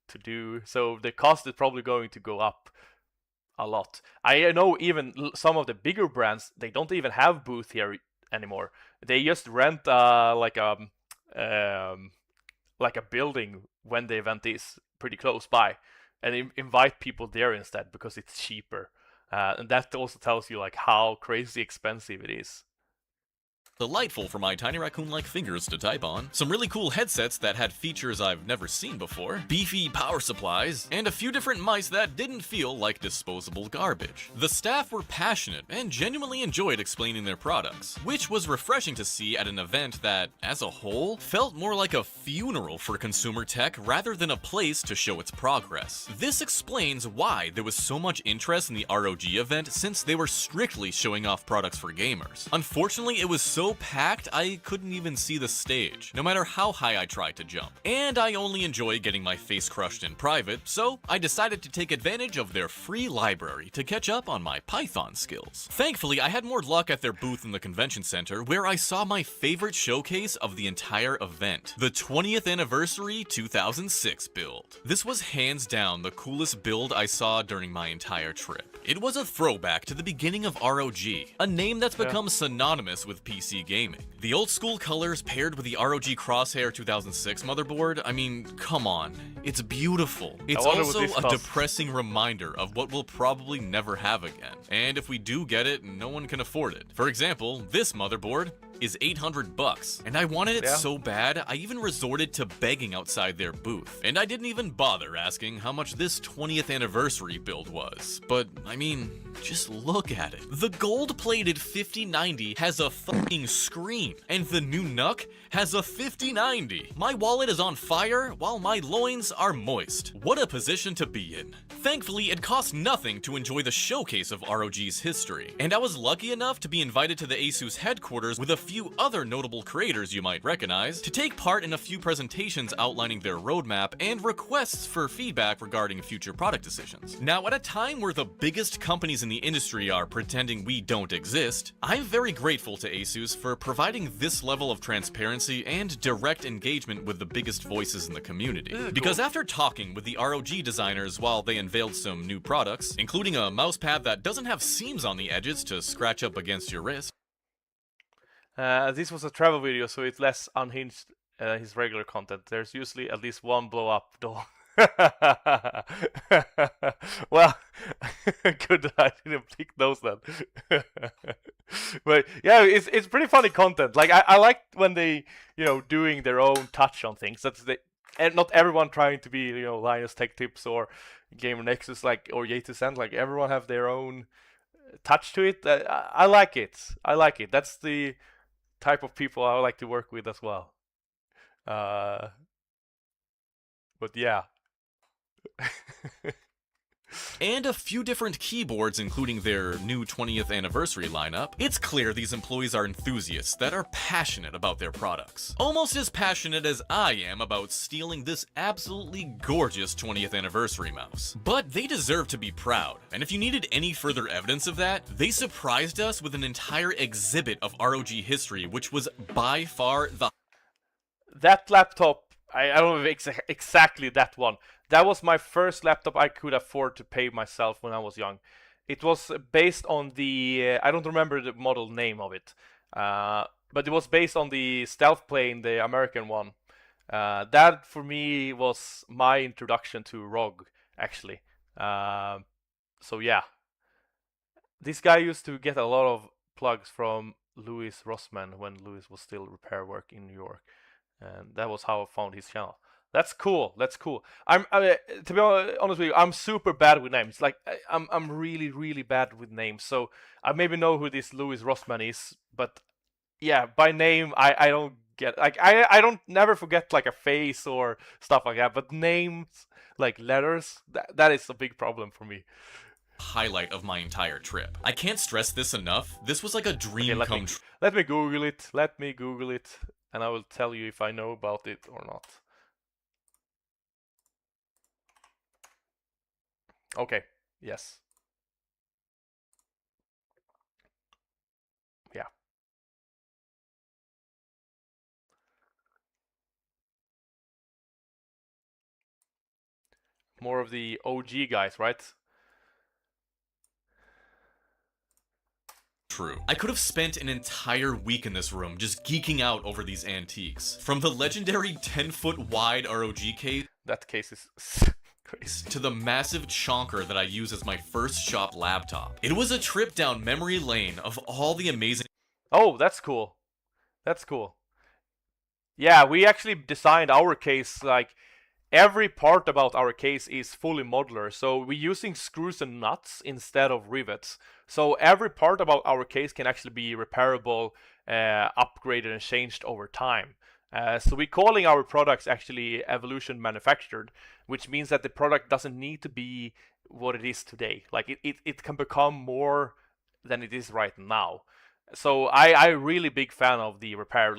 to do. So the cost is probably going to go up a lot. I know even some of the bigger brands, they don't even have booth here anymore. They just rent like a building when the event is pretty close by, and invite people there instead because it's cheaper. And that also tells you like how crazy expensive it is. Delightful for my tiny raccoon-like fingers to type on. Some really cool headsets that had features I've never seen before, beefy power supplies, and a few different mice that didn't feel like disposable garbage. The staff were passionate and genuinely enjoyed explaining their products, which was refreshing to see at an event that, as a whole, felt more like a funeral for consumer tech rather than a place to show its progress. This explains why there was so much interest in the ROG event, since they were strictly showing off products for gamers. Unfortunately, it was so packed I couldn't even see the stage, no matter how high I tried to jump. And I only enjoy getting my face crushed in private, so I decided to take advantage of their free library to catch up on my Python skills. Thankfully, I had more luck at their booth in the convention center, where I saw my favorite showcase of the entire event, the 20th anniversary 2006 build. This was hands down the coolest build I saw during my entire trip. It was a throwback to the beginning of ROG, a name that's become synonymous with PC PC gaming. The old school colors paired with the ROG Crosshair 2006 motherboard, I mean, come on. It's beautiful. It's wonder what also this a costs. depressing reminder of what we'll probably never have again. And if we do get it, no one can afford it. For example, this motherboard is $800, and I wanted it Yeah. so bad, I even resorted to begging outside their booth. And I didn't even bother asking how much this 20th anniversary build was. But, I mean, just look at it. The gold-plated 5090 has a fucking screen, and the new NUC has a 5090. My wallet is on fire, while my loins are moist. What a position to be in. Thankfully, it cost nothing to enjoy the showcase of ROG's history, and I was lucky enough to be invited to the ASUS headquarters with a few other notable creators you might recognize to take part in a few presentations outlining their roadmap and requests for feedback regarding future product decisions. Now, at a time where the biggest companies in the industry are pretending we don't exist, I'm very grateful to ASUS for providing this level of transparency and direct engagement with the biggest voices in the community. Because after talking with the ROG designers while they unveiled some new products, including a mousepad that doesn't have seams on the edges to scratch up against your wrist, This was a travel video, so it's less unhinged his regular content. There's usually at least one blow up though. Well, good that I didn't pick those then. But yeah, it's pretty funny content. Like I like when they, doing their own touch on things. And not everyone trying to be, Linus Tech Tips or Gamer Nexus or Yatus, like everyone have their own touch to it. I like it. I like it. That's the type of people I like to work with as well. But yeah. and a few different keyboards including their new 20th anniversary lineup, it's clear these employees are enthusiasts that are passionate about their products. Almost as passionate as I am about stealing this absolutely gorgeous 20th anniversary mouse. But they deserve to be proud, and if you needed any further evidence of that, they surprised us with an entire exhibit of ROG history, which was by far the That laptop, I don't know if exactly that one. That was my first laptop I could afford to pay myself when I was young. It was based on the, I don't remember the model name of it, but it was based on the Stealth Plane, the American one. That for me was my introduction to ROG, actually. So yeah. This guy used to get a lot of plugs from Louis Rossmann when Louis was still repair work in New York. And that was how I found his channel. That's cool. That's cool. To be honest with you, I'm super bad with names. Like I'm really, really bad with names. So I maybe know who this Louis Rossmann is, but yeah, by name I don't get. Like I don't never forget like a face or stuff like that. But names, like letters, that is a big problem for me. highlight of my entire trip. I can't stress this enough. This was like a dream come true. Let me Google it. Let me Google it, and I will tell you if I know about it or not. Okay. Yes. Yeah. More of the OG guys, right? True. I could have spent an entire week in this room just geeking out over these antiques. From the legendary 10-foot wide ROG case That case is crazy. to the massive chonker that I use as my first shop laptop. It was a trip down memory lane of all the amazing. Oh, that's cool. That's cool. Yeah, we actually designed our case, like every part about our case is fully modular. So we're using screws and nuts instead of rivets. So every part about our case can actually be repairable, upgraded and changed over time. So we're calling our products actually evolution manufactured, which means that the product doesn't need to be what it is today. Like it can become more than it is right now. So I'm really big fan of the repair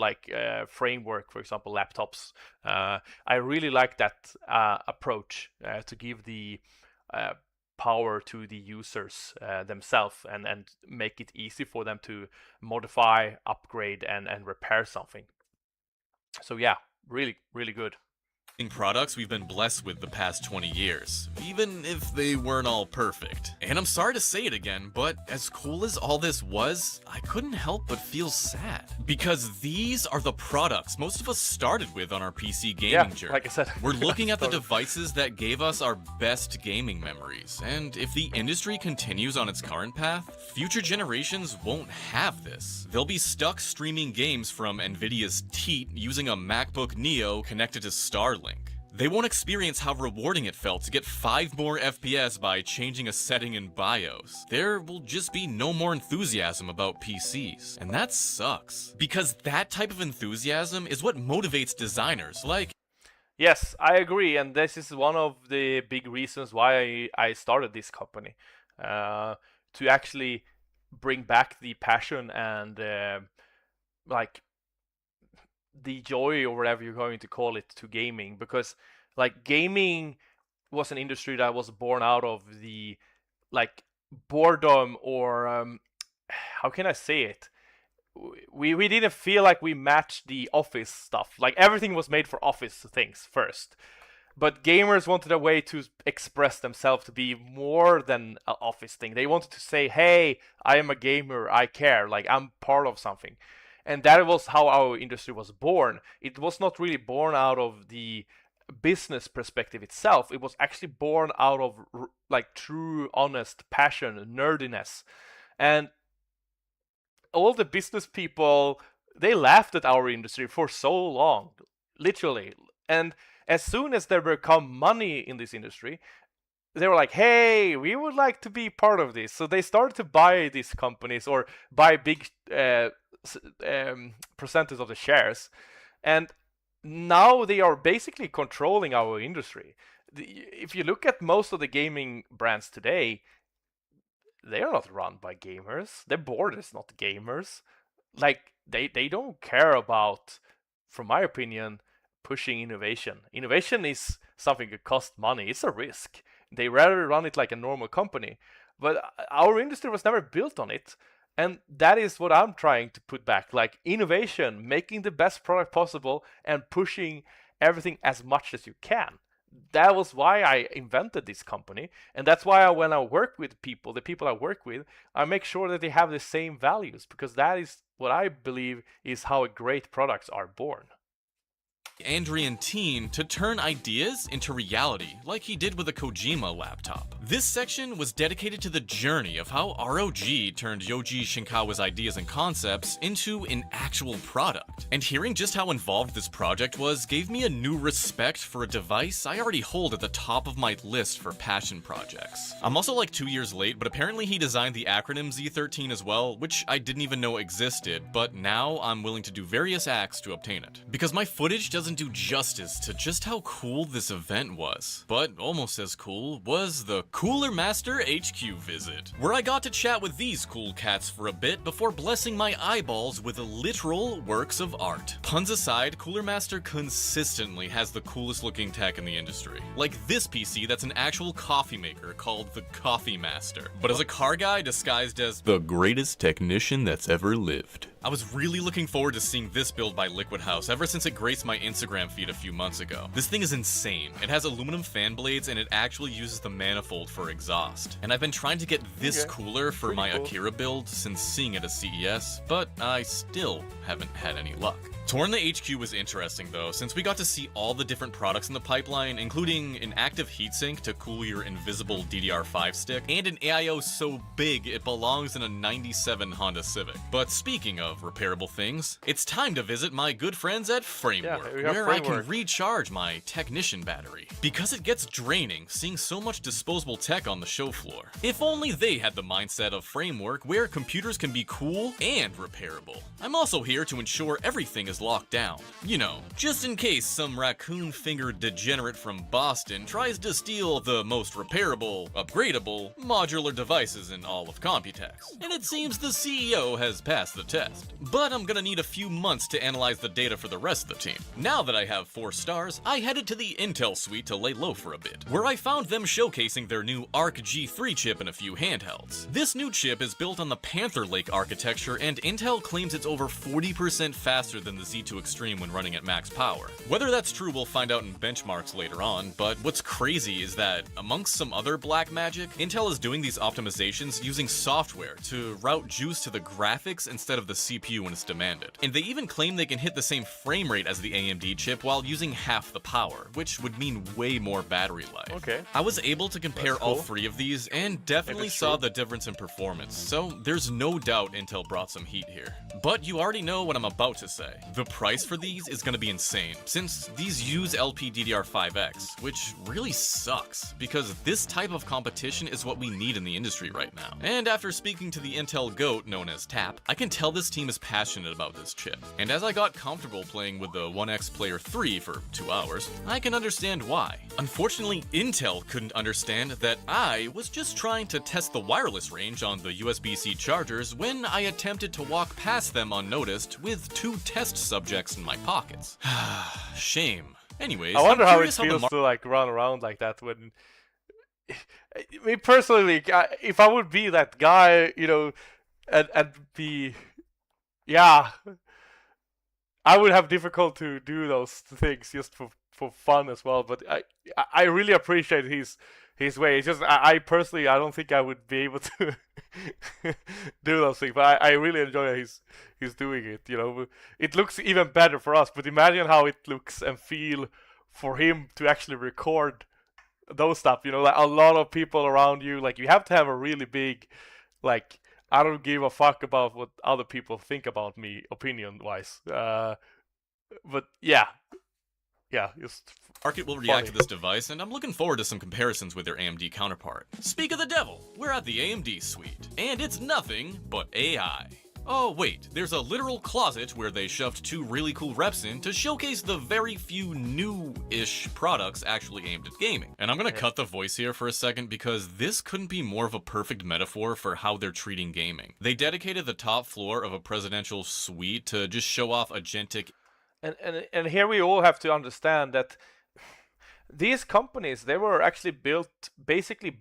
framework, for example, laptops. I really like that approach to give the power to the users themselves and make it easy for them to modify, upgrade, and repair something. So yeah, really, really good. products we've been blessed with the past 20 years, even if they weren't all perfect. And I'm sorry to say it again, but as cool as all this was, I couldn't help but feel sad. Because these are the products most of us started with on our PC gaming journey. Like I said. We're looking at the devices that gave us our best gaming memories, and if the industry continues on its current path, future generations won't have this. They'll be stuck streaming games from Nvidia's teat using a MacBook Neo connected to Starlink. They won't experience how rewarding it felt to get 5 more FPS by changing a setting in BIOS. There will just be no more enthusiasm about PCs, and that sucks. Because that type of enthusiasm is what motivates designers like... Yes, I agree, and this is one of the big reasons why I started this company. To actually bring back the passion and like the joy, or whatever you're going to call it, to gaming, because like gaming was an industry that was born out of the like boredom, or how can I say it, we didn't feel like we matched the office stuff. Like everything was made for office things first, but gamers wanted a way to express themselves, to be more than an office thing. They wanted to say, hey, I am a gamer, I care, like I'm part of something. And that was how our industry was born. It was not really born out of the business perspective itself. It was actually born out of like true, honest passion, nerdiness. And all the business people, they laughed at our industry for so long, literally. And as soon as there become money in this industry, they were like, hey, we would like to be part of this. So they started to buy these companies, or buy big percentage of the shares, and now they are basically controlling our industry. If you look at most of the gaming brands today, they are not run by gamers. Their board is not gamers. Like they don't care about, from my opinion, pushing innovation. Innovation is something that costs money. It's a risk. They rather run it like a normal company. But our industry was never built on it. And that is what I'm trying to put back, like innovation, making the best product possible and pushing everything as much as you can. That was why I invented this company. And that's why when I work with people, the people I work with, I make sure that they have the same values, because that is what I believe is how great products are born. Andrian Teen to turn ideas into reality, like he did with a Kojima laptop. This section was dedicated to the journey of how ROG turned Yoji Shinkawa's ideas and concepts into an actual product. And hearing just how involved this project was gave me a new respect for a device I already hold at the top of my list for passion projects. I'm also like 2 years late, but apparently he designed the acronym Z13 as well, which I didn't even know existed, but now I'm willing to do various acts to obtain it. Because my footage doesn't do justice to just how cool this event was. But almost as cool was the Cooler Master HQ visit, where I got to chat with these cool cats for a bit before blessing my eyeballs with literal works of art. Puns aside, Cooler Master consistently has the coolest looking tech in the industry. Like this PC that's an actual coffee maker called the Coffee Master, but as a car guy disguised as the greatest technician that's ever lived. I was really looking forward to seeing this build by Liquid House ever since it graced my Instagram feed a few months ago. This thing is insane. It has aluminum fan blades and it actually uses the manifold for exhaust. And I've been trying to get this cooler for my Akira build since seeing it at CES, but I still haven't had any luck. Touring the HQ was interesting though, since we got to see all the different products in the pipeline, including an active heatsink to cool your invisible DDR5 stick, and an AIO so big it belongs in a 97 Honda Civic. But speaking of repairable things, it's time to visit my good friends at Framework, where I can recharge my technician battery. Because it gets draining seeing so much disposable tech on the show floor. If only they had the mindset of Framework, where computers can be cool and repairable. I'm also here to ensure everything is locked down. You know, just in case some raccoon-fingered degenerate from Boston tries to steal the most repairable, upgradable, modular devices in all of Computex. And it seems the CEO has passed the test. around. But I'm gonna need a few months to analyze the data for the rest of the team. Now that I have 4 stars, I headed to the Intel suite to lay low for a bit, where I found them showcasing their new Arc G3 chip and a few handhelds. This new chip is built on the Panther Lake architecture, and Intel claims it's over 40% faster than the Z2 Extreme when running at max power. Whether that's true, we'll find out in benchmarks later on, but what's crazy is that, amongst some other black magic, Intel is doing these optimizations using software to route juice to the graphics instead of the CPU when it's demanded. And they even claim they can hit the same frame rate as the AMD chip while using half the power, which would mean way more battery life. Okay. I was able to compare That's all cool. 3 of these and definitely it's saw true. the difference in performance, so there's no doubt Intel brought some heat here. But you already know what I'm about to say. The price for these is gonna be insane, since these use LPDDR5X, which really sucks, because this type of competition is what we need in the industry right now. And after speaking to the Intel GOAT known as TAP, I can tell this team is passionate about this chip. And as I got comfortable playing with the 1X Player 3 for 2 hours, I can understand why. Unfortunately, Intel couldn't understand that I was just trying to test the wireless range on the USB-C chargers when I attempted to walk past them unnoticed with 2 test subjects in my pockets. Shame. Anyways, I wonder I'm how it curious the feels to like run around like that when. Me personally, if I would be that guy, you know, and be, yeah, I would have difficult to do those things just for fun as well. But I really appreciate his way. It's just I personally I don't think I would be able to do those things. But I really enjoy he's doing it. You know, it looks even better for us. But imagine how it looks and feel for him to actually record those stuff. You know, like a lot of people around you. Like you have to have a really big, like, I don't give a fuck about what other people think about me, opinion-wise. But yeah, just market will react to this device, and I'm looking forward to some comparisons with their AMD counterpart. Speak of the devil, we're at the AMD suite, and it's nothing but AI. Oh wait, there's a literal closet where they shoved 2 really cool reps in to showcase the very few new-ish products actually aimed at gaming. And I'm gonna cut the voice here for a second because this couldn't be more of a perfect metaphor for how they're treating gaming. They dedicated the top floor of a presidential suite to just show off agentic. And here we all have to understand that these companies, they were actually built basically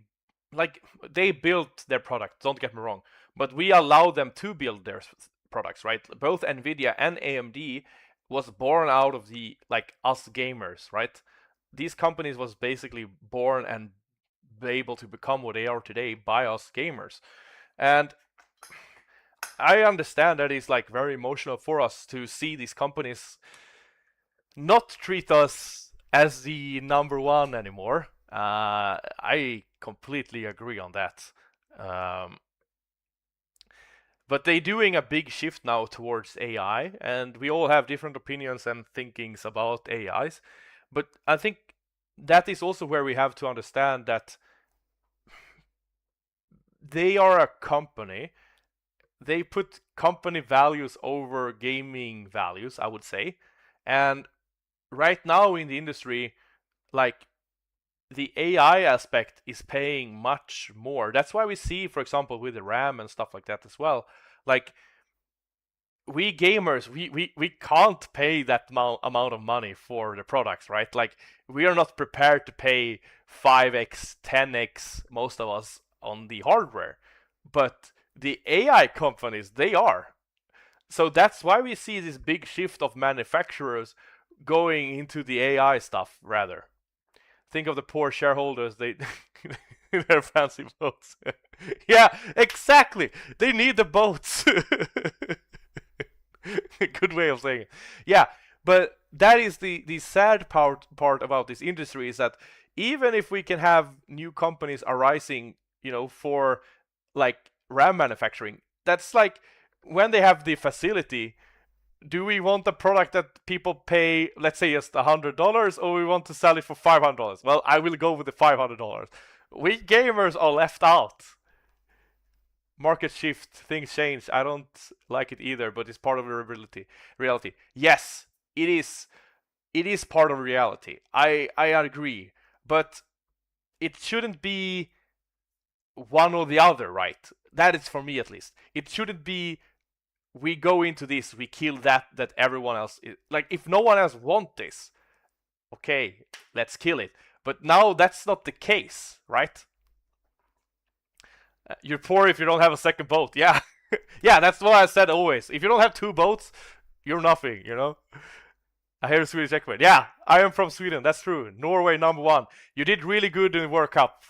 like they built their product, don't get me wrong, but we allow them to build their products, right? Both Nvidia and AMD was born out of the like us gamers, right? These companies was basically born and able to become what they are today by us gamers. And I understand that it's like very emotional for us to see these companies not treat us as the number one anymore. I completely agree on that. But they're doing a big shift now towards AI, and we all have different opinions and thinkings about AIs. But I think that is also where we have to understand that they are a company. They put company values over gaming values, I would say. And right now in the industry, like the AI aspect is paying much more. That's why we see, for example, with the RAM and stuff like that as well. Like we gamers, we can't pay that amount of money for the products, right? Like we are not prepared to pay 5x, 10x, most of us, on the hardware. But the AI companies, they are. So that's why we see this big shift of manufacturers going into the AI stuff rather. Think of the poor shareholders, they their fancy boats. Yeah, exactly. They need the boats. Good way of saying it. Yeah, but that is the sad part about this industry is that even if we can have new companies arising, you know, for like RAM manufacturing, that's like when they have the facility, do we want a product that people pay, let's say, just $100, or we want to sell it for $500? Well, I will go with the $500. We gamers are left out. Market shift, things change. I don't like it either, but it's part of the reality. Yes, it is part of reality. I agree, but it shouldn't be one or the other, right? That is for me at least. It shouldn't be we go into this, we kill that everyone else is, like, if no one else want this, okay, let's kill it. But now that's not the case, right? You're poor if you don't have a second boat. Yeah. Yeah, that's what I said always. If you don't have 2 boats, you're nothing, you know? I hear Swedish Ekman. Yeah, I am from Sweden. That's true. Norway #1. You did really good in the World Cup.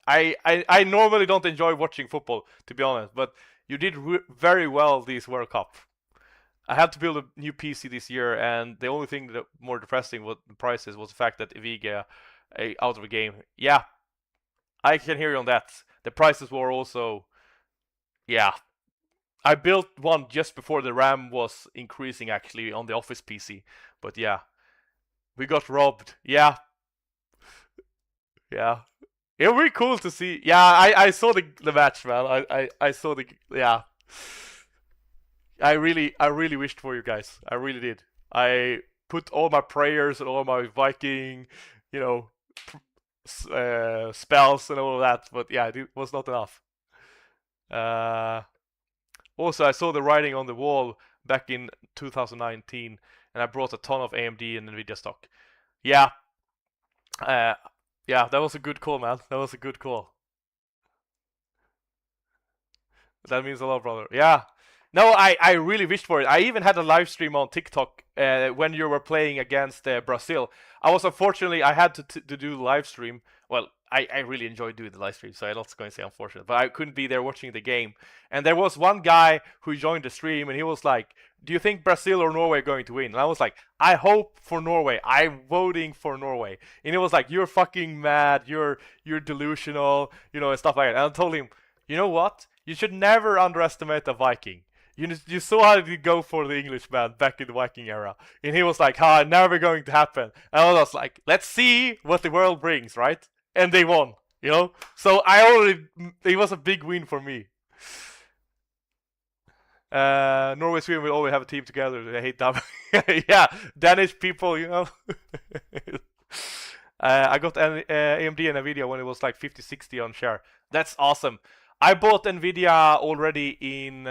I normally don't enjoy watching football, to be honest, but you did very well this World Cup. I had to build a new PC this year, and the only thing that more depressing with the prices was the fact that Eviga out of the game. Yeah, I can hear you on that. The prices were also, yeah. I built one just before the RAM was increasing, actually, on the office PC. But yeah, we got robbed. Yeah. Yeah. It would be cool to see. Yeah, I saw the match, man. I saw the, yeah. I really wished for you guys. I really did. I put all my prayers and all my Viking, you know, spells and all of that. But yeah, it was not enough. Also, I saw the writing on the wall back in 2019, and I brought a ton of AMD and Nvidia stock. Yeah. Yeah, that was a good call, man. That was a good call. That means a lot, brother. Yeah. No, I really wished for it. I even had a live stream on TikTok when you were playing against Brazil. I was unfortunately, I had to do the live stream. Well, I really enjoyed doing the live stream, so I'm not going to say unfortunate, but I couldn't be there watching the game. And there was one guy who joined the stream, and he was like, "Do you think Brazil or Norway are going to win?" And I was like, "I hope for Norway. I'm voting for Norway." And he was like, "You're fucking mad. You're delusional, you know, and stuff like that." And I told him, "You know what? You should never underestimate a Viking. You saw how they go for the Englishman back in the Viking era." And he was like, never going to happen." And I was like, let's see what the world brings, right? And they won, you know? So it was a big win for me. Norway, Sweden will always have a team together. They hate that. Yeah, Danish people, you know? I got AMD and Nvidia when it was like 50-60 on share. That's awesome. I bought Nvidia already in...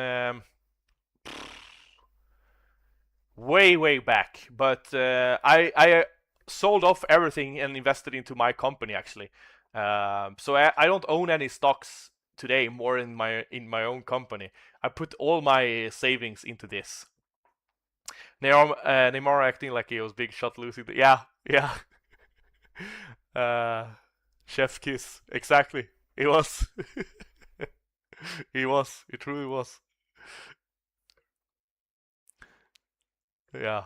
way back, but I sold off everything and invested into my company, actually. So I don't own any stocks today, more in my own company. I put all my savings into this. Neymar acting like he was big shot losing. Yeah. Chef's kiss, exactly. It was. It truly was. Yeah.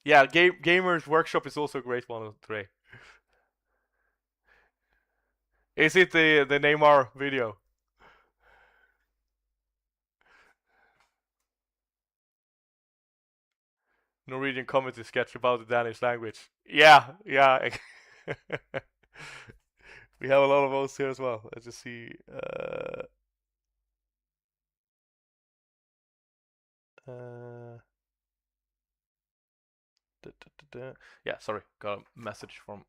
Yeah, Gamers Workshop is also a great one today. Is it the Neymar video? Norwegian comedy sketch about the Danish language. Yeah. We have a lot of those here as well. Let's just see. Yeah, sorry, got a message from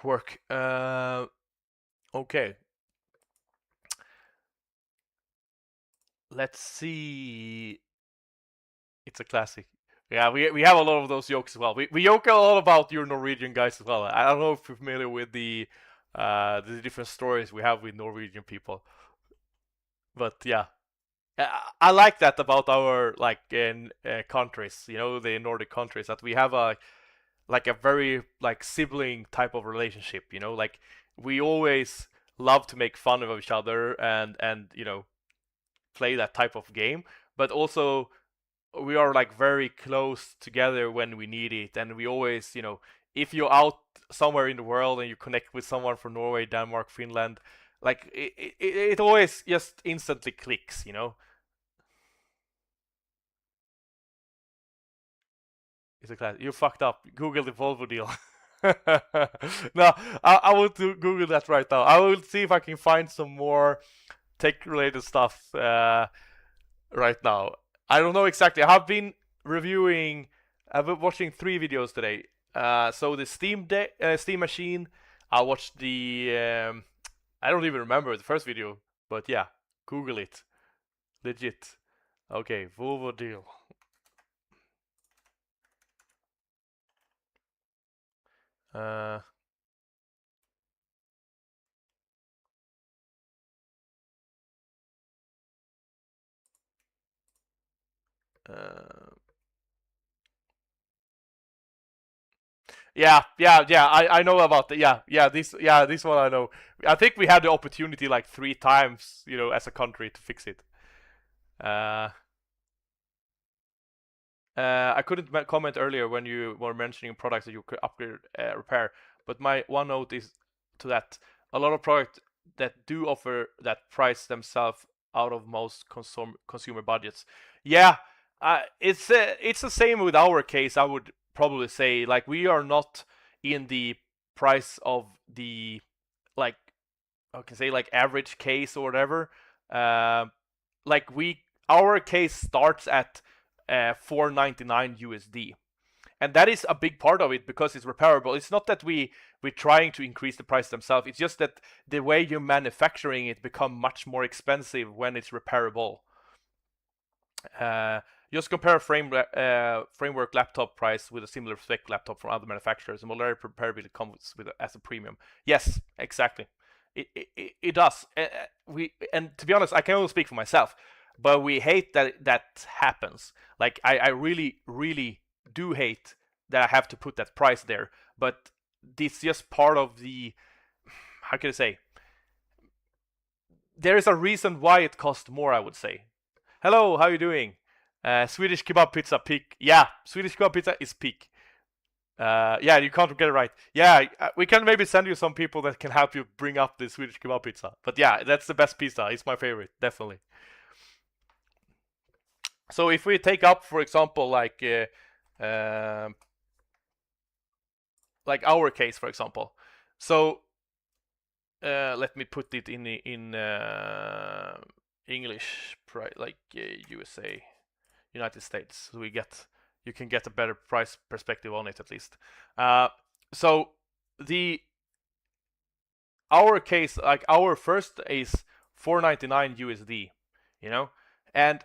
work. Okay. Let's see. It's a classic. Yeah, we have a lot of those jokes as well. We joke a lot about your Norwegian guys as well. I don't know if you're familiar with the different stories we have with Norwegian people, but yeah. I like that about our countries, you know, the Nordic countries, that we have a very sibling type of relationship, you know, like we always love to make fun of each other and you know, play that type of game, but also we are very close together when we need it, and we always, you know, if you're out somewhere in the world and you connect with someone from Norway, Denmark, Finland, it always just instantly clicks, you know. It's a class. You fucked up. Google the Volvo deal. No, I will Google that right now. I will see if I can find some more tech-related stuff right now. I don't know exactly. I've been watching 3 videos today. So the Steam machine. I watched the I don't even remember the first video, but yeah, Google it. Legit. Okay, Volvo deal. Uh, yeah. I know about the this one I know. I think we had the opportunity like 3 times, as a country to fix it. I couldn't comment earlier when you were mentioning products that you could upgrade, repair. But my one note is to that: a lot of products that do offer that price themselves out of most consumer budgets. Yeah, it's the same with our case. I would probably say, like, we are not in the price of the, like, I can say, like, average case or whatever. Like, our case starts at $499 USD, and that is a big part of it because it's repairable. It's not that we're trying to increase the price themselves. It's just that the way you're manufacturing it become much more expensive when it's repairable. Just compare framework laptop price with a similar spec laptop from other manufacturers, and modular repairability comes with as a premium. Yes, exactly. It does. And to be honest, I can only speak for myself, but we hate that happens. Like, I really, really do hate that I have to put that price there. But it's just part of the, how can I say? There is a reason why it costs more, I would say. Hello, how are you doing? Swedish kebab pizza peak. Yeah, Swedish kebab pizza is peak. Yeah, you can't get it right. Yeah, we can maybe send you some people that can help you bring up the Swedish kebab pizza. But yeah, that's the best pizza. It's my favorite, definitely. So if we take up, for example, like our case, for example. So let me put it in English, like USA, United States. So you can get a better price perspective on it, at least. So our case, like, our first is $499 USD, and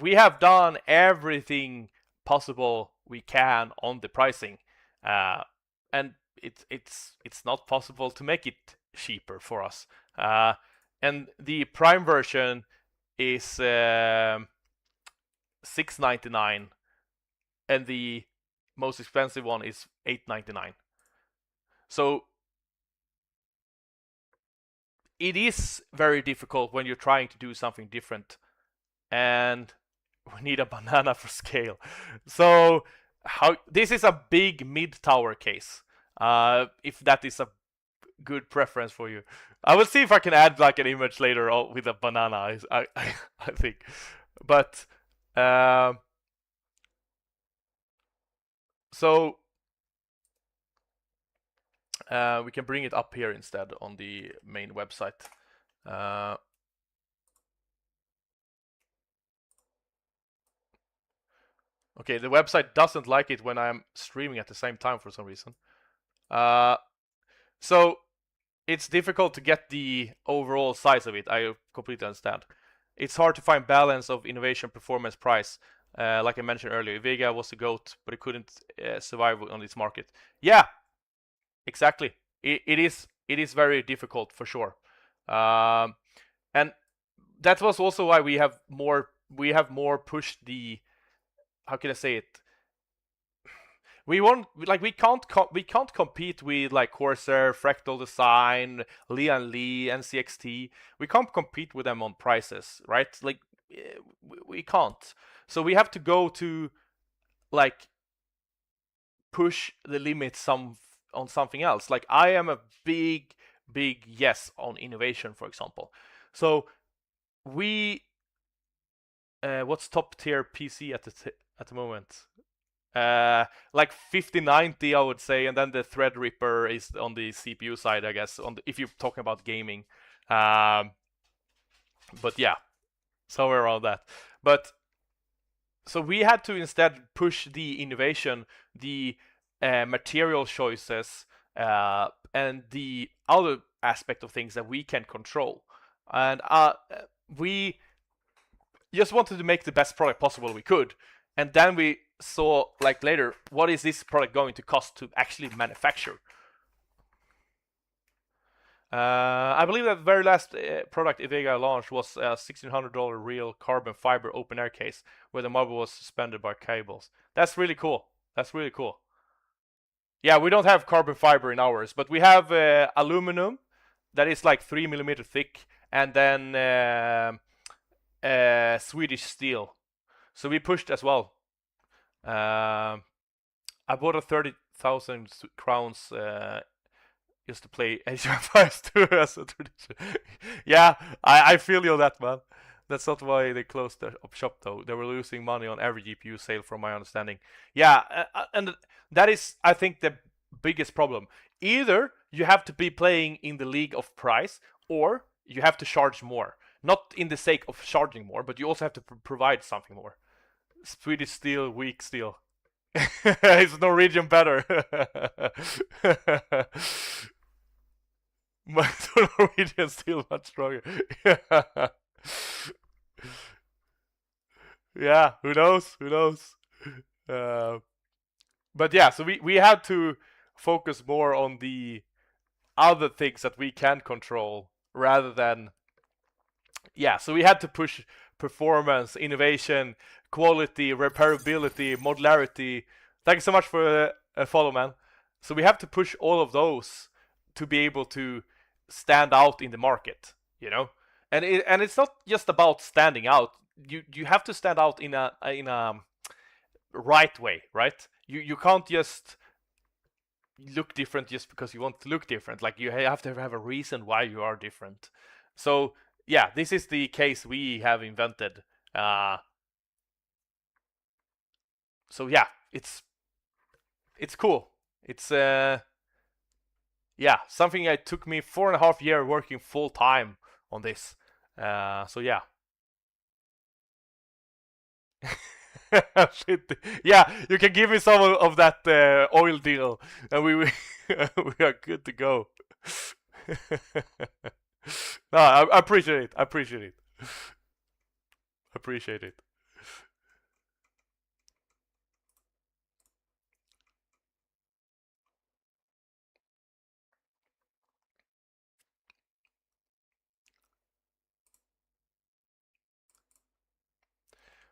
we have done everything possible we can on the pricing, and it's not possible to make it cheaper for us. And the Prime version is $699, and the most expensive one is $899. So it is very difficult when you're trying to do something different, and we need a banana for scale. So this is a big mid-tower case, if that is a good preference for you. I will see if I can add like an image later with a banana, I think. But so we can bring it up here instead on the main website. Okay, the website doesn't like it when I'm streaming at the same time for some reason. So it's difficult to get the overall size of it. I completely understand. It's hard to find balance of innovation, performance, price. Like I mentioned earlier, Vega was the GOAT, but it couldn't survive on its market. Yeah, exactly. It is very difficult for sure. And that was also why we have more pushed the, how can I say it? We can't compete with like Corsair, Fractal Design, Lian Li, NCXT. We can't compete with them on prices, right? Like, we can't. So we have to go to, like, push the limits on something else. Like, I am a big yes on innovation, for example. So what's top tier PC at the moment? Like 5090, I would say, and then the Threadripper is on the CPU side, I guess, if you're talking about gaming. But yeah, somewhere around that. But so we had to instead push the innovation, the material choices, and the other aspect of things that we can control. and we just wanted to make the best product possible we could, and then we saw like later, what is this product going to cost to actually manufacture? I believe that the very last product Ivega launched was a $1,600 real carbon fiber open air case where the mother was suspended by cables. That's really cool. That's really cool. Yeah, we don't have carbon fiber in ours, but we have aluminum that is like 3mm thick, and then Swedish steel. So we pushed as well. I bought a 30,000 crowns just to play Age of Empires 2 as a tradition. Yeah, I feel you on that, man. That's not why they closed their shop, though. They were losing money on every GPU sale, from my understanding. Yeah, and that is, I think, the biggest problem. Either you have to be playing in the league of price, or you have to charge more. Not in the sake of charging more, but you also have to provide something more. Swedish steel, weak steel. Is Norwegian better? Norwegian steel much stronger. Yeah, who knows? Who knows? But yeah, so we had to focus more on the other things that we can control rather than, yeah, so we had to push performance, innovation, quality, repairability, modularity. Thank you so much for a follow, man. So we have to push all of those to be able to stand out in the market, you know. And it's not just about standing out. You have to stand out in a right way, right? You can't just look different just because you want to look different. Like, you have to have a reason why you are different. So yeah, this is the case we have invented. So yeah, it's cool. It's yeah, something that took me 4.5 years working full time on this. So yeah. Shit. Yeah, you can give me some of that oil deal, and we we are good to go. No, I appreciate it. I appreciate it. Appreciate it.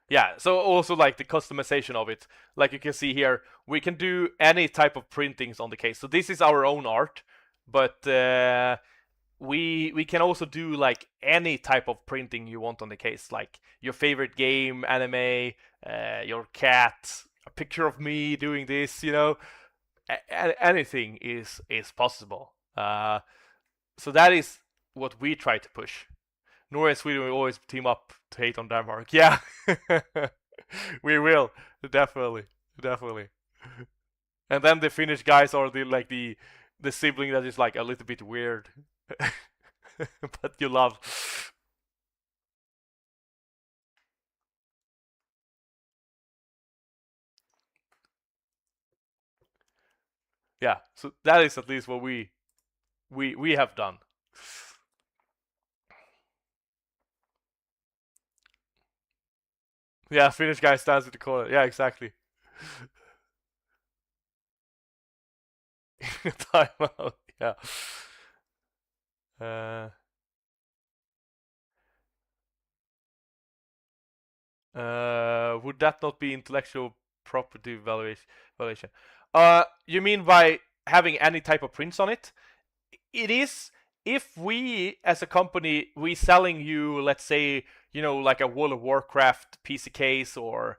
Yeah, so also like the customization of it. Like you can see here, we can do any type of printings on the case. So this is our own art, but we can also do like any type of printing you want on the case, like your favorite game, anime, your cat, a picture of me doing this, you know. Anything is possible. So that is what we try to push. Norway and Sweden will always team up to hate on Denmark. Yeah, we will, definitely. And then the Finnish guys are the sibling that is like a little bit weird, but you love. Yeah, so that is at least what we have done. Yeah, Finnish guy stands in the corner. Yeah, exactly. Timeout. Yeah. Would that not be intellectual property violation? You mean by having any type of prints on it? It is. If we, as a company, we selling you, let's say, you know, like a World of Warcraft PC case, or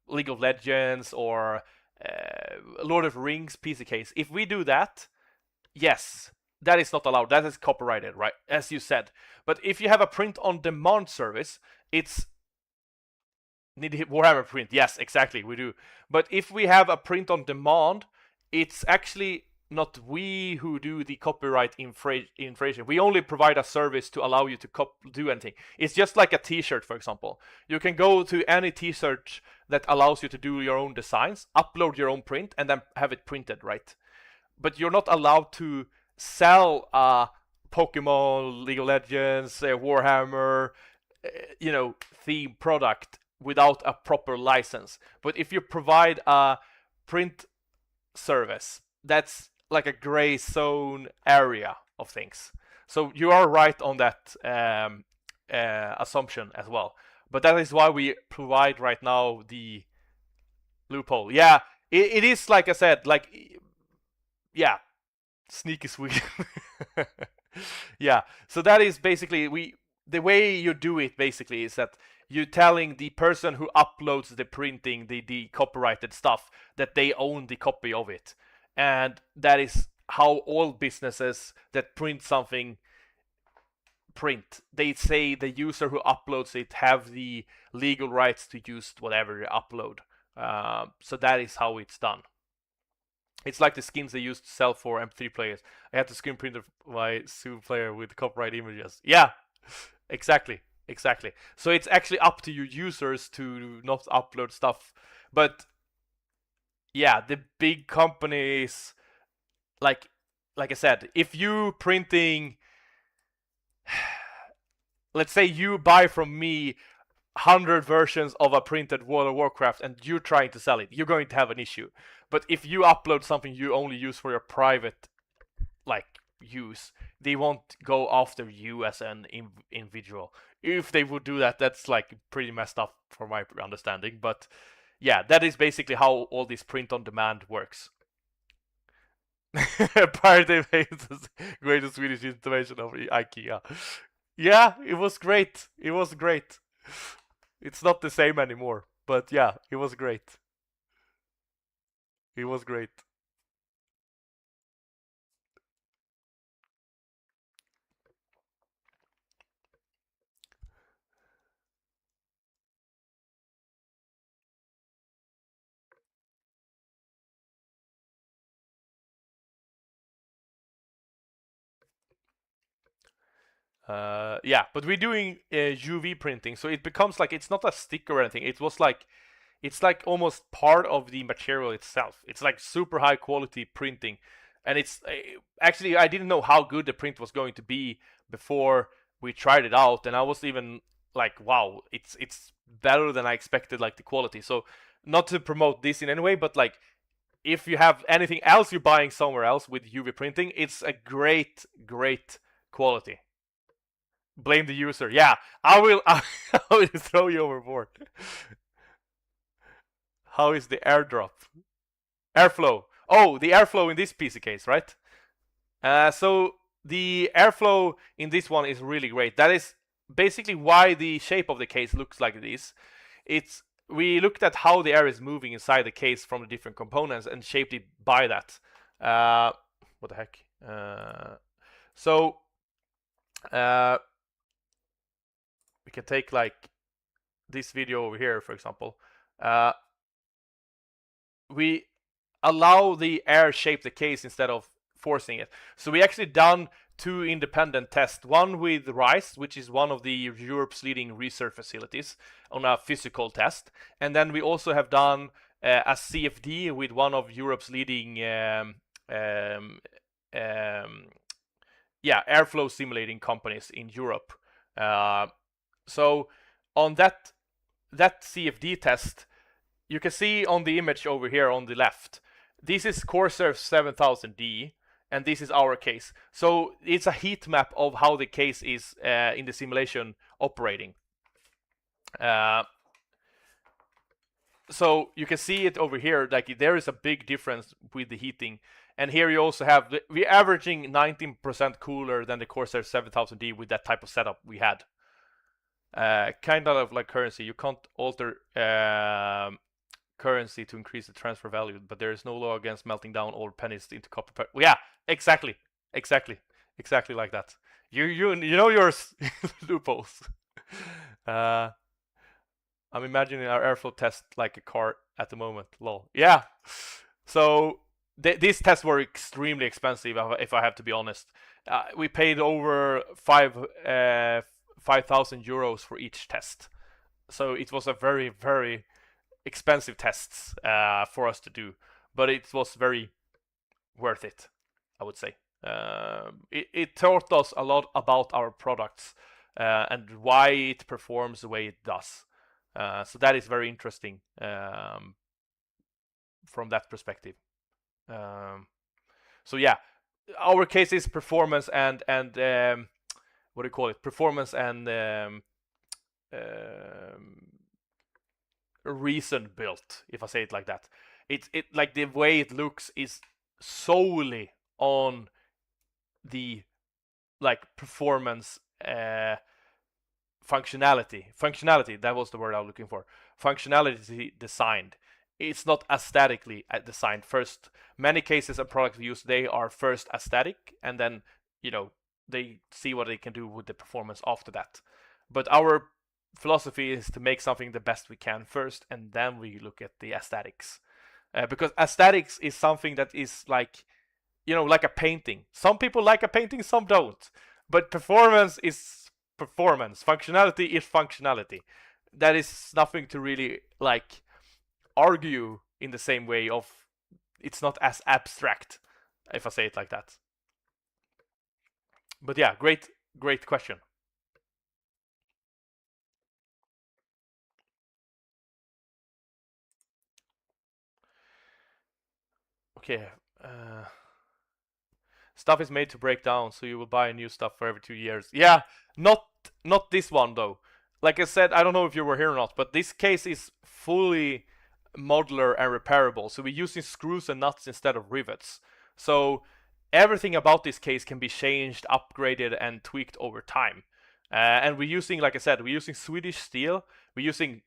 League of Legends, or Lord of the Rings PC case. If we do that, yes, that is not allowed. That is copyrighted, right? As you said. But if you have a print-on-demand service, it's need Warhammer print. Yes, exactly, we do. But if we have a print-on-demand, it's actually not we who do the copyright infringement. We only provide a service to allow you to do anything. It's just like a t-shirt, for example. You can go to any t-shirt that allows you to do your own designs, upload your own print, and then have it printed, right? But you're not allowed to sell a Pokemon, League of Legends, Warhammer, theme product without a proper license. But if you provide a print service, that's like a gray zone area of things. So you are right on that assumption as well. But that is why we provide right now the loophole. Yeah, it is like I said, sneaky sweet. Yeah, so that is basically the way you do it basically is that you're telling the person who uploads the printing, the copyrighted stuff, that they own the copy of it. And that is how all businesses that print something print. They say the user who uploads it have the legal rights to use whatever they upload. So that is how it's done. It's like the skins they used to sell for MP3 players. I had to screen print my Zoom player with copyright images. Yeah, exactly. So it's actually up to your users to not upload stuff. But yeah, the big companies, like I said, if you printing, let's say you buy from me 100 versions of a printed World of Warcraft and you're trying to sell it, you're going to have an issue. But if you upload something you only use for your private use, they won't go after you as an individual. If they would do that, that's pretty messed up for my understanding. But yeah, that is basically how all this print on demand works. Pirate Bay is the greatest Swedish invention of IKEA. Yeah, it was great. It's not the same anymore, but yeah, it was great. Yeah, but we're doing UV printing, so it becomes it's not a sticker or anything. It's almost part of the material itself. It's super high quality printing, and it's actually I didn't know how good the print was going to be before we tried it out, and I was even wow, it's better than I expected, the quality. So not to promote this in any way, but if you have anything else you're buying somewhere else with UV printing, it's a great quality. Blame the user. Yeah, I will throw you overboard. How is the airdrop? Airflow. Oh, the airflow in this PC case, right? So the airflow in this one is really great. That is basically why the shape of the case looks like this. We looked at how the air is moving inside the case from the different components and shaped it by that. What the heck? We can take this video over here, for example. We allow the air shape the case instead of forcing it. So we actually done 2 independent tests. One with RISE, which is one of the Europe's leading research facilities, on a physical test. And then we also have done a CFD with one of Europe's leading airflow simulating companies in Europe. So on that CFD test, you can see on the image over here on the left, this is Corsair 7000D, and this is our case. So it's a heat map of how the case is in the simulation operating. So you can see it over here, there is a big difference with the heating. And here you also have, we're averaging 19% cooler than the Corsair 7000D with that type of setup we had. Kind of like currency, you can't alter currency to increase the transfer value, but there is no law against melting down all pennies into copper. Yeah, exactly like that. You know your loopholes. I'm imagining our airflow test like a car at the moment. Lol. Yeah. So these tests were extremely expensive, if I have to be honest. We paid over 5,000 euros for each test. So it was a very, very expensive tests for us to do, but it was very worth it, I would say. It taught us a lot about our products and why it performs the way it does. So that is very interesting from that perspective. So yeah, our case is performance and what do you call it? Performance and reason built, if I say it like that. It like the way it looks is solely on the like performance functionality, that was the word I was looking for. Functionality designed. It's not aesthetically designed first. Many cases of products we use today are first aesthetic, and then they see what they can do with the performance after that. But our philosophy is to make something the best we can first, and then we look at the aesthetics. Because aesthetics is something that is like like a painting. Some people like a painting, some don't. But performance is performance. Functionality is functionality. That is nothing to really like argue in the same way of. It's not as abstract, if I say it like that. But yeah, great question. Okay. Stuff is made to break down, so you will buy new stuff for every 2 years. Yeah, not this one though. Like I said, I don't know if you were here or not, but this case is fully modular and repairable. So we're using screws and nuts instead of rivets. So everything about this case can be changed, upgraded, and tweaked over time. And we're using, like I said, we're using Swedish steel. We're using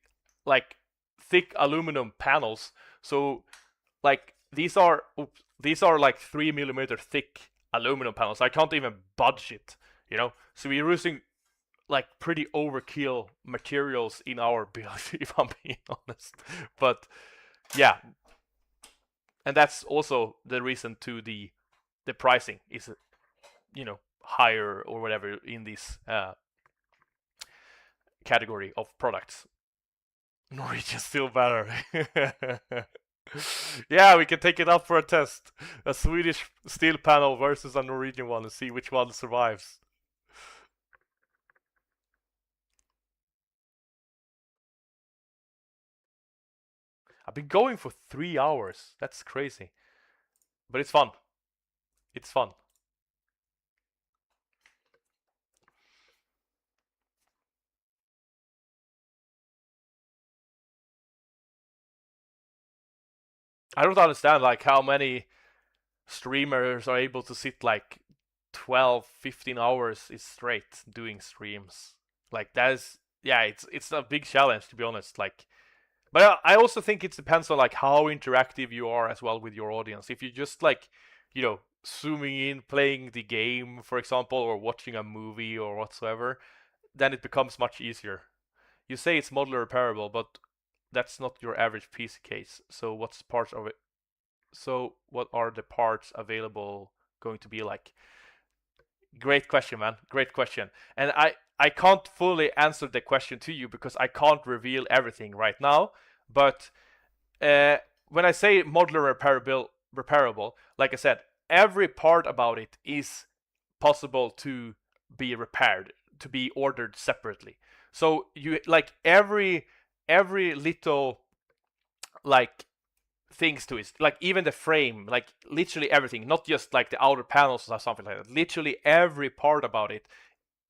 like thick aluminum panels. So like these are like 3mm thick aluminum panels. I can't even budge it, So we're using like pretty overkill materials in our build, if I'm being honest. But yeah, and that's also the reason to the pricing is higher or whatever in this category of products. Norwegian still better. Yeah, we can take it up for a test. A Swedish steel panel versus a Norwegian one and see which one survives. I've been going for 3 hours. That's crazy. But it's fun. It's fun. I don't understand like how many streamers are able to sit like 12, 15 hours straight doing streams. Like that is, yeah, it's a big challenge to be honest. Like, but I also think it depends on like how interactive you are as well with your audience. If you just like, zooming in, playing the game, for example, or watching a movie or whatsoever, then it becomes much easier. You say it's modular repairable, but that's not your average PC case. So what's parts of it? So what are the parts available going to be like? Great question, man. Great question. And I can't fully answer the question to you because I can't reveal everything right now. But when I say modular repairable, like I said, every part about it is possible to be repaired, to be ordered separately. So you like every little like things to it, like even the frame, like literally everything, not just like the outer panels or something like that. Literally every part about it,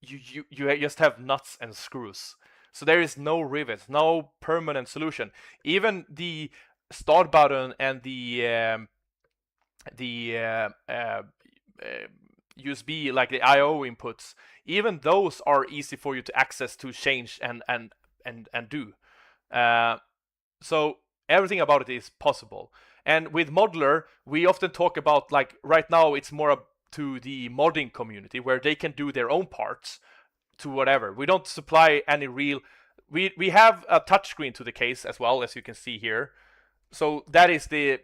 you just have nuts and screws. So there is no rivets, no permanent solution. Even the start button and the USB, like the I/O inputs, even those are easy for you to access, to change and do. So everything about it is possible. And with modular, we often talk about, like right now, it's more up to the modding community where they can do their own parts to whatever. We don't supply any real. We have a touchscreen to the case as well, as you can see here. So that is the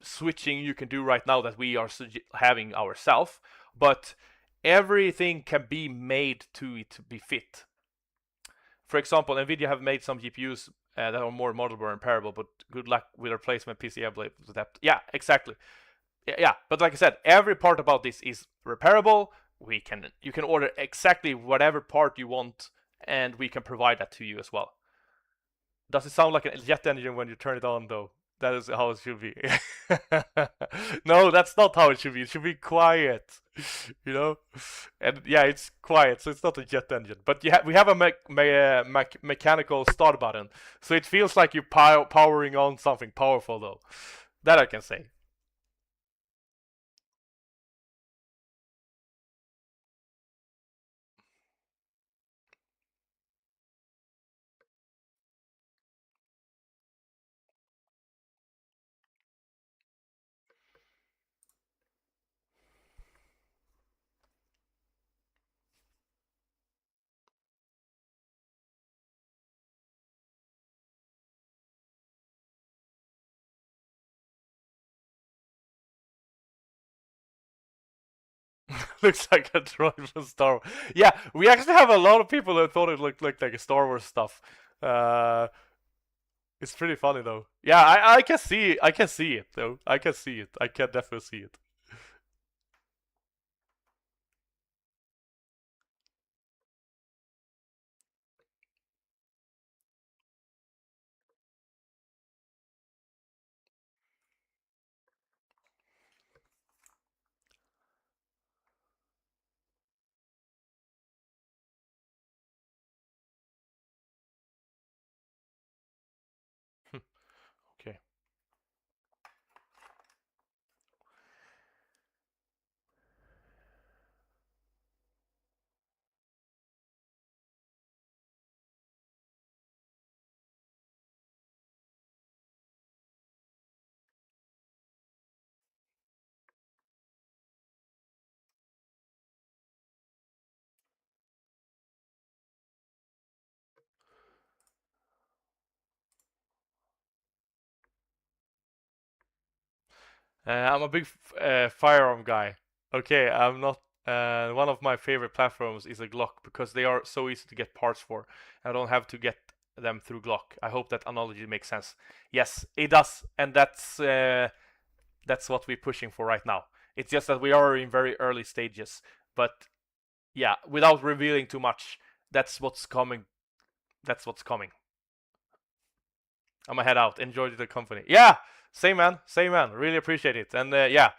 switching you can do right now that we are having ourselves. But everything can be made to be fit. For example, NVIDIA have made some GPUs that are more modular and repairable, but good luck with replacement PCI blades. Yeah, exactly. yeah, but like I said, every part about this is repairable. You can order exactly whatever part you want, and we can provide that to you as well. Does it sound like a jet engine when you turn it on, though? That is how it should be. No, that's not how it should be. It should be quiet, you know. And yeah, it's quiet, so it's not a jet engine. But we have a mechanical start button, so it feels like you're powering on something powerful, though. That I can say. Looks like a droid from Star Wars. Yeah, we actually have a lot of people that thought it looked like a Star Wars stuff. It's pretty funny though. Yeah, I can see it though. I can see it. I can definitely see it. Okay. I'm a big firearm guy. Okay, I'm not. One of my favorite platforms is a Glock because they are so easy to get parts for. I don't have to get them through Glock. I hope that analogy makes sense. Yes, it does, and that's what we're pushing for right now. It's just that we are in very early stages, but yeah, without revealing too much, that's what's coming. That's what's coming. I'm gonna head out. Enjoy the company. Yeah, same man. Same man. Really appreciate it. And yeah,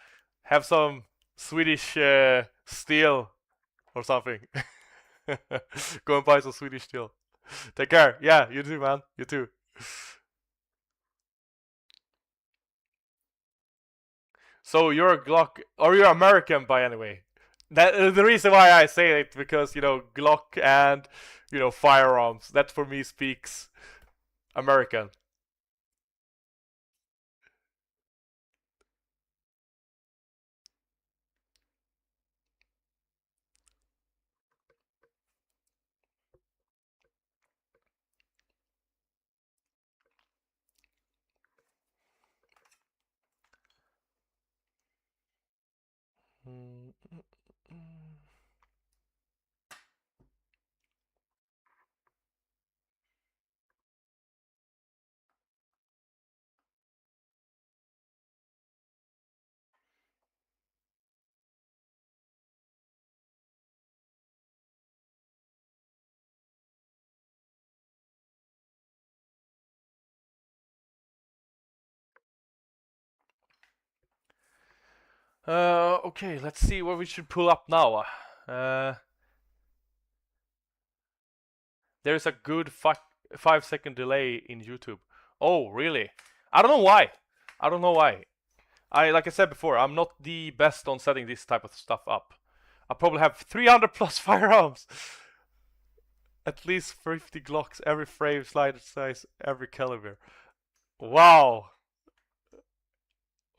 have some Swedish steel or something. Go and buy some Swedish steel. Take care. Yeah, you too, man. You too. So you're a Glock, or you're American by anyway. That the reason why I say it because Glock and firearms. That for me speaks American. Okay, let's see what we should pull up now. There's a good 5-second delay in YouTube. Oh, really? I don't know why. I don't know why. Like I said before, I'm not the best on setting this type of stuff up. I probably have 300 plus firearms. At least 50 Glocks, every frame, slider size, every caliber. Wow.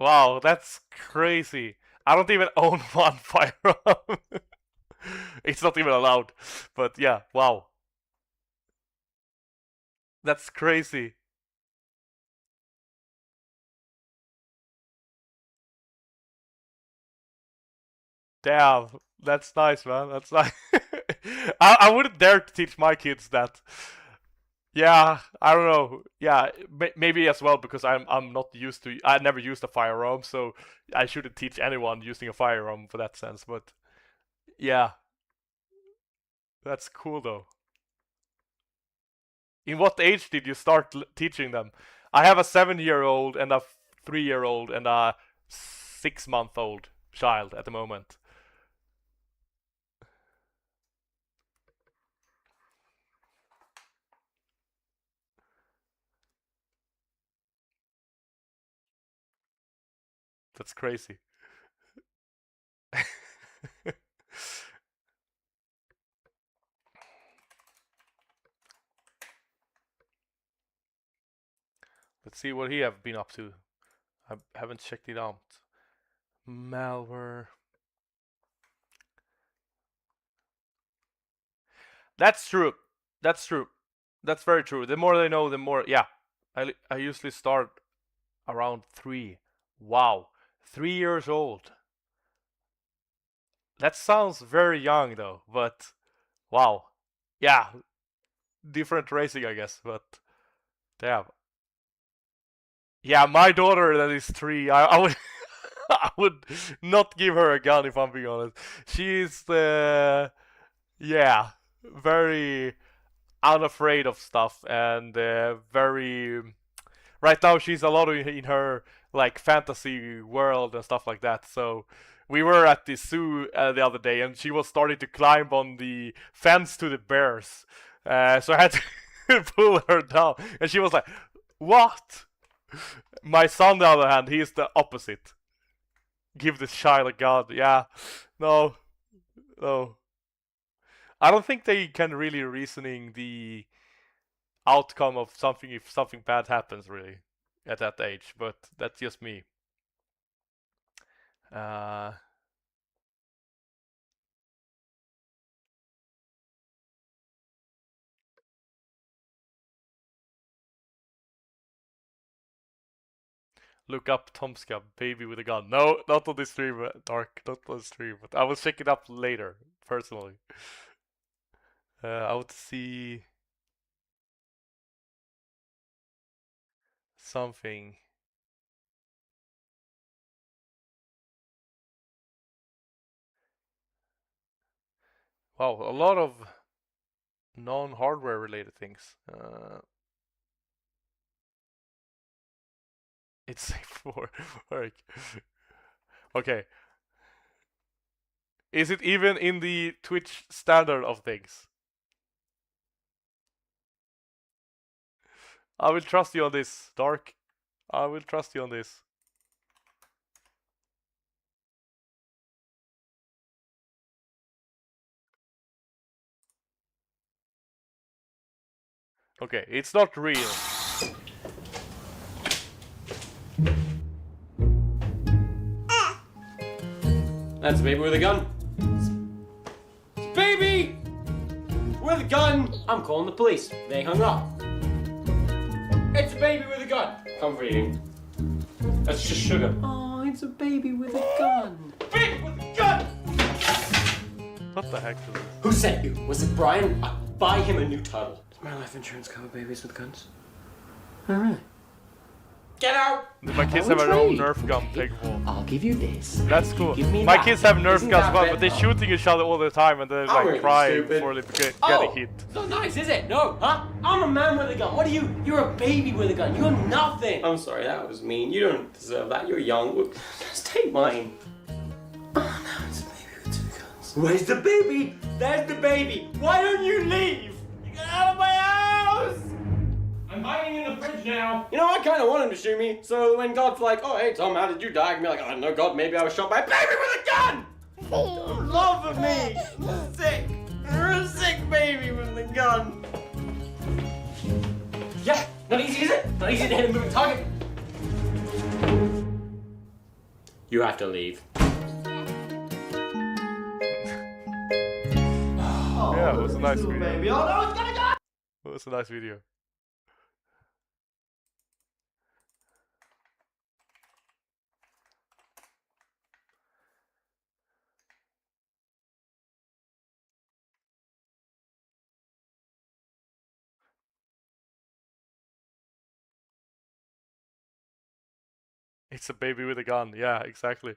Wow, that's crazy. I don't even own one firearm. It's not even allowed. But yeah, wow. That's crazy. Damn, that's nice, man. That's nice. I wouldn't dare to teach my kids that. Yeah, I don't know. Yeah, maybe as well because I'm not used to. I never used a firearm, so I shouldn't teach anyone using a firearm for that sense. But yeah, that's cool though. In what age did you start teaching them? I have a 7-year-old and a 3-year-old and a 6-month-old child at the moment. That's crazy. Let's see what he have been up to. I haven't checked it out. Malware. That's true. That's true. That's very true. The more they know, the more. Yeah, I usually start around 3. Wow, 3 years old. That sounds very young though, but wow. Yeah, different racing, I guess, but damn. Yeah, my daughter that is 3, I would I would not give her a gun if I'm being honest. She's yeah, very unafraid of stuff and very right now she's a lot in her like fantasy world and stuff like that. So we were at the zoo the other day and she was starting to climb on the fence to the bears. So I had to pull her down and she was like, "What?" My son, on the other hand, he is the opposite. Give this child a gun. Yeah, no, no. I don't think they can really reasoning the outcome of something if something bad happens really at that age, but that's just me. Uh, look up Tomska, baby with a gun. No, not on this stream, Dark. Not on the stream. But I will check it up later, personally. I would see something. Wow, a lot of non-hardware related things. It's safe for work. Okay. Is it even in the Twitch standard of things? I will trust you on this, Dark. I will trust you on this. Okay, it's not real. That's a baby with a gun. It's a baby with a gun. I'm calling the police. They hung up. It's a baby with a gun. Comforting. That's just sugar. Oh, it's a baby with a gun. Baby with a gun! What the heck is this? Who sent you? Was it Brian? I'll buy him a new title. Does my life insurance cover babies with guns? Oh, really? Get out! My kids have their own Nerf gun paintball. I'll give you this. That's cool. Give me My that. kids have Nerf Isn't guns, that but they're better? shooting each other all the time and they're I'm like really crying stupid. before they get hit. It's not nice, is it? No, huh? I'm a man with a gun. What are you? You're a baby with a gun. You're nothing. I'm sorry, that was mean. You don't deserve that. You're young. Just take mine. Oh, no, it's a baby with 2 guns. Where's the baby? There's the baby. Why don't you leave? Get out of my house! I'm hiding in the fridge now. You know, I kind of want him to shoot me. So when God's like, "Oh, hey, Tom, how did you die?" I can be like, "I don't know, God, maybe I was shot by a baby with a gun!" Don't love of me. I'm sick. You're a sick baby with a gun. Yeah, not easy, is it? Not easy to hit a moving target. You have to leave. Yeah, it was a nice video. Baby. Oh no, it's gonna go! It was a nice video. It's a baby with a gun. Yeah, exactly.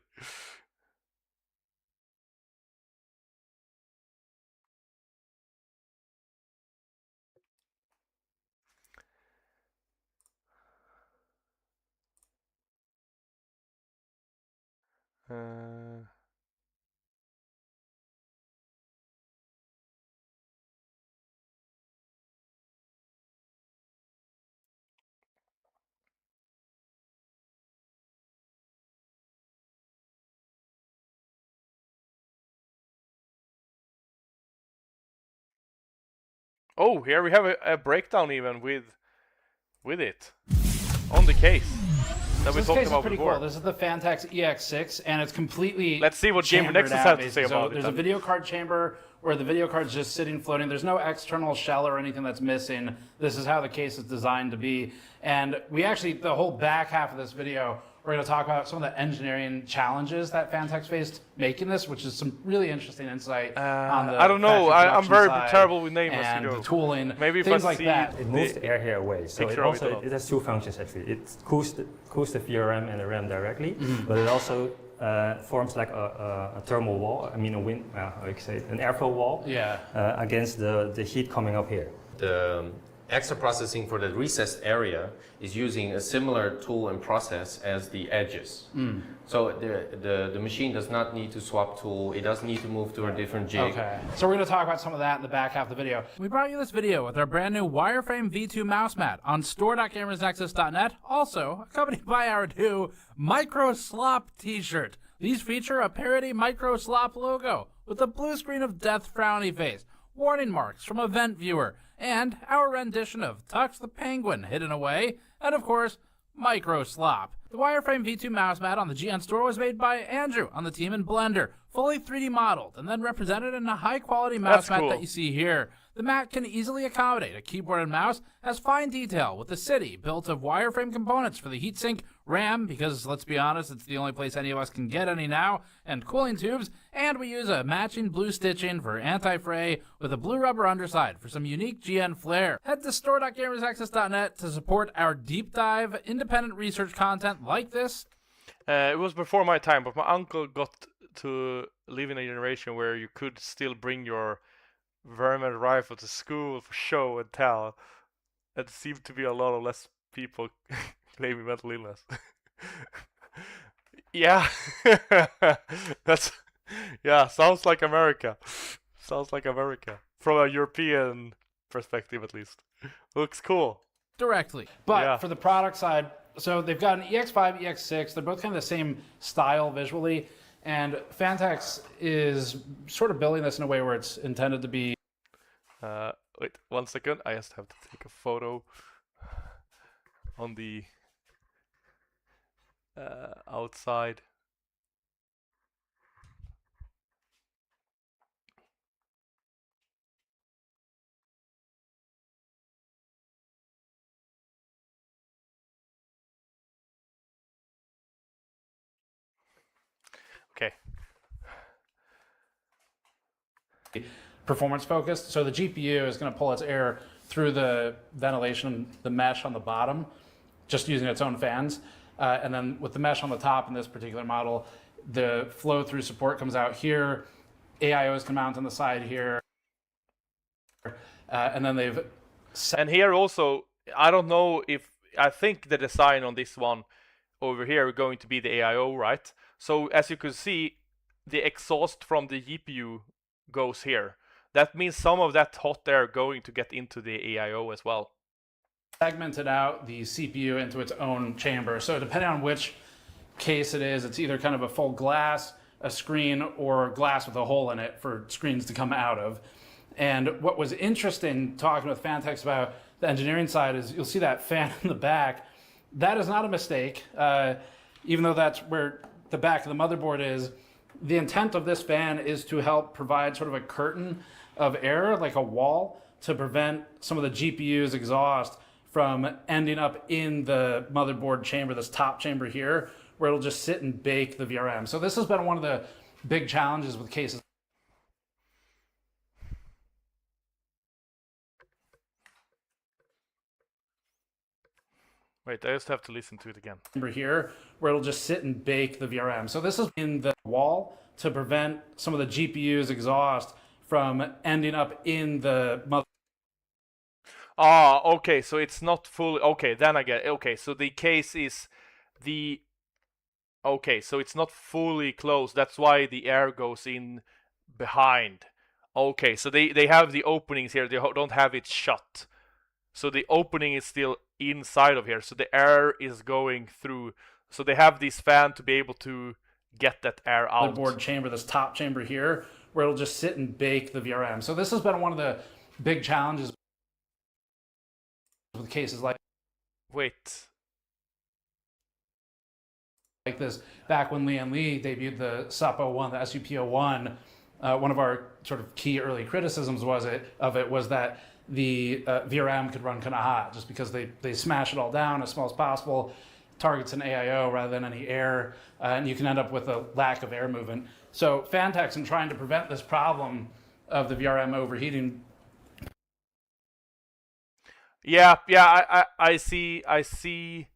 Uh, oh, here we have a breakdown even with it on the case that we This talked case is about pretty before. cool. This is the Fantex EX6, and it's completely Let's see what Gamer chambered Nexus out, has to say basically. about So it there's a then. video card chamber where the video card's just sitting floating. There's no external shell or anything that's missing. This is how the case is designed to be. And we actually, the whole back half of this video, we're going to talk about some of the engineering challenges that Fantex faced making this, which is some really interesting insight on the I don't know. factory I'm production very side terrible with names, and you know. the tooling, Maybe if things I like see that. It moves the air here away. So it picture of it also all. it has two functions actually. It cools the VRM and the RAM directly, but it also forms like a thermal wall. I mean a wind, how you say it, an airflow wall Yeah. against the heat coming up here. The extra processing for the recessed area is using a similar tool and process as the edges. So the machine does not need to swap tool. It doesn't need to move to a different jig. Okay, so we're going to talk about some of that in the back half of the video. We brought you this video with our brand new wireframe V2 mouse mat on store.gamersnexus.net, also accompanied by our new Micro Slop t-shirt. These feature a parody Micro Slop logo with a blue screen of death frowny face, warning marks from Event Viewer, and our rendition of Tux the Penguin hidden away, and of course, Micro Slop. The wireframe V2 mouse mat on the GN store was made by Andrew on the team in Blender, fully 3D modeled, and then represented in a high-quality mouse mat cool. that you see here. The mat can easily accommodate a keyboard and mouse, has fine detail with the city built of wireframe components for the heatsink, RAM, because let's be honest, it's the only place any of us can get any now, and cooling tubes, and we use a matching blue stitching for anti-fray with a blue rubber underside for some unique GN flair. Head to store.gamersaccess.net to support our deep dive, independent research content like this. It was before my time, but my uncle got to live in a generation where you could still bring your vermin rifle to school for show and tell. It seemed to be a lot of less people claiming mental illness. Yeah, that's sounds like America. Sounds like America from a European perspective, at least. Looks cool. Directly. But Yeah. for the product side, so they've got an EX5, EX6. They're both kind of the same style visually. And Fantex is sort of building this in a way where it's intended to be. Wait 1 second. I just have to take a photo on the outside. Okay. Performance focused. So the GPU is going to pull its air through the ventilation, the mesh on the bottom, just using its own fans. And then with the mesh on the top in this particular model, the flow through support comes out here. AIOs can mount on the side here. And then they've And here also, I don't know if, I think the design on this one over here is going to be the AIO, right? So as you can see, the exhaust from the GPU goes here. That means some of that hot air going to get into the AIO as well. segmented out the CPU into its own chamber. So depending on which case it is, it's either kind of a full glass, a screen, or glass with a hole in it for screens to come out of. And what was interesting talking with Fantex about the engineering side is you'll see that fan in the back. That is not a mistake, even though that's where the back of the motherboard is. The intent of this fan is to help provide sort of a curtain of air, like a wall, to prevent some of the GPU's exhaust from ending up in the motherboard chamber, this top chamber here, where it'll just sit and bake the VRM. So this has been one of the big challenges with cases. Wait, I just have to listen to it again. Here, where it'll just sit and bake the VRM. So this is in the wall to prevent some of the GPU's exhaust from ending up in the mother. Ah, okay, so it's not fully... Okay, then I get it. Okay, so the case is the... Okay, so it's not fully closed. That's why the air goes in behind. Okay, so they have the openings here. They don't have it shut. So the opening is still inside of here. So the air is going through. So they have this fan to be able to get that air out. Board chamber, this top chamber here, where it'll just sit and bake the VRM. So this has been one of the big challenges with cases like... Wait. Like this, back when Lian Li debuted the SUP-01, the SUP-01, one of our sort of key early criticisms was that the VRM could run kind of hot, just because they smash it all down as small as possible, targets an AIO rather than any air, and you can end up with a lack of air movement. So Fantex, in trying to prevent this problem of the VRM overheating... Yeah, I see it.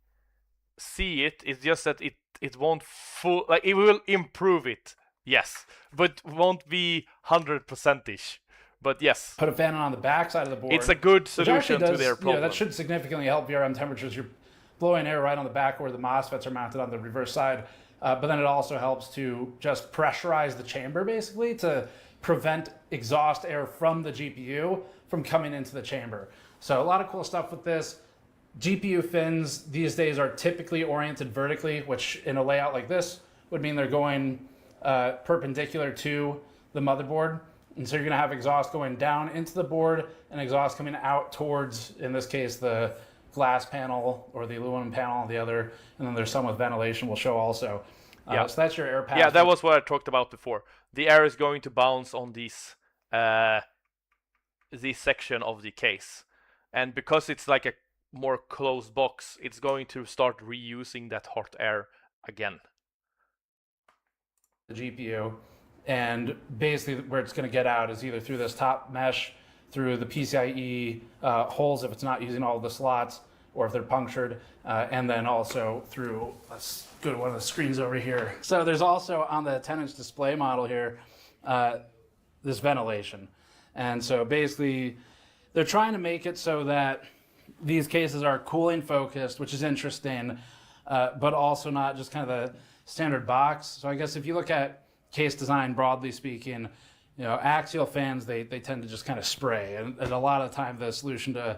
It's just that it won't full, like, it will improve it, yes, but won't be 100%ish. But yes, put a fan on the back side of the board. It's a good solution to their problem. That should significantly help VRM temperatures. You're blowing air right on the back where the MOSFETs are mounted on the reverse side, but then it also helps to just pressurize the chamber, basically, to prevent exhaust air from the GPU from coming into the chamber. So a lot of cool stuff with this. GPU fins these days are typically oriented vertically, which in a layout like this would mean they're going perpendicular to the motherboard. And so you're gonna have exhaust going down into the board and exhaust coming out towards, in this case, the glass panel or the aluminum panel on the other. And then there's some with ventilation we'll show also. So that's your air path. Yeah, that was what I talked about before. The air is going to bounce on this section of the case. And because it's like a more closed box, it's going to start reusing that hot air again. The GPU, and basically where it's going to get out is either through this top mesh, through the PCIe holes if it's not using all of the slots, or if they're punctured, and then also through, let's go to one of the screens over here. So there's also on the 10-inch display model here, this ventilation. And so basically they're trying to make it so that these cases are cooling focused, which is interesting, but also not just kind of the standard box. So I guess if you look at case design broadly speaking, axial fans, they tend to just kind of spray. And a lot of the time the solution to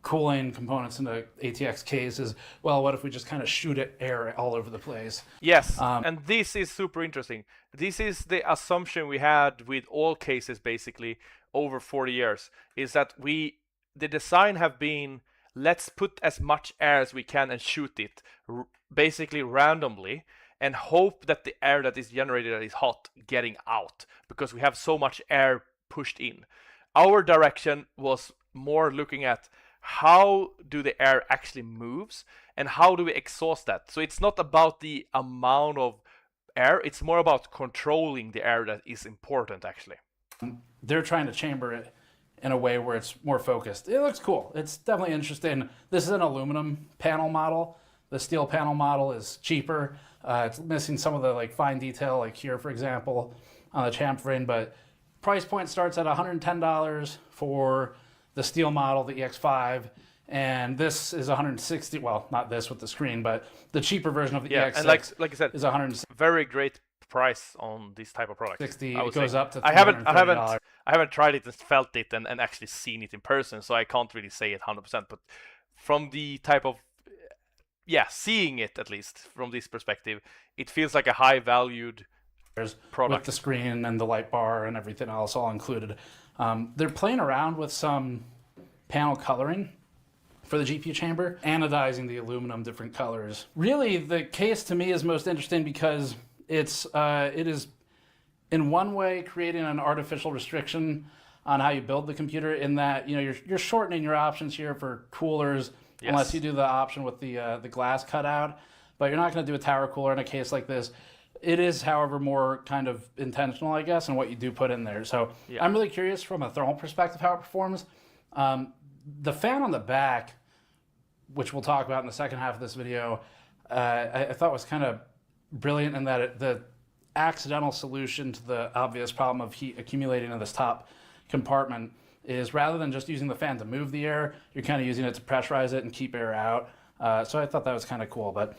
cooling components in the ATX case is, well, what if we just kind of shoot it air all over the place? Yes, and this is super interesting. This is the assumption we had with all cases basically over 40 years, is that the design have been, let's put as much air as we can and shoot it basically randomly and hope that the air that is generated that is hot getting out, because we have so much air pushed in. Our direction was more looking at how do the air actually moves and how do we exhaust that. So it's not about the amount of air, it's more about controlling the air that is important actually. They're trying to chamber it in a way where it's more focused. It looks cool. It's definitely interesting. This is an aluminum panel model. The steel panel model is cheaper. It's missing some of the fine detail, like here, for example, on the chamfer ring, but price point starts at $110 for the steel model, the EX5, and this is $160. Well, not this with the screen, but the cheaper version of the EX6 and like I said, is $160. Very great price on this type of product. It goes up to $330. I haven't tried it and felt it and actually seen it in person, so I can't really say it 100%. But from the type of seeing it, at least from this perspective, it feels like a high valued product with the screen and the light bar and everything else all included. They're playing around with some panel coloring for the GPU chamber, anodizing the aluminum different colors. Really, the case to me is most interesting because it is in one way creating an artificial restriction on how you build the computer, in that you're shortening your options here for coolers, unless you do the option with the glass cutout, but you're not going to do a tower cooler in a case like this. It is, however, more kind of intentional, I guess, in what you do put in there. So I'm really curious from a thermal perspective how it performs. The fan on the back which we'll talk about in the second half of this video, I thought was kind of brilliant in that the accidental solution to the obvious problem of heat accumulating in this top compartment is rather than just using the fan to move the air, you're kind of using it to pressurize it and keep air out. So I thought that was kind of cool. But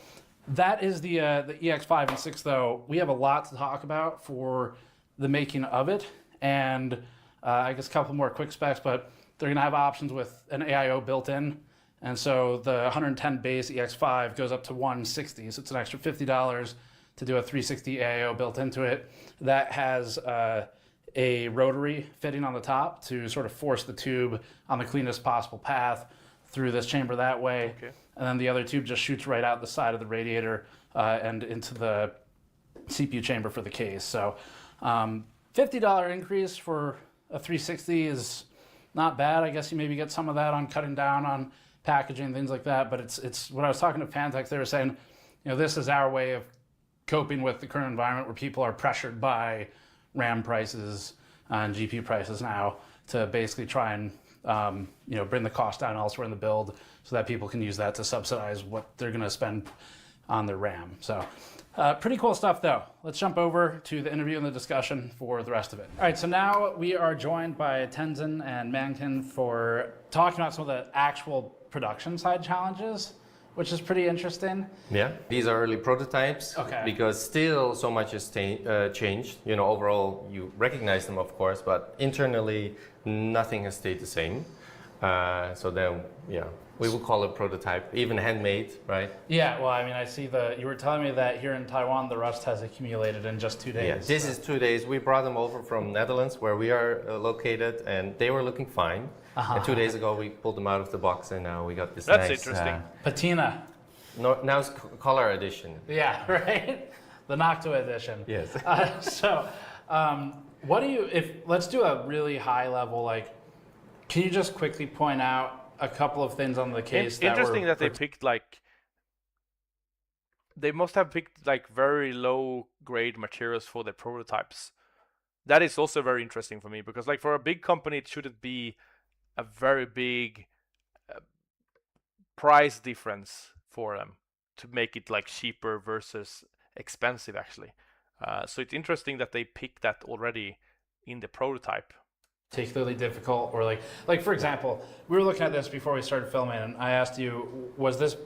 that is the EX5 and 6, though. We have a lot to talk about for the making of it. And I guess a couple more quick specs, but they're going to have options with an AIO built in. And so the 110 base EX5 goes up to 160. So it's an extra $50 to do a 360 AIO built into it. That has a rotary fitting on the top to sort of force the tube on the cleanest possible path through this chamber that way. Okay. And then the other tube just shoots right out the side of the radiator and into the CPU chamber for the case. So $50 increase for a 360 is not bad. I guess you maybe get some of that on cutting down on packaging, things like that. But it's when I was talking to Pantex, they were saying, this is our way of coping with the current environment where people are pressured by RAM prices and GPU prices now to basically try and bring the cost down elsewhere in the build so that people can use that to subsidize what they're going to spend on their RAM. So pretty cool stuff, though. Let's jump over to the interview and the discussion for the rest of it. All right, so now we are joined by Tenzin and Mankin for talking about some of the actual production side challenges, which is pretty interesting. Yeah, these are early prototypes. Okay. Because still so much has changed. Overall you recognize them, of course, but internally nothing has stayed the same. So then, we would call it prototype, even handmade, right? Yeah, well, I mean, I see you were telling me that here in Taiwan, the rust has accumulated in just 2 days. Yeah, this is 2 days. We brought them over from Netherlands, where we are located, and they were looking fine. And 2 days ago, we pulled them out of the box, and now we got this That's nice... interesting. Patina. No, now it's color edition. Yeah, right? The Noctua edition. Yes. What do you, let's do a really high level, can you just quickly point out a couple of things on the case interesting that they picked they must have picked very low grade materials for their prototypes. That is also very interesting for me because for a big company it shouldn't be a very big price difference for them to make it cheaper versus expensive actually. So it's interesting that they picked that already in the prototype. Particularly difficult, or like for example, we were looking at this before we started filming, and I asked you, was this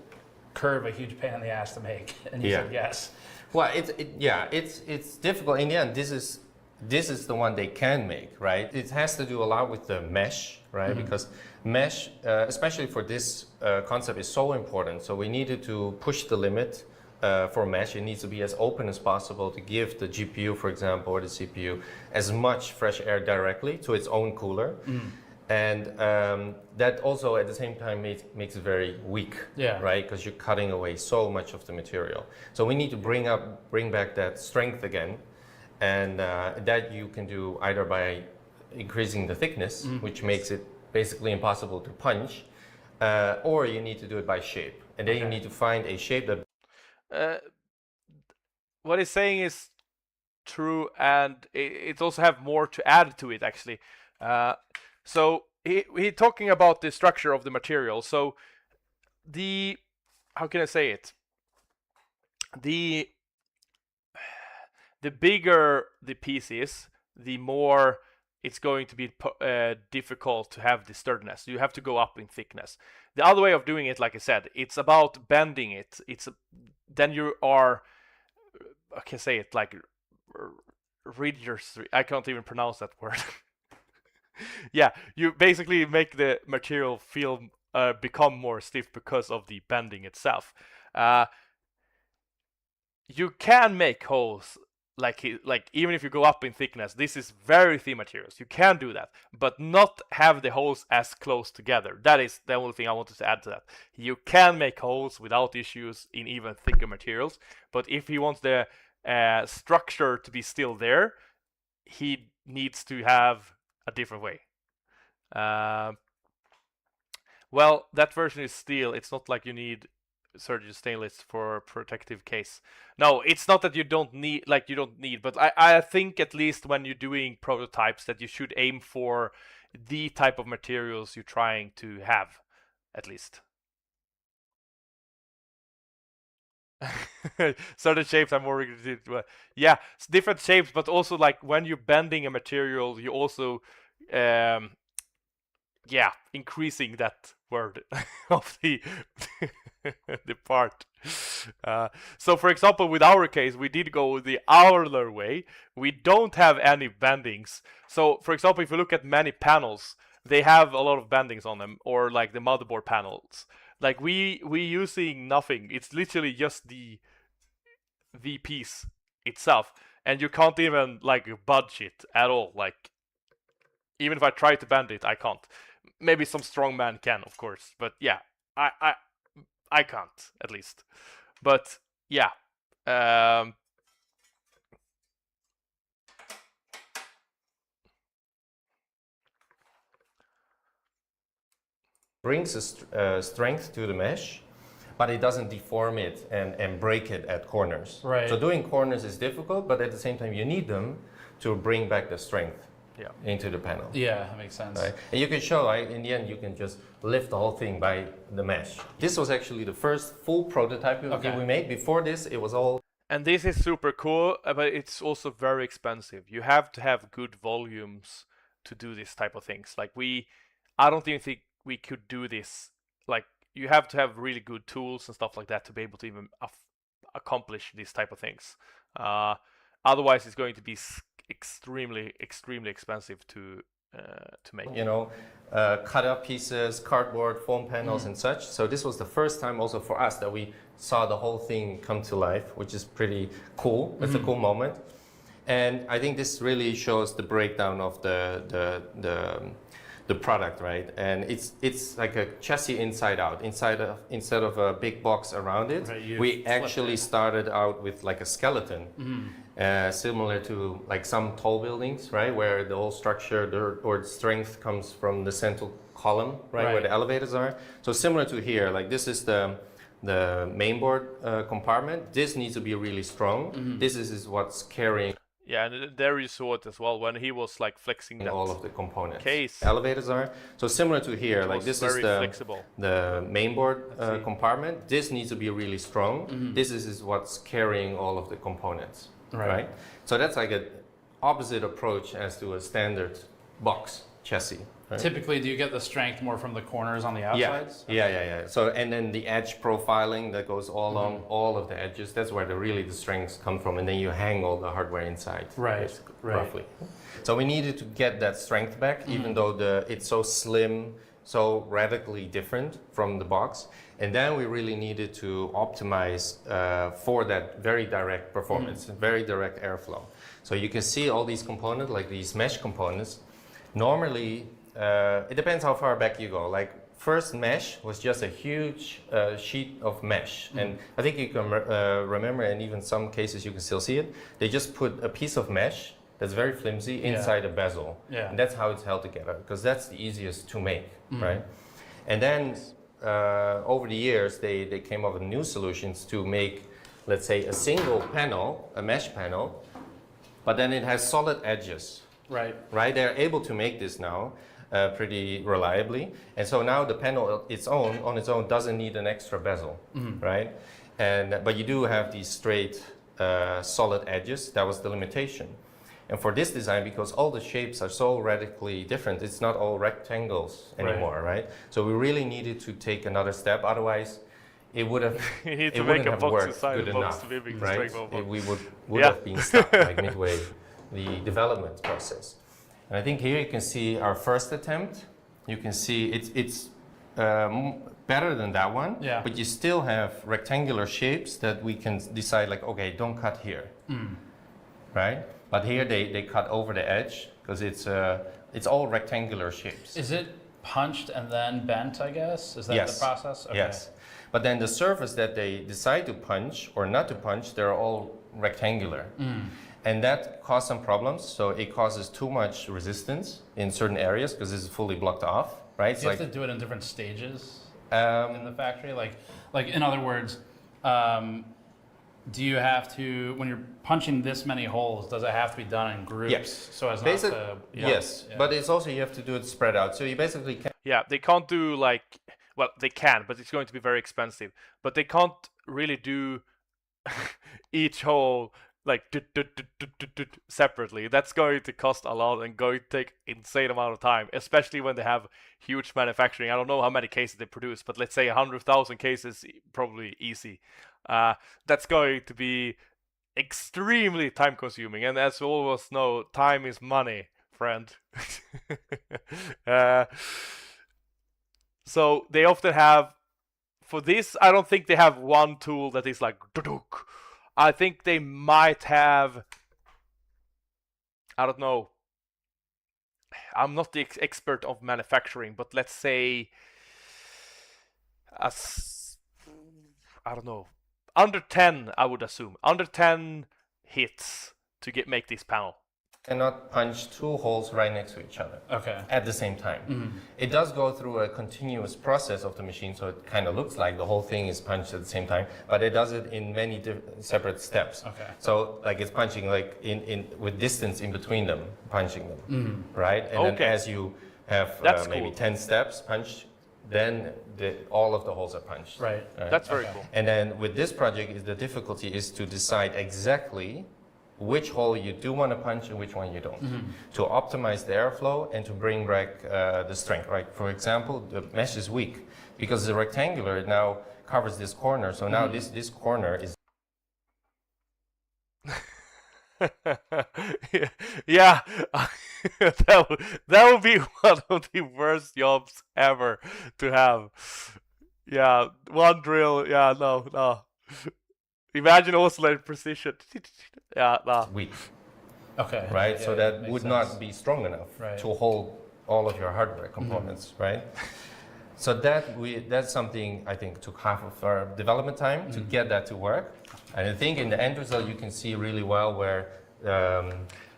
curve a huge pain in the ass to make? And you said yes. Well, it's difficult. In the end, this is the one they can make, right? It has to do a lot with the mesh, right? Mm-hmm. Because mesh, especially for this concept, is so important. So we needed to push the limit. For mesh, it needs to be as open as possible to give the GPU, for example, or the CPU as much fresh air directly to its own cooler. And that also at the same time makes it very weak, right? Because you're cutting away so much of the material. So we need to bring back that strength again, and that you can do either by increasing the thickness, which makes it basically impossible to punch, or you need to do it by shape. And then you need to find a shape that what he's saying is true, and it also have more to add to it actually. So he talking about the structure of the material. So how can I say it? The bigger the piece is, the more it's going to be difficult to have the sturdiness. You have to go up in thickness. The other way of doing it, like I said, it's about bending it. Then you are, I can say it I can't even pronounce that word. Yeah, you basically make the material become more stiff because of the bending itself. You can make holes even if you go up in thickness. This is very thin materials. You can do that, but not have the holes as close together. That is the only thing I wanted to add to that. You can make holes without issues in even thicker materials, but if he wants the structure to be still there, he needs to have a different way. Well, that version is steel. It's not like you need surgeon stainless for protective case. No, it's not that you don't need, but I think at least when you're doing prototypes that you should aim for the type of materials you're trying to have, at least. certain shapes are more rigid. Yeah, it's different shapes, but also like when you're bending a material, you also yeah, increasing that word of the the part. So for example, with our case, we did go the Auler way. We don't have any bendings. So for example, if you look at many panels, they have a lot of bendings on them, or like the motherboard panels. Like we using nothing. It's literally just the piece itself, and you can't even like budge it at all. Like even if I try to bend it, I can't. Maybe some strong man can, of course, but yeah, I can't, at least. But yeah, brings a strength to the mesh, but it doesn't deform it and break it at corners. Right. So doing corners is difficult, but at the same time you need them to bring back the strength into the panel. Yeah, that makes sense. Right? And you can show, like, in the end, you can just lift the whole thing by the mesh. This was actually the first full prototype we made. Before this, it was all... And this is super cool, but it's also very expensive. You have to have good volumes to do this type of things. Like I don't even think we could do this. Like you have to have really good tools and stuff like that to be able to even accomplish these type of things. Otherwise, it's going to be extremely expensive to make. You know, cut up pieces, cardboard, foam panels and such. So this was the first time also for us that we saw the whole thing come to life, which is pretty cool. It's a cool moment. And I think this really shows the breakdown of the product, right? And it's like a chassis inside out. Instead of a big box around it, Right, we actually started out with like a skeleton. Similar to like some tall buildings, right, where the whole structure or the strength comes from the central column, right, where the elevators are. So similar to here, like this is the mainboard compartment. This needs to be really strong. This is what's carrying. Yeah, and there you saw it as well when he was like flexing that all of the components. Case. Elevators are. So similar to here, like this is the mainboard compartment. This needs to be really strong. This is what's carrying all of the components. Right. So that's like an opposite approach as to a standard box chassis. Right? Typically, do you get the strength more from the corners on the outsides? Yeah. So and then the edge profiling that goes all along all of the edges. That's where the strengths come from, and then you hang all the hardware inside. Right. Roughly. So we needed to get that strength back, even though it's so slim, so radically different from the box. And then we really needed to optimize for that very direct performance, very direct airflow. So you can see all these components, like these mesh components. Normally, it depends how far back you go. Like first mesh was just a huge sheet of mesh. And I think you can remember, and even some cases you can still see it. They just put a piece of mesh that's very flimsy inside a bezel. Yeah. And that's how it's held together, because that's the easiest to make, right? And then over the years, they came up with new solutions to make, let's say, a single panel, a mesh panel, but then it has solid edges. Right. They're able to make this now pretty reliably, and so now the panel on its own doesn't need an extra bezel, right? But you do have these straight, solid edges. That was the limitation. And for this design, because all the shapes are so radically different, it's not all rectangles anymore, right? So we really needed to take another step. Otherwise, it would have you need to make a box inside the box to be able to right? We would have been stuck like midway the development process. And I think here you can see our first attempt. You can see it's better than that one, but you still have rectangular shapes that we can decide, like, okay, don't cut here, right? But here they cut over the edge because it's all rectangular shapes. Is it punched and then bent, I guess? Is that the process? Okay. Yes. But then the surface that they decide to punch or not to punch, they're all rectangular. And that caused some problems. So it causes too much resistance in certain areas because it's fully blocked off, right? Do you have to do it in different stages in the factory? Like in other words, do you have to, when you're punching this many holes, does it have to be done in groups? Yes. So as not to... Yes, but it's also, you have to do it spread out. So you basically can't... Yeah, they can't do like, well, they can, but it's going to be very expensive. But they can't really do each hole like separately. That's going to cost a lot and going to take insane amount of time, especially when they have huge manufacturing. I don't know how many cases they produce, but let's say 100,000 cases, probably easy. That's going to be extremely time consuming, and as we always know, time is money, friend. So they often have, for this, I don't think they have one tool that is like, I think they might have, I don't know, I'm not the expert of manufacturing, but let's say, I don't know, under 10, I would assume. Under 10 hits to make this panel. Cannot punch two holes right next to each other at the same time. It does go through a continuous process of the machine, so it kind of looks like the whole thing is punched at the same time, but it does it in many separate steps. So like it's punching like with distance in between them, punching them, right? And then as you have maybe 10 steps punched, then all of the holes are punched. Right. That's very cool. And then with this project, the difficulty is to decide exactly which hole you do want to punch and which one you don't, to optimize the airflow and to bring back the strength, right? For example, the mesh is weak because the rectangular now covers this corner, so now this corner is... Yeah, that would be one of the worst jobs ever to have. Yeah, one drill, yeah, no. Imagine also like precision. Yeah, no. Weak. Okay. Right? Yeah, so that would sense. not be strong enough to hold all of your hardware components, right? So that's something I think took half of our development time to get that to work. And I think in the end result you can see really well where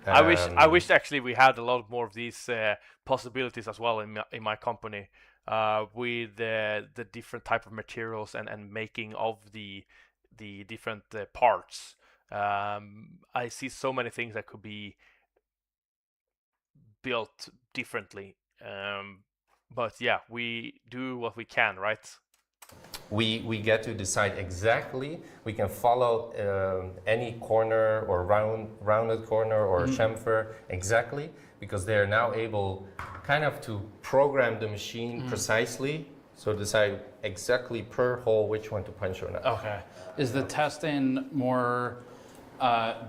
I wish actually we had a lot more of these possibilities as well in my company, with the different type of materials and making of the different parts. I see so many things that could be built differently. But yeah, we do what we can, right? we get to decide exactly. We can follow any corner or rounded corner or chamfer exactly, because they are now able kind of to program the machine precisely, so decide exactly per hole which one to punch or not. Okay. Is the testing more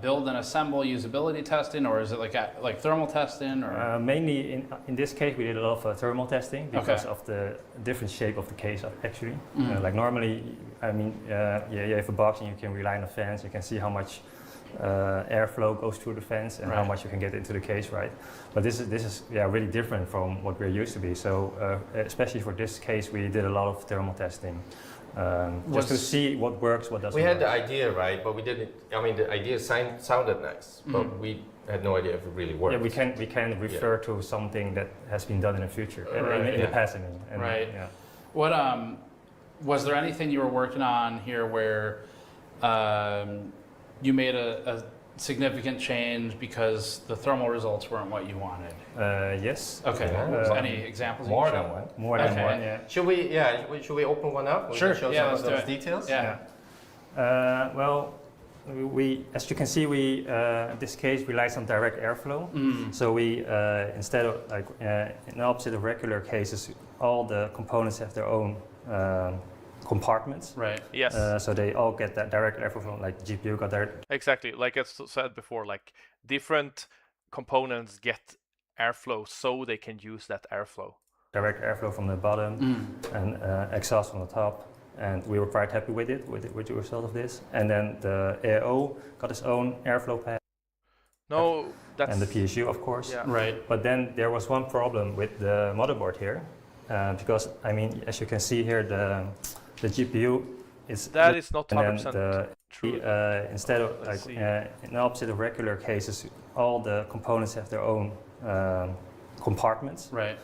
build and assemble usability testing, or is it like thermal testing? Or mainly in this case we did a lot of thermal testing because of the different shape of the case actually. Like normally, I mean, you have a box and you can rely on the fans. You can see how much airflow goes through the fans and how much you can get into the case, right? But this is really different from what we're used to be. So especially for this case, we did a lot of thermal testing. Just to see what works, what doesn't. We had work. the idea, right, but we didn't. I mean, the idea sounded nice, but we had no idea if it really worked. Yeah, we can refer to something that has been done in the future, in the past. Right. Yeah. What was there anything you were working on here where you made a significant change because the thermal results weren't what you wanted? Yes. Okay. Any examples? More than one. More than one. Yeah. Should we open one up? We Sure. can show Yeah, some let's of do those it. details. Yeah. Well, we, as you can see, we in this case relies on direct airflow. So we instead of like in the opposite of regular cases, all the components have their own compartments. Right. Yes. So they all get that direct airflow from, like GPU got direct. Exactly. Like I said before, like different components get airflow so they can use that airflow. Direct airflow from the bottom and exhaust from the top. And we were quite happy with it, with the result of this. And then the AO got its own airflow pad. No, that's... And the PSU, of course. Yeah. Right. But then there was one problem with the motherboard here. Because, I mean, as you can see here, the GPU is... That is not 100% true. Instead of, like, in the opposite of regular cases, all the components have their own compartments. Right.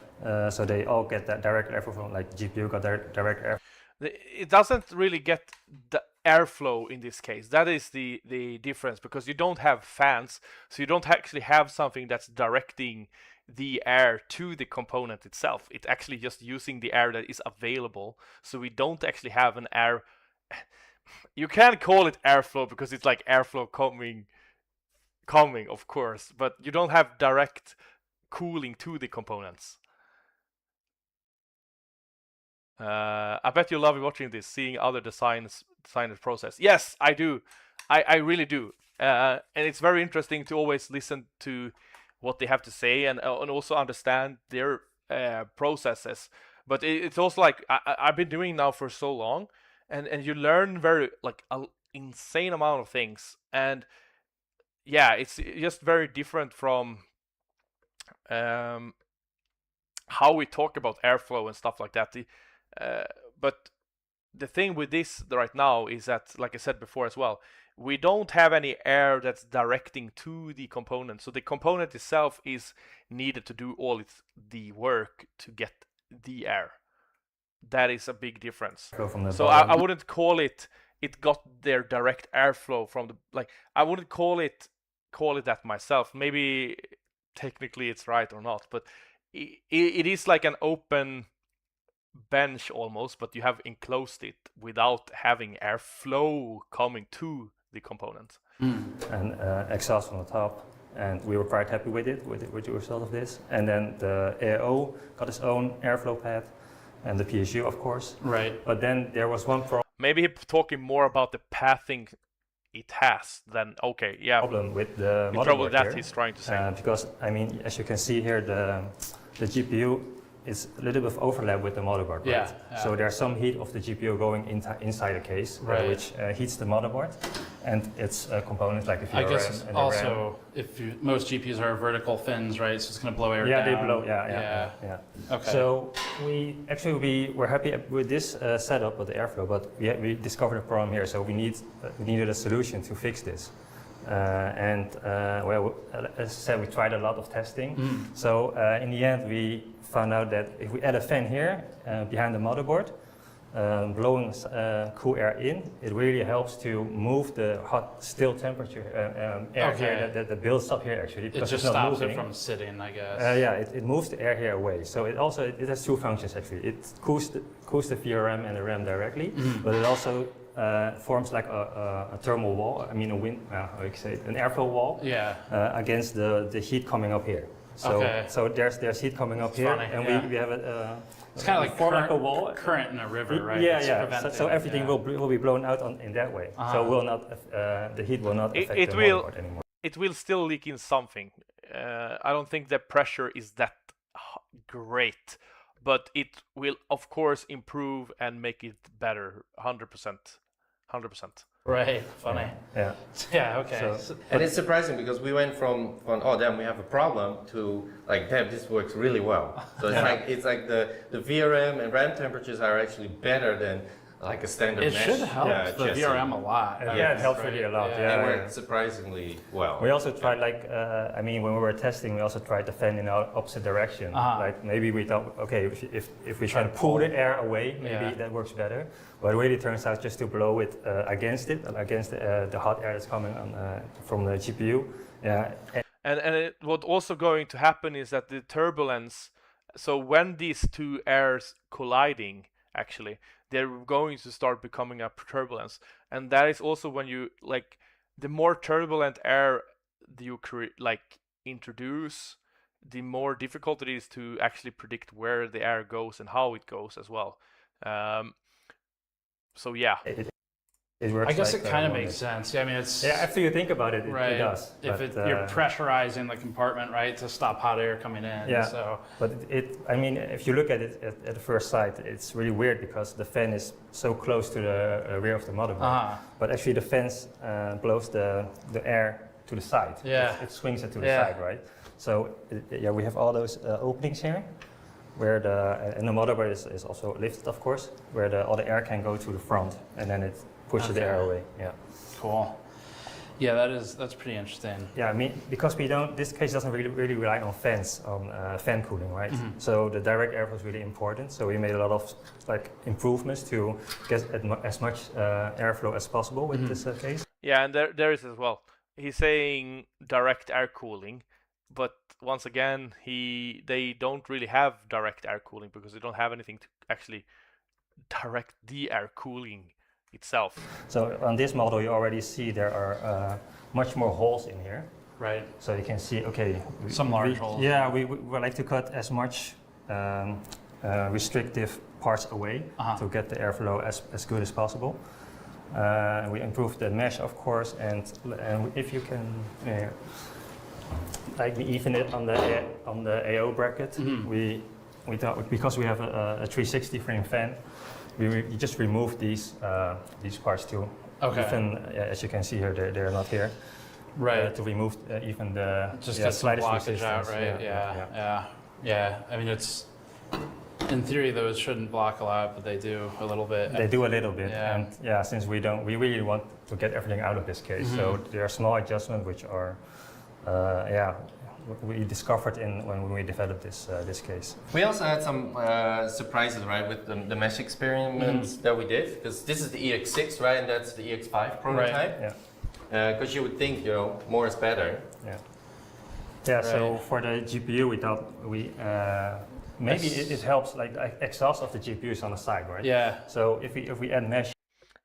So they all get that direct airflow from, like GPU got direct airflow. It doesn't really get the airflow in this case. That is the difference, because you don't have fans, so you don't actually have something that's directing the air to the component itself. It's actually just using the air that is available, so we don't actually have an air... you can't call it airflow because it's like airflow coming, of course, but you don't have direct cooling to the components. I bet you love watching this, seeing other designers process. Yes, I do. I really do. And it's very interesting to always listen to what they have to say and also understand their processes. But it's also like I've been doing now for so long, and you learn very like an insane amount of things. And yeah, it's just very different from how we talk about airflow and stuff like that. But the thing with this right now is that, like I said before as well, we don't have any air that's directing to the component. So the component itself is needed to do all the work to get the air. That is a big difference. So I wouldn't call it got their direct airflow from the, like, I wouldn't call it that myself. Maybe technically it's right or not, but it is like an open bench almost, but you have enclosed it without having airflow coming to the component. And exhaust on the top, and we were quite happy with the result of this. And then the AO got its own airflow pad, and the PSU, of course. Right. But then there was one Maybe he's talking more about the pathing it has than problem with the motherboard probably that here, he's trying to say. Because I mean, as you can see here, the GPU is a little bit of overlap with the motherboard. Yeah, right? yeah. So there's some heat of the GPU going inside the case, Right. which heats the motherboard, and its components like the VRM I guess and the also most GPUs are vertical fins, right? So it's going to blow air RAM. Yeah, down. they blow. Yeah. Okay. So we were happy with this setup with the airflow, but we discovered a problem here. So we needed a solution to fix this. Well, as I said, we tried a lot of testing. So in the end, we found out that if we add a fan here behind the motherboard, blowing cool air in, it really helps to move the hot, still temperature air here that builds up here actually. It Because just it's not stops moving. it from sitting, I guess. Yeah, it moves the air here away. So it has two functions actually. It cools the VRM and the RAM directly, but it also forms like a thermal wall. I mean, how you say it, an airflow wall. Yeah. Against the heat coming up here. So there's heat coming up here, funny, and yeah. we have a. It's kind of like form like a wall. current in a river, right? Yeah, It's yeah. preventing So everything yeah. will be blown out in that way. So will not the heat will not affect It the will- motherboard anymore. It will still leak in something. I don't think the pressure is that great, but it will of course improve and make it better. 100%. Right. Funny. Yeah. Yeah. Okay. And it's surprising because we went from oh damn we have a problem to like damn this works really well. So it's like the VRM and RAM temperatures are actually better than like a standard It mesh. should help the chassis. VRM a lot. Yeah, it helps really a lot. It worked surprisingly well. We also tried I mean, when we were testing, we also tried the fan in the opposite direction. Like maybe we thought, okay, if we try to pull the air away, maybe that works better. But it really turns out just to blow it against the hot air that's coming on from the GPU. Yeah. And what also going to happen is that the turbulence. So when these two airs colliding, actually, they're going to start becoming a turbulence, and that is also when you like the more turbulent air you introduce, the more difficult it is to actually predict where the air goes and how it goes as well. So yeah, It works. I guess like, it kind of wonders. makes sense. Yeah, I mean, it's After you think about it, right. it does. If but, you're pressurizing the compartment, right, to stop hot air coming in. Yeah. So But I mean, if you look at it at the first sight, it's really weird because the fan is so close to the rear of the motherboard. But actually, the fan blows the air to the side. Yeah. It swings it to the side, right? So we have all those openings here, where the motherboard is also lifted, of course, where all the air can go to the front, and then it pushes the air away. Yeah. Cool. Yeah, that's pretty interesting. Yeah, I mean, because this case doesn't really rely on fans, on fan cooling, right? So the direct airflow is really important. So we made a lot of improvements to get as much airflow as possible with this case. Yeah, and there is as well. He's saying direct air cooling, but once again, they don't really have direct air cooling because they don't have anything to actually direct the air cooling itself. So on this model, you already see there are much more holes in here. Right. So you can see, okay, Some large holes. Yeah, we like to cut as much restrictive parts away to get the airflow as good as possible. We improved the mesh, of course, and if you can, like we even it on the AO bracket, we thought because we have a 360 frame fan, we just removed these parts too. Okay. Even as you can see here, they're not here. Right. To remove even the Just get some slightest blockage resistance. out, right? Yeah. I mean, it's in theory those shouldn't block a lot, but they do a little bit. They do a little bit, Yeah. and since we really want to get everything out of this case, so there are small adjustments which are, we discovered when we developed this case. We also had some surprises, right, with the mesh experiments that we did, because this is the EX6, right, and that's the EX5 prototype. Yeah. Because you would think, more is better. Yeah. So for the GPU, we thought maybe it helps, like the exhaust of the GPU is on the side, right? Yeah. So if we add mesh.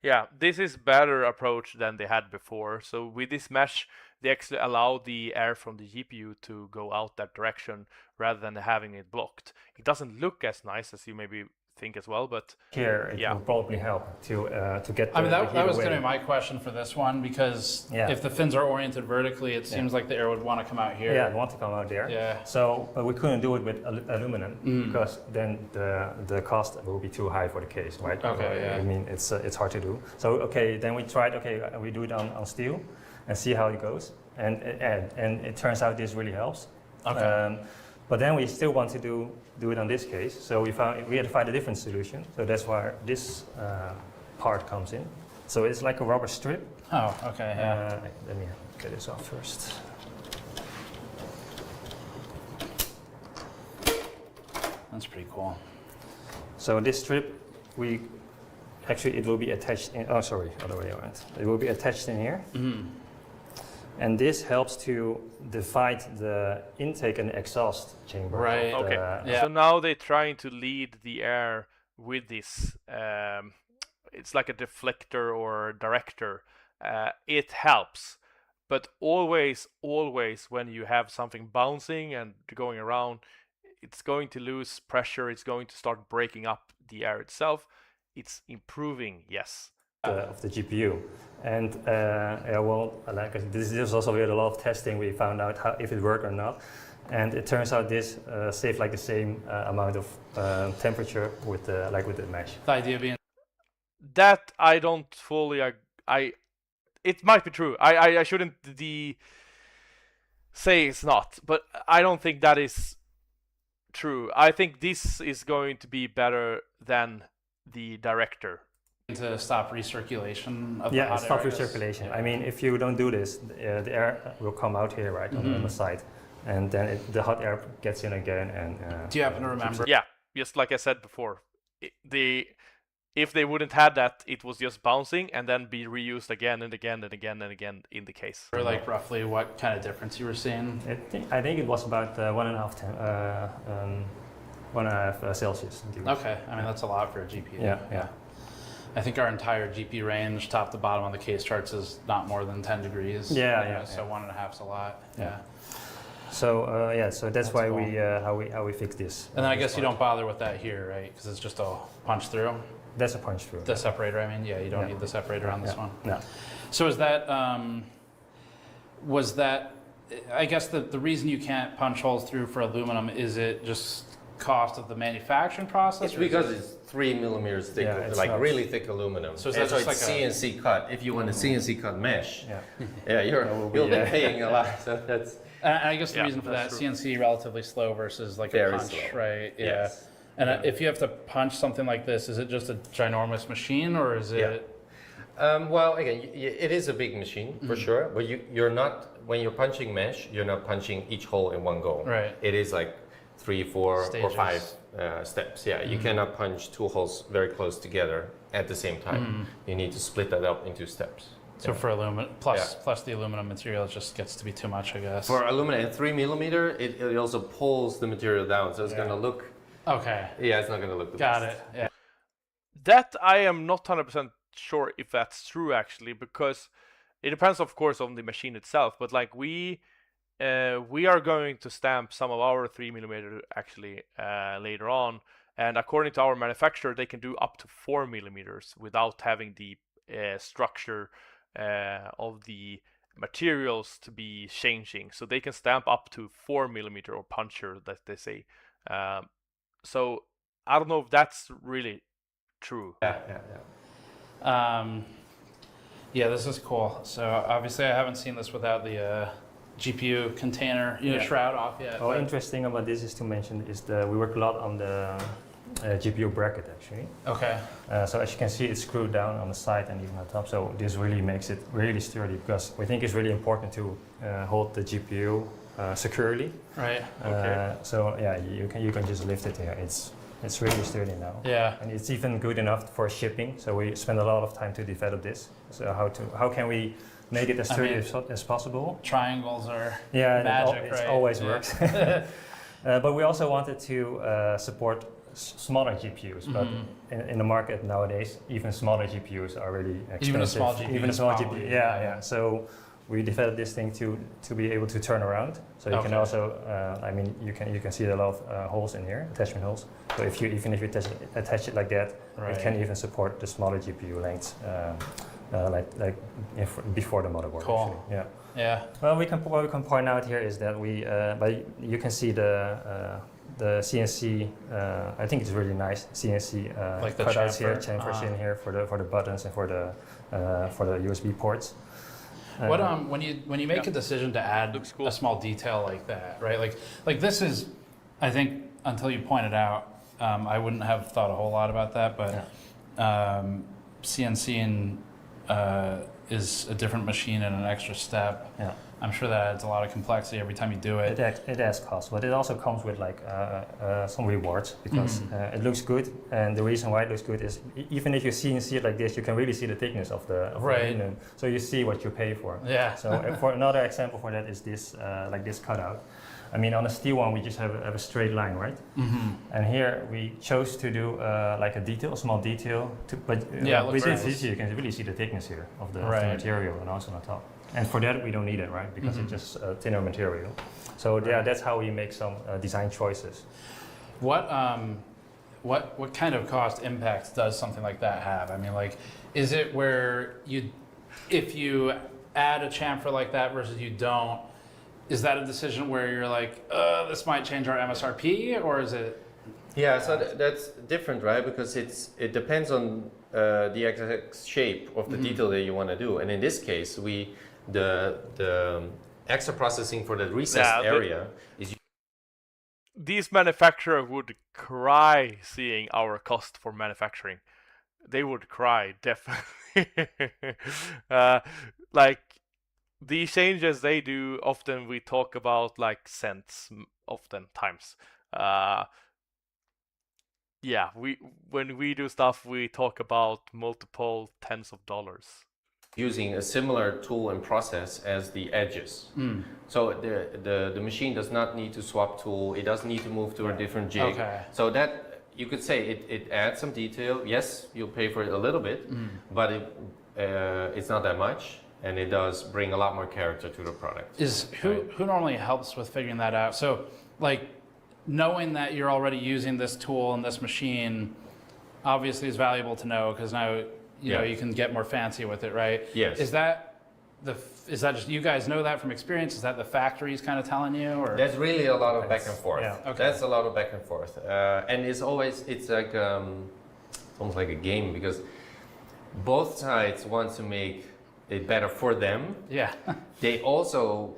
Yeah, this is better approach than they had before. So with this mesh, they actually allow the air from the GPU to go out that direction rather than having it blocked. It doesn't look as nice as you maybe think as well, but here it will probably help to get the, I mean, that was away. going to be my question for this one, because if the fins are oriented vertically, it seems like the air would want to come out here. Yeah, it want to come out there. Yeah. So, but we couldn't do it with aluminum because then the cost will be too high for the case, right? Okay. Yeah. I mean, it's hard to do. So then we tried. Okay, we do it on steel and see how it goes, and it turns out this really helps. Okay. But then we still want to do it on this case, so we had to find a different solution. So that's why this part comes in. So it's like a rubber strip. Oh, okay. Yeah. Let me get this off first. That's pretty cool. So this strip, it will be attached in. Oh, sorry, other way around. It will be attached in here. And this helps to divide the intake and exhaust chamber. Right. okay. Yeah. So now they're trying to lead the air with this. It's like a deflector or director. It helps, but always when you have something bouncing and going around, it's going to lose pressure. It's going to start breaking up the air itself. It's improving, yes. Of the GPU, and this is also we had a lot of testing. We found out if it worked or not, and it turns out this saved like the same amount of temperature with the mesh. The idea being that I don't fully. It might be true. I shouldn't say it's not, but I don't think that is true. I think this is going to be better than the director. to stop recirculation of the Yeah, hot stop areas. recirculation. I mean, if you don't do this, the air will come out here, right, on the side, and then the hot air gets in again. And do you happen to remember? Yeah, just like I said before, if they wouldn't had that, it was just bouncing and then be reused again and again and again and again in the case. Or like roughly what kind of difference you were seeing? I think it was about 1.5 Celsius. Degrees. Okay, I mean that's a lot for a GPU. Yeah. I think our entire GP range, top to bottom on the case charts, is not more than 10 degrees. Yeah. So 1.5's a lot. Yeah. So so that's why cool. we fix this. And then I guess you don't bother with that here, right? Because it's just a punch through. That's a punch through. The separator, I mean, you don't need the separator on this one. No. So is that was that? I guess the reason you can't punch holes through for aluminum, is it just cost of the manufacturing process? It's because it's 3 millimeters thick, it's like not- really thick aluminum. So is And that so just it's like a- CNC cut. If you want a CNC cut mesh, Yeah. you'll be paying a lot. So that's And I guess the Yeah, reason for that, that's true. CNC relatively slow versus like Very a punch, slow. right? Yeah. Yes. And if you have to punch something like this, is it just a ginormous machine, or is it? well, again, it is a big machine for sure, but you're not, when you're punching mesh, you're not punching each hole in one go. Right. It is like 3, 4, or Stages. 5 steps. Yeah, you cannot punch 2 holes very close together at the same time. You need to split that up into steps. So for aluminum, plus the aluminum material, it just gets to be too much, I guess. For aluminum at 3 millimeter, it also pulls the material down, so it's gonna look. Okay. Yeah, it's not gonna look the Got best. it. Yeah. That I am not 100% sure if that's true actually, because it depends, of course, on the machine itself. But like we are going to stamp some of our 3mm actually later on, and according to our manufacturer, they can do up to 4mm without having the structure of the materials to be changing. So they can stamp up to 4mm or puncher, that they say. So I don't know if that's really true. Yeah, this is cool. So obviously, I haven't seen this without the GPU container, shroud off yet. Oh, interesting about this is to mention is we work a lot on the GPU bracket actually. Okay. So as you can see, it's screwed down on the side and even on top. So this really makes it really sturdy, because we think it's really important to hold the GPU securely. Right. Okay. So yeah, you can just lift it here. It's really sturdy now. Yeah. And it's even good enough for shipping. So we spend a lot of time to develop this. So how can we make it as sturdy as possible? Triangles are magic, right? It always works. But we also wanted to support smaller GPUs, but in the market nowadays, even smaller GPUs are really expensive. Even a small GPU. Even a small GPU. Yeah. So we developed this thing to be able to turn around. So you can also, you can see a lot of holes in here, attachment holes. So even if you attach it like that, it can even support the smaller GPU lengths, before the motherboard. Cool. Actually. Yeah. Well, what we can point out here is that you can see the CNC. I think it's really nice CNC like the cutouts here, chamfer. chamfers in here for the buttons and for the USB ports. What when you make a decision to add a small detail like that, right? Like this is, I think until you pointed out, I wouldn't have thought a whole lot about that, but CNC is a different machine and an extra step. Yeah. I'm sure that adds a lot of complexity every time you do it. It adds cost, but it also comes with some rewards, because it looks good, and the reason why it looks good is even if you see it like this, you can really see the thickness of the aluminum, so you see what you pay for. Yeah. So for another example for that is this this cutout. I mean, on a steel one, we just have a straight line, right? And here we chose to do a small detail. With this detail, you can really see the thickness here of the material, and also on top. And for that, we don't need it, right? Because it's just a thinner material. So that's how we make some design choices. What kind of cost impacts does something like that have? I mean, is it where if you add a chamfer like that versus you don't, is that a decision where you're like, this might change our MSRP, or is it? Yeah, so that's different, right? Because it depends on the exact shape of the detail that you want to do. And in this case, the extra processing for the recessed area is. These manufacturers would cry seeing our cost for manufacturing. They would cry, definitely. The changes they do, often we talk about cents, oftentimes. When we do stuff, we talk about multiple tens of dollars. Using a similar tool and process as the edges. So the machine does not need to swap tool, it doesn't need to move to a different jig. Okay. So that, you could say it adds some detail. Yes, you'll pay for it a little bit, but it's not that much. And it does bring a lot more character to the product. Who normally helps with figuring that out? So, knowing that you're already using this tool and this machine, obviously is valuable to know, because now you can get more fancy with it, right? Yes. Is that just you guys know that from experience? Is that the factory's kind of telling you, or? There's really a lot of back and forth. Yeah. Okay. That's a lot of back and forth, and it's almost like a game, because both sides want to make it better for them. Yeah. They also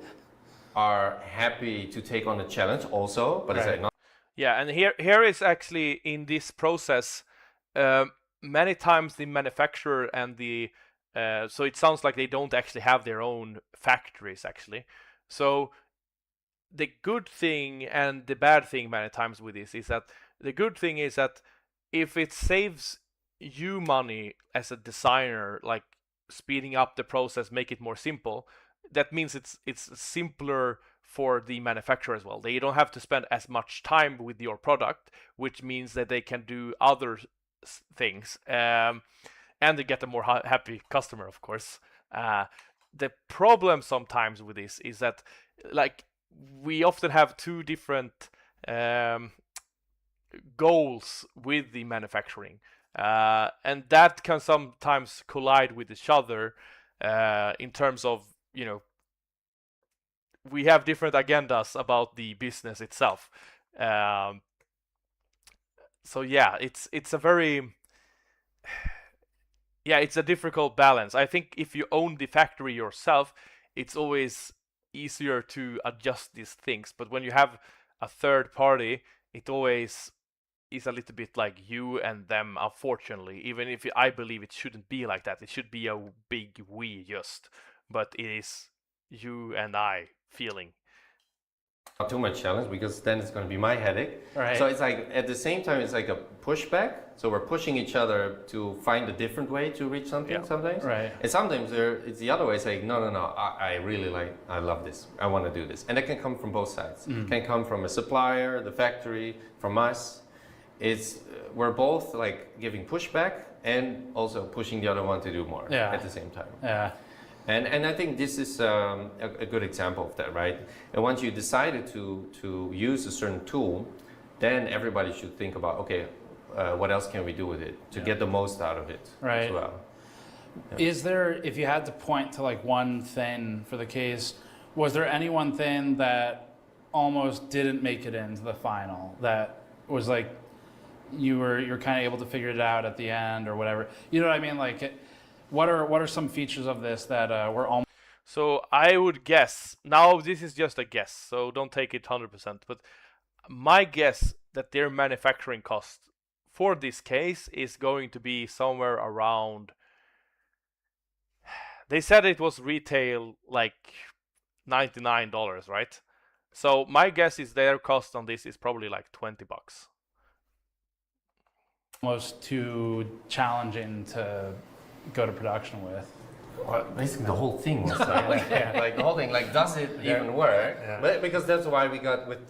are happy to take on the challenge also, but it's not. Yeah, and here is actually in this process, many times the manufacturer and so it sounds like they don't actually have their own factories actually. So the good thing and the bad thing many times with this is that the good thing is that if it saves you money as a designer, speeding up the process, make it more simple, that means it's simpler for the manufacturer as well. They don't have to spend as much time with your product, which means that they can do other things. and they get a more happy customer, of course. The problem sometimes with this is that, like, we often have two different goals with the manufacturing, and that can sometimes collide with each other in terms of, you know, we have different agendas about the business itself. So yeah, it's a very it's a difficult balance. I think if you own the factory yourself, it's always easier to adjust these things. But when you have a third party, it always is a little bit like you and them, unfortunately. Even if I believe it shouldn't be like that. It should be a big we just. But it is you and I feeling. Not too much challenge, because then it's going to be my headache. Right. So it's like, at the same time, it's like a pushback. So we're pushing each other to find a different way to reach something sometimes. Right. And sometimes it's the other way. It's like, no, I really I love this. I want to do this. And it can come from both sides. It can come from a supplier, the factory, from us. We're both like giving pushback and also pushing the other one to do more at the same time. Yeah. And I think this is a good example of that, right? And once you decided to use a certain tool, then everybody should think about, okay, what else can we do with it to get the most out of it as well. Yeah. Is there, if you had to point to like one thing for the case, was there any one thing that almost didn't make it into the final that was like you're kind of able to figure it out at the end or whatever? You know what I mean? Like, what are some features of this that were almost? So I would guess, now this is just a guess, so don't take it 100%, but my guess that their manufacturing cost for this case is going to be somewhere around, they said it was retail like $99, right? So my guess is their cost on this is probably like $20. Almost too challenging to go to production with. Well, basically the whole thing was like, like the whole thing, like, does it even work? Yeah. But because that's why we got with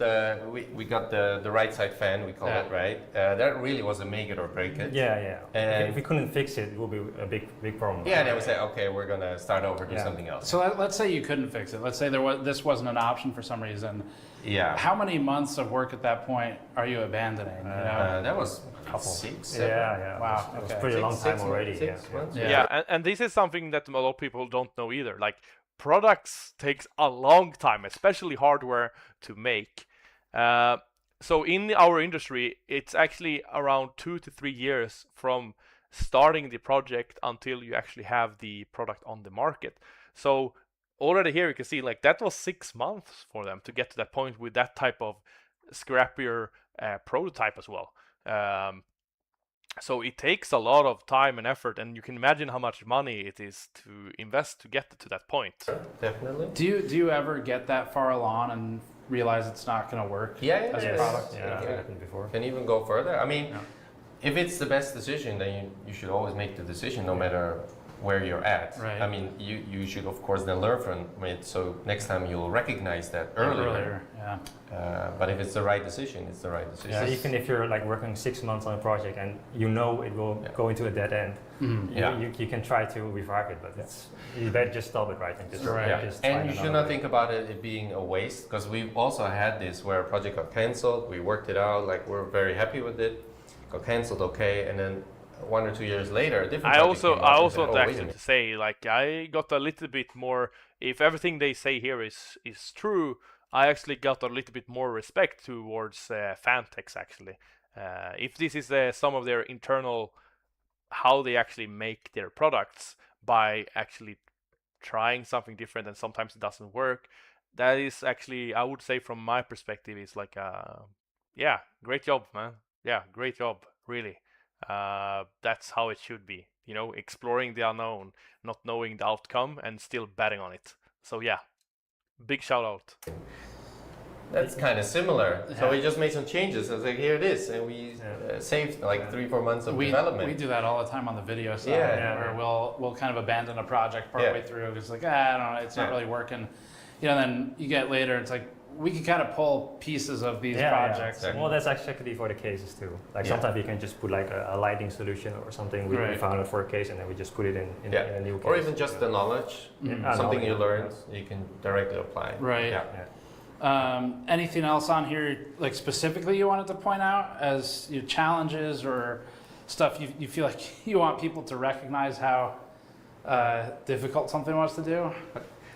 we got the right side fan, we call it, right? That really was a make it or break it. Yeah. And if we couldn't fix it, it would be a big problem. yeah, and then we say, okay, we're gonna start over, do something else. So let's say you couldn't fix it. Let's say this wasn't an option for some reason. Yeah. How many months of work at that point are you abandoning? You know? That was a couple. 6, 7. Yeah. Wow. It was Okay. pretty long time already. Six months. Yeah, and this is something that a lot of people don't know either. Like, products takes a long time, especially hardware, to make. So in our industry, it's actually around 2 to 3 years from starting the project until you actually have the product on the market. So already here you can see, like, that was 6 months for them to get to that point with that type of scrappier prototype as well. So it takes a lot of time and effort, and you can imagine how much money it is to invest to get to that point. Definitely. Do you ever get that far along and realize it's not going to work as a product? Yeah, it happened before. Can even go further. I mean, if it's the best decision, then you should always make the decision, no matter where you're at. Right. I mean, you should of course then learn from it, so next time you'll recognize that earlier. Yeah. But if it's the right decision, it's the right decision. So even if you're like working 6 months on a project and you know it will go into a dead end, you can try to revive it, but you better just stop it, right? And just, just and find you should another not way. think about it being a waste, because we've also had this where a project got cancelled, we worked it out, like we're very happy with it, got cancelled, okay, and then 1 or 2 years later, a different I project also came up and said, want "Oh, wait a actually minute." to say, like, I got a little bit more. If everything they say here is true, I actually got a little bit more respect towards Fantex actually. If this is some of their internal, how they actually make their products by actually trying something different, and sometimes it doesn't work. That is actually, I would say, from my perspective, is like, great job, man. Yeah, great job, really. That's how it should be, you know, exploring the unknown, not knowing the outcome, and still betting on it. So yeah, big shout out. That's kind of similar. So we just made some changes. I was like, here it is, and we saved like 3-4 months of development. We do that all the time on the video side, where we'll kind of abandon a project partway through. It's like, I don't know, it's not really working. You know, then you get later, it's like, we can kind of pull pieces of these projects. Yeah. Well, that's actually for the cases too. Like sometimes you can just put like a lighting solution or something. We found it for a case, and then we just put it in a new case. Or even just the knowledge, something you learned, you can directly apply. Right. Anything else on here, like specifically you wanted to point out as your challenges or stuff you feel like you want people to recognize how difficult something was to do?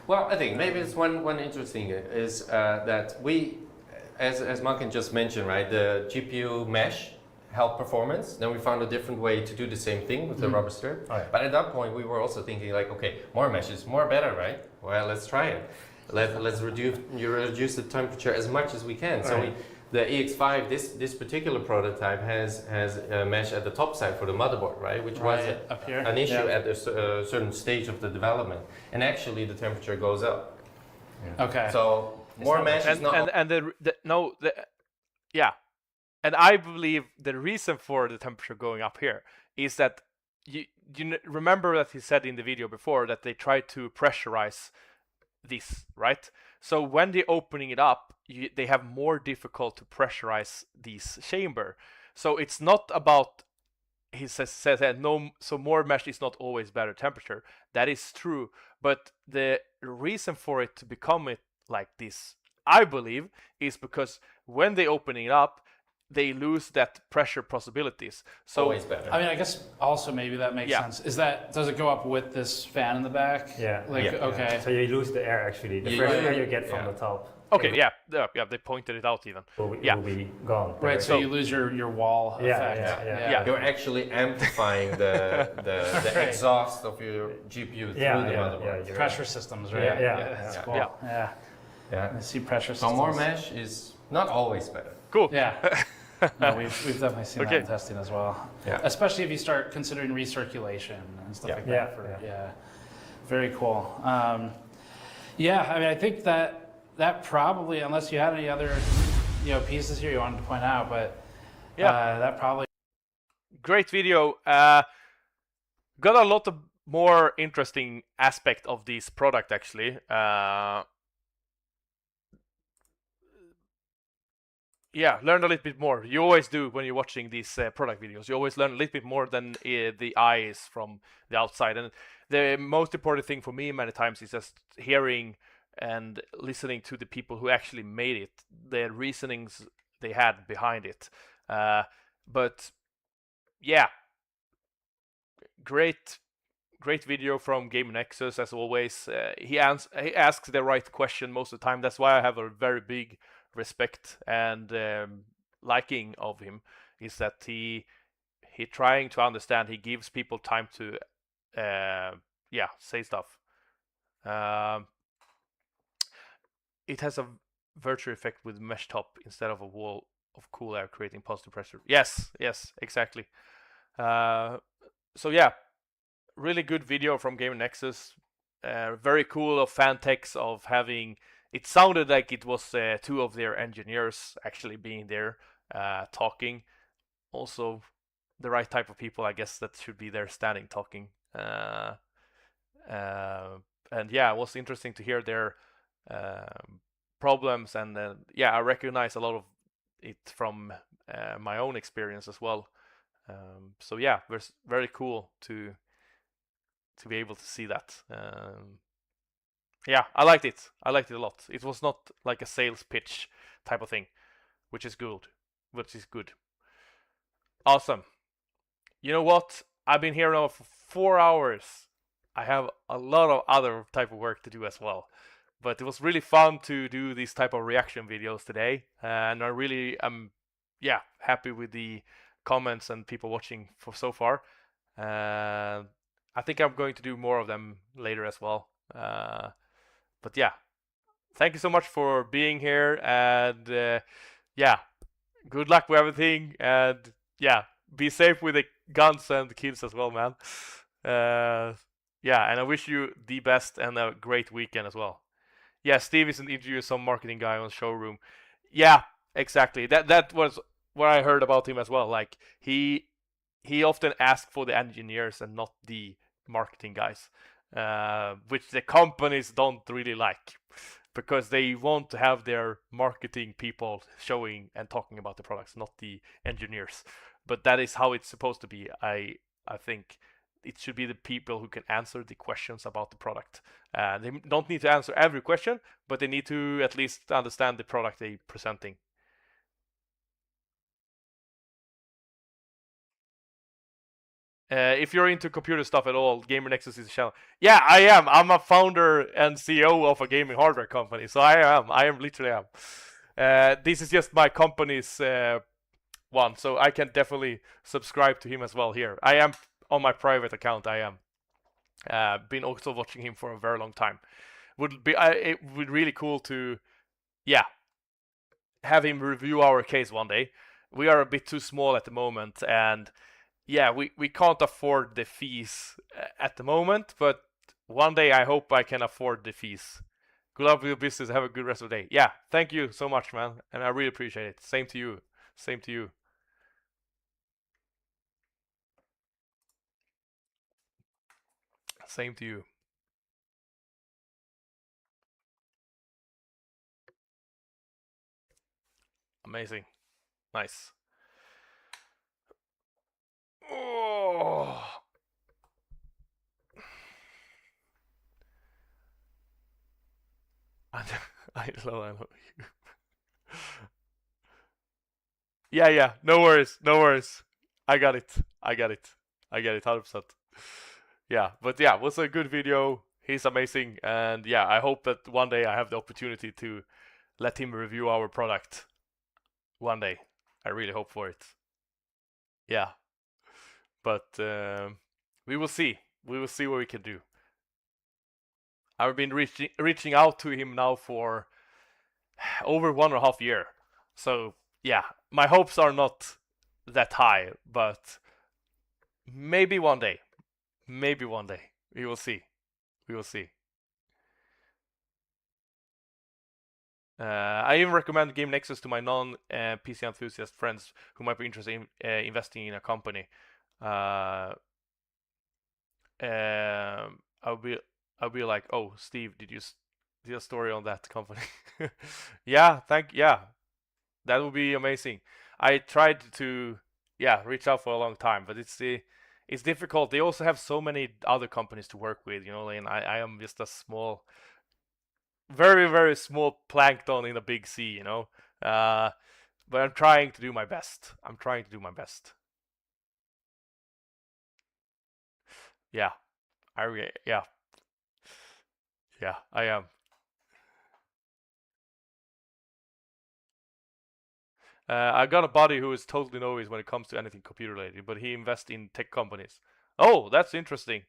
Well, I think maybe it's one interesting is that we, as Martin just mentioned, right, the GPU mesh helped performance. Then we found a different way to do the same thing with the rubber strip. But at that point, we were also thinking like, okay, more mesh is more better, right? Well, let's try it. Let's reduce the temperature as much as we can. So the EX5, this particular prototype has a mesh at the top side for the motherboard, right? Which was up here. an issue at a certain stage of the development, and actually the temperature goes up. Okay. So more mesh is not. And I believe the reason for the temperature going up here is that you remember that he said in the video before that they tried to pressurize this, right? So when they're opening it up, they have more difficult to pressurize this chamber. So it's not about, he says that so more mesh is not always better temperature. That is true, but the reason for it to become it like this, I believe, is because when they opening it up, they lose that pressure possibilities. So always better. I mean, I guess also maybe that makes sense. Does it go up with this fan in the back? Yeah. Okay. So you lose the air actually. The fresh air you get from the top. Okay, they pointed it out even. Will be gone. Right, so you lose your wall effect. Yeah. You're actually amplifying the exhaust of your GPU through the motherboard. Pressure systems, right? That's cool. I see pressure systems. So more mesh is not always better. Cool. Yeah. No, we've definitely seen that in testing as well. Yeah. Especially if you start considering recirculation and stuff like that. Very cool. I mean, I think that probably, unless you had any other pieces here you wanted to point out, but that probably. Great video. Got a lot of more interesting aspect of this product actually. Learn a little bit more. You always do when you're watching these product videos. You always learn a little bit more than the eyes from the outside. And the most important thing for me many times is just hearing and listening to the people who actually made it, the reasonings they had behind it. But great video from Game Nexus as always. He asks the right question most of the time. That's why I have a very big respect and liking of him, is that he trying to understand. He gives people time to say stuff. It has a virtual effect with mesh top instead of a wall of cool air creating positive pressure. Yes, exactly. Really good video from Game Nexus. Very cool of Fantex of having. It sounded like it was two of their engineers actually being there talking. Also, the right type of people, I guess, that should be there standing talking. It was interesting to hear their problems, and I recognize a lot of it from my own experience as well. Very cool to be able to see that. I liked it. I liked it a lot. It was not like a sales pitch type of thing, which is good. Awesome. You know what? I've been here now for 4 hours. I have a lot of other type of work to do as well. But it was really fun to do these type of reaction videos today. And I really am happy with the comments and people watching for so far. I think I'm going to do more of them later as well. But thank you so much for being here, and good luck with everything, and be safe with the guns and the kids as well, man. And I wish you the best and a great weekend as well. Steve is interviewing some marketing guy on showroom. Exactly. That was what I heard about him as well. Like he often asks for the engineers and not the marketing guys. Which the companies don't really like. because they want to have their marketing people showing and talking about the products, not the engineers. But that is how it's supposed to be. I think it should be the people who can answer the questions about the product. They don't need to answer every question, but they need to at least understand the product they're presenting. If you're into computer stuff at all, Gamer Nexus is a channel. Yeah, I am. I'm a founder and CEO of a gaming hardware company, so I literally am. This is just my company's one, so I can definitely subscribe to him as well here. I am on my private account. I am. Been also watching him for a very long time. It would be really cool to, yeah, have him review our case one day. We are a bit too small at the moment, and yeah, we can't afford the fees at the moment, but one day I hope I can afford the fees. Good luck with your business. Have a good rest of the day. Yeah, thank you so much, man, and I really appreciate it. Same to you. Same to you. Same to you. Amazing. Nice. Oh. I know you. Yeah. No worries. I got it. 100%. Yeah, but yeah, it was a good video. He's amazing, and yeah, I hope that one day I have the opportunity to let him review our product. One day, I really hope for it. Yeah, but we will see. We will see what we can do. I've been reaching out to him now for over 1.5 years. So yeah, my hopes are not that high, but maybe one day. Maybe one day. We will see. We will see. I even recommend Game Nexus to my non-PC enthusiast friends who might be interested in investing in a company. I'll be like, oh, Steve, did you see a story on that company? Yeah, that would be amazing. I tried to reach out for a long time, but it's difficult. They also have so many other companies to work with, and I am just a small, very, very small plankton in a big sea, but I'm trying to do my best. Yeah, I am. I got a buddy who is totally novice when it comes to anything computer related, but he invests in tech companies. Oh, that's interesting.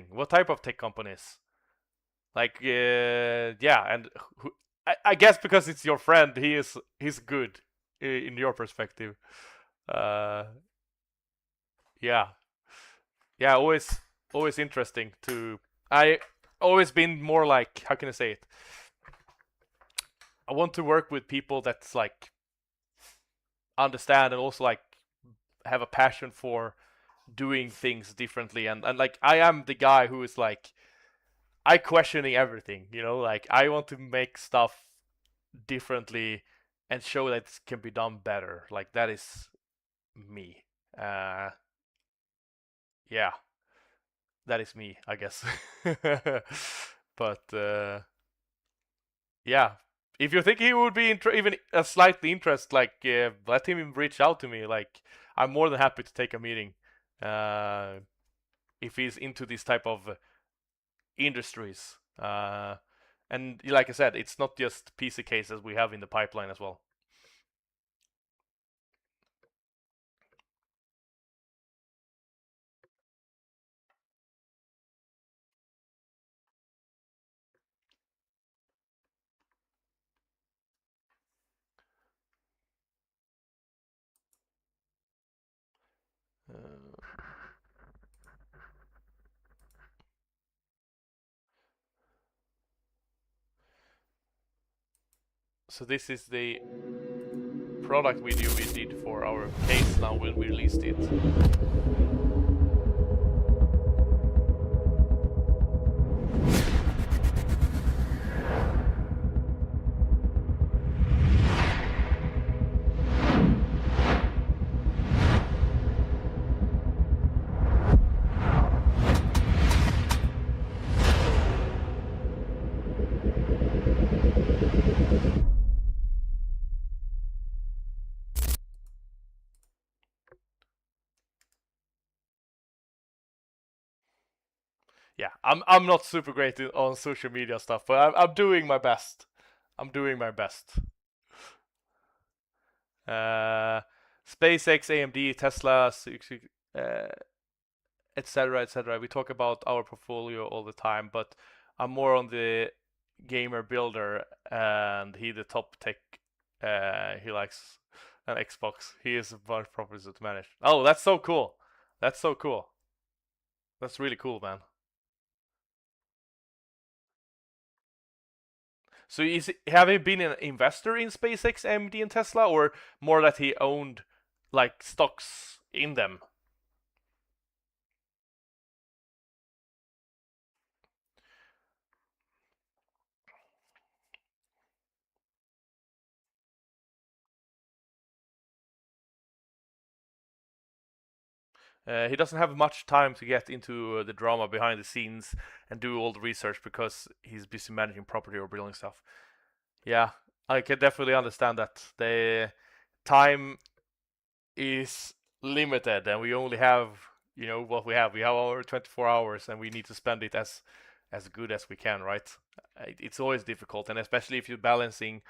What type of tech companies? Like, and I guess because it's your friend, he's good in your perspective. Always interesting to. I always been more like, how can I say it? I want to work with people that's like understand and also like have a passion for doing things differently, and like I am the guy who is like I questioning everything, like I want to make stuff differently and show that it can be done better. Like that is me. That is me, I guess. But if you think he would be even a slightly interest, like let him reach out to me. Like I'm more than happy to take a meeting if he's into this type of industries. And like I said, it's not just PC cases we have in the pipeline as well. So this is the product video we did for our case now when we released it. yeah, I'm not super great on social media stuff, but I'm doing my best. I'm doing my best. SpaceX, AMD, Tesla, etc., etc. We talk about our portfolio all the time, but I'm more on the gamer builder, and he the top tech. He likes an Xbox. He is a bunch of properties to manage. Oh, that's so cool. That's so cool. That's really cool, man. So have he been an investor in SpaceX, AMD, and Tesla, or more that he owned like stocks in them? He doesn't have much time to get into the drama behind the scenes and do all the research because he's busy managing property or building stuff. Yeah, I can definitely understand that. The time is limited and we only have, what we have. We have our 24 hours and we need to spend it as good as we can, right? It's always difficult, and especially if you're balancing,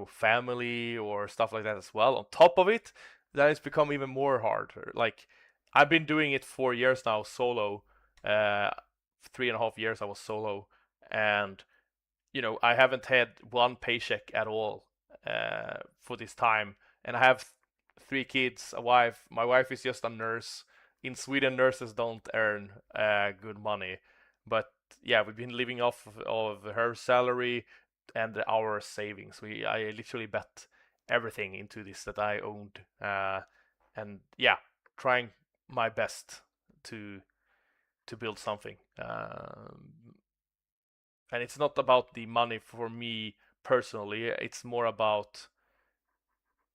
family or stuff like that as well. On top of it, then it's become even more harder. Like, I've been doing it 4 years now, solo. 3.5 years I was solo, and I haven't had one paycheck at all for this time, and I have 3 kids, a wife. My wife is just a nurse. In Sweden, nurses don't earn good money, but yeah, we've been living off of her salary and our savings. I literally bet everything into this that I owned, and yeah, trying my best to build something. And it's not about the money for me personally. It's more about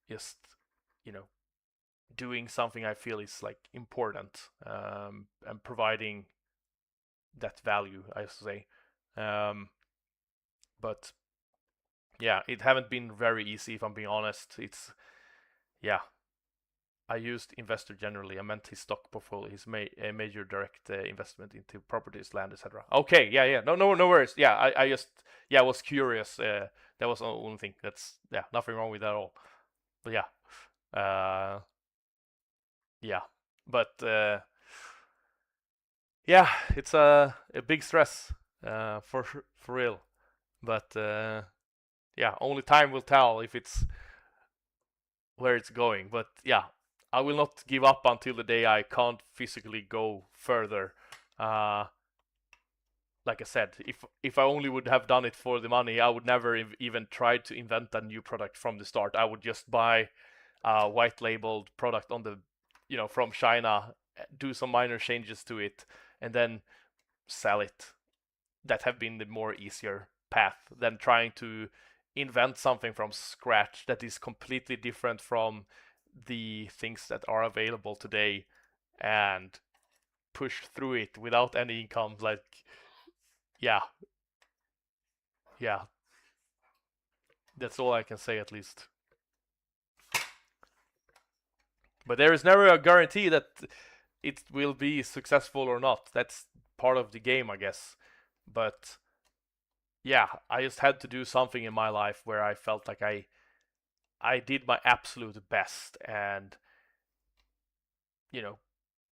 just doing something I feel is like important, and providing that value, I should say. But yeah, it haven't been very easy, if I'm being honest. It's yeah. I used investor generally. I meant his stock portfolio, his major direct investment into properties, land, etc. Okay, yeah. No worries. Yeah, I just was curious. That was the only thing. That's nothing wrong with that at all. But yeah, but yeah, it's a big stress for real. But yeah, only time will tell if it's where it's going. But yeah, I will not give up until the day I can't physically go further. Like I said, if I only would have done it for the money, I would never even try to invent a new product from the start. I would just buy a white labeled product on the, from China, do some minor changes to it, and then sell it. That have been the more easier path than trying to invent something from scratch that is completely different from the things that are available today and push through it without any income. Like, yeah, that's all I can say, at least. But there is never a guarantee that it will be successful or not. That's part of the game, I guess. But yeah, I just had to do something in my life where I felt like I did my absolute best, and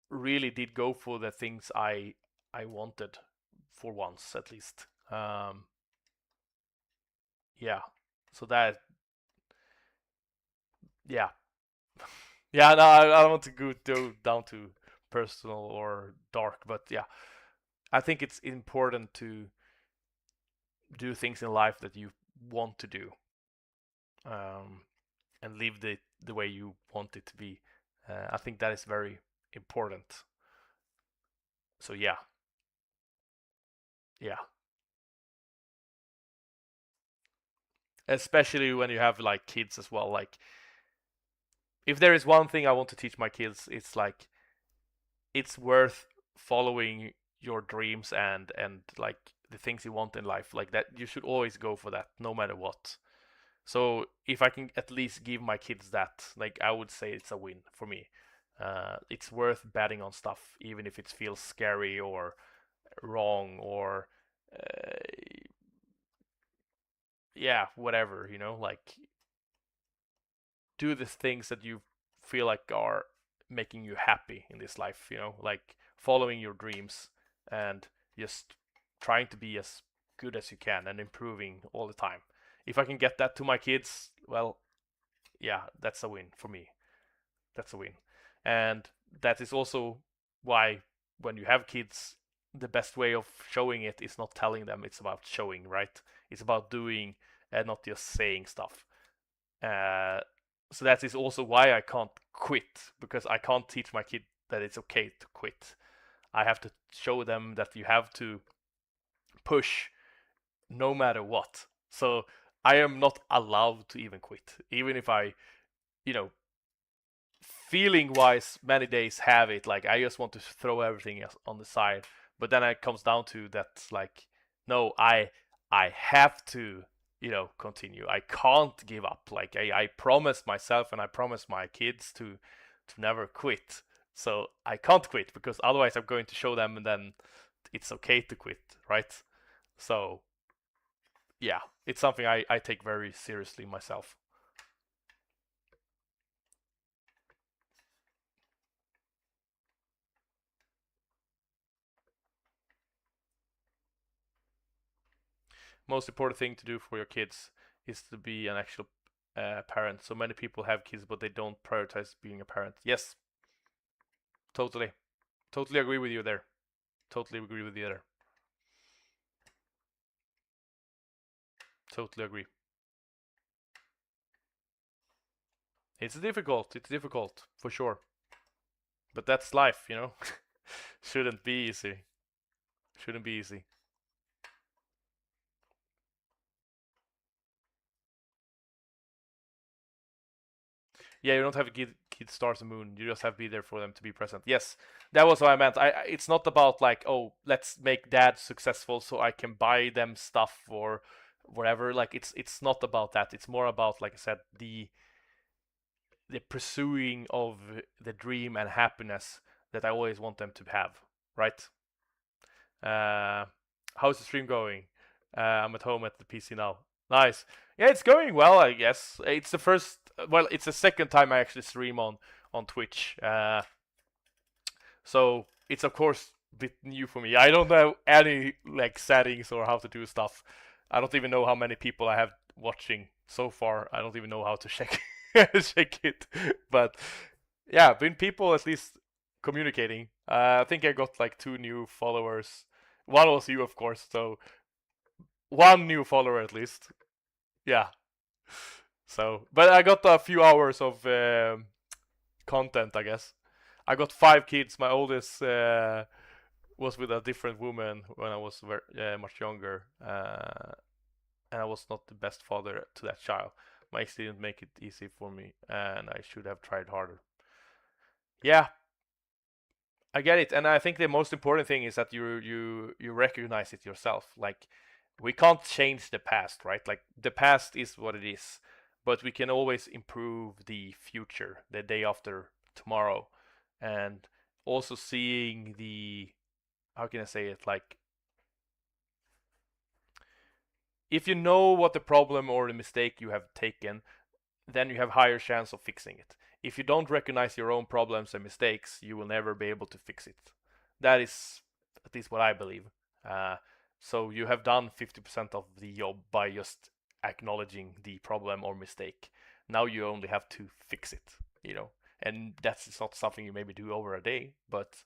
really did go for the things I wanted, for once at least. Yeah, so that yeah. Yeah, no, I don't want to go down to personal or dark, but yeah, I think it's important to do things in life that you want to do, and live the way you want it to be. I think that is very important. So yeah. Especially when you have like kids as well. Like, if there is one thing I want to teach my kids, it's like it's worth following your dreams and like the things you want in life. Like that, you should always go for that, no matter what. So if I can at least give my kids that, like, I would say it's a win for me. It's worth betting on stuff, even if it feels scary or wrong, or yeah, whatever, like do the things that you feel like are making you happy in this life, like following your dreams and just trying to be as good as you can and improving all the time. If I can get that to my kids, well, yeah, that's a win for me. That's a win. And that is also why when you have kids, the best way of showing it is not telling them, it's about showing, right? It's about doing and not just saying stuff. So that is also why I can't quit, because I can't teach my kid that it's okay to quit. I have to show them that you have to push no matter what. So I am not allowed to even quit, even if I, feeling wise, many days have it like I just want to throw everything else on the side. But then it comes down to that, like, no, I have to, continue. I can't give up. Like I promised myself and I promised my kids to never quit. So I can't quit, because otherwise I'm going to show them and then it's okay to quit, right? So yeah, it's something I take very seriously myself. Most important thing to do for your kids is to be an actual parent. So many people have kids, but they don't prioritize being a parent. Yes, totally agree with you there. Totally agree with you there. Totally agree. It's difficult for sure, but that's life, Shouldn't be easy. Yeah, you don't have a kid stars the moon. You just have to be there for them to be present. Yes, that was what I meant. It's not about like, oh, let's make dad successful so I can buy them stuff or whatever. Like it's not about that. It's more about, like I said, the pursuing of the dream and happiness that I always want them to have. Right? How's the stream going? I'm at home at the PC now. Nice. Yeah, it's going well, I guess. It's the second time I actually stream on Twitch. So it's of course a bit new for me. I don't know any like settings or how to do stuff. I don't even know how many people I have watching so far. I don't even know how to check check it. But yeah, been people at least communicating. I think I got like 2 new followers. One was you, of course. So 1 new follower at least. Yeah. So, but I got a few hours of content, I guess. I got 5 kids. My oldest was with a different woman when I was much younger, and I was not the best father to that child. My ex didn't make it easy for me, and I should have tried harder. Yeah, I get it, and I think the most important thing is that you recognize it yourself. Like, we can't change the past, right? Like, the past is what it is, but we can always improve the future, the day after tomorrow, and also seeing the, how can I say it, like, if you know what the problem or the mistake you have taken, then you have higher chance of fixing it. If you don't recognize your own problems and mistakes, you will never be able to fix it. That is at least what I believe. So you have done 50% of the job by just acknowledging the problem or mistake. Now you only have to fix it, and that's not something you maybe do over a day, but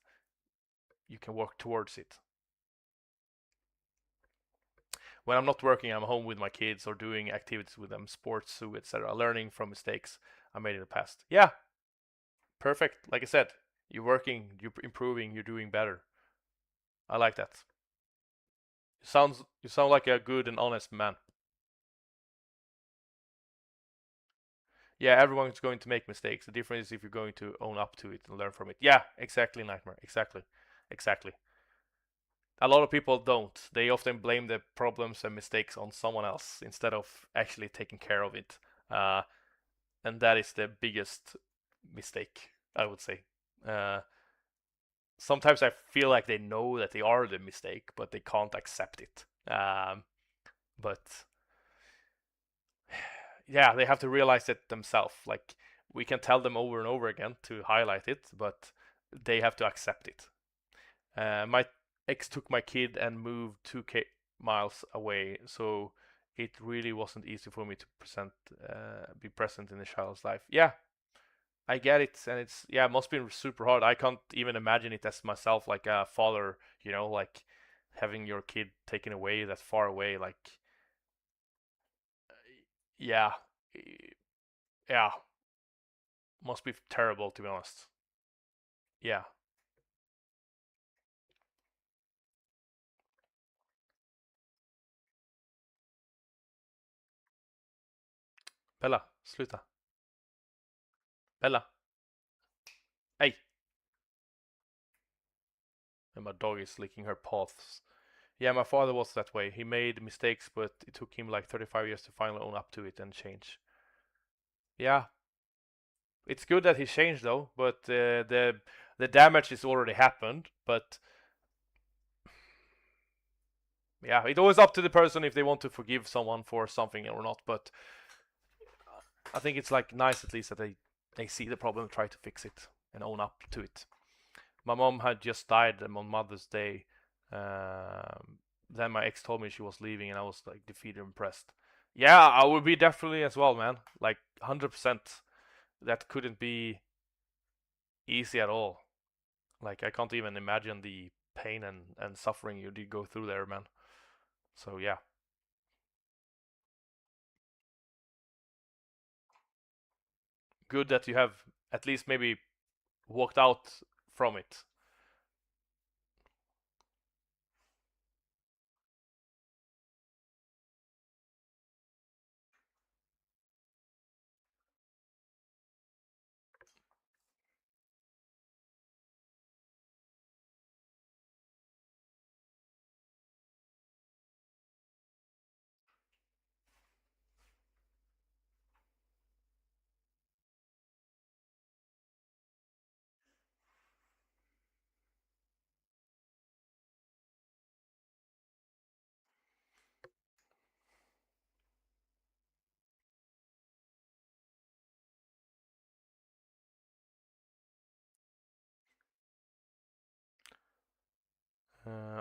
you can work towards it. When I'm not working, I'm home with my kids or doing activities with them, sports, zoo, etc., learning from mistakes I made in the past. Yeah, perfect. Like I said, you're working, you're improving, you're doing better. I like that. You sound like a good and honest man. Yeah, everyone's going to make mistakes. The difference is if you're going to own up to it and learn from it. Yeah, exactly, Nightmare. Exactly. A lot of people don't. They often blame the problems and mistakes on someone else instead of actually taking care of it. And that is the biggest mistake, I would say. sometimes I feel like they know that they are the mistake, but they can't accept it. But yeah, they have to realize it themselves. Like, we can tell them over and over again to highlight it, but they have to accept it. My ex took my kid and moved 2 miles away, so it really wasn't easy for me to be present in the child's life. Yeah, I get it, and it must be super hard. I can't even imagine it as myself, like a father, like having your kid taken away that far away. Like, yeah, yeah, must be terrible, to be honest. Yeah. Bella, sluta. Bella. Hey. And my dog is licking her paws. Yeah, my father was that way. He made mistakes, but it took him like 35 years to finally own up to it and change. Yeah. It's good that he changed though, but the damage is already happened. But yeah, it's always up to the person if they want to forgive someone for something or not. But I think it's like nice at least that they see the problem, try to fix it, and own up to it. My mom had just died on Mother's Day. Then my ex told me she was leaving, and I was like defeated and impressed. Yeah, I would be definitely as well, man. Like 100%. That couldn't be easy at all. Like, I can't even imagine the pain and suffering you did go through there, man. So yeah. Good that you have at least maybe walked out from it.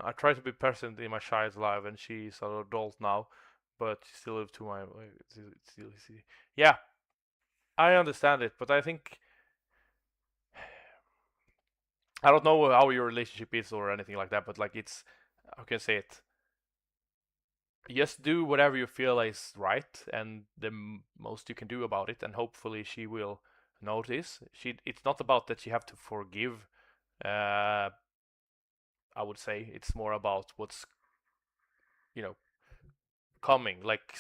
I try to be present in my child's life, and she's an adult now, but she still lives to my. Yeah, I understand it, but I think I don't know how your relationship is or anything like that, but like it's, how can I say it? Just do whatever you feel is right, and the most you can do about it, and hopefully she will notice. It's not about that you have to forgive. I would say it's more about what's, coming. Like,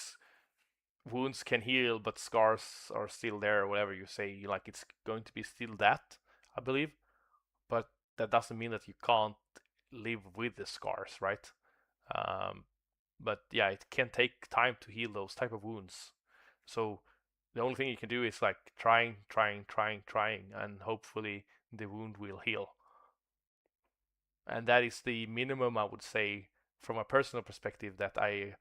wounds can heal, but scars are still there, or whatever you say. Like, it's going to be still that, I believe, but that doesn't mean that you can't live with the scars, right? But yeah, it can take time to heal those type of wounds. So the only thing you can do is like trying, and hopefully the wound will heal. And that is the minimum, I would say, from a personal perspective, that I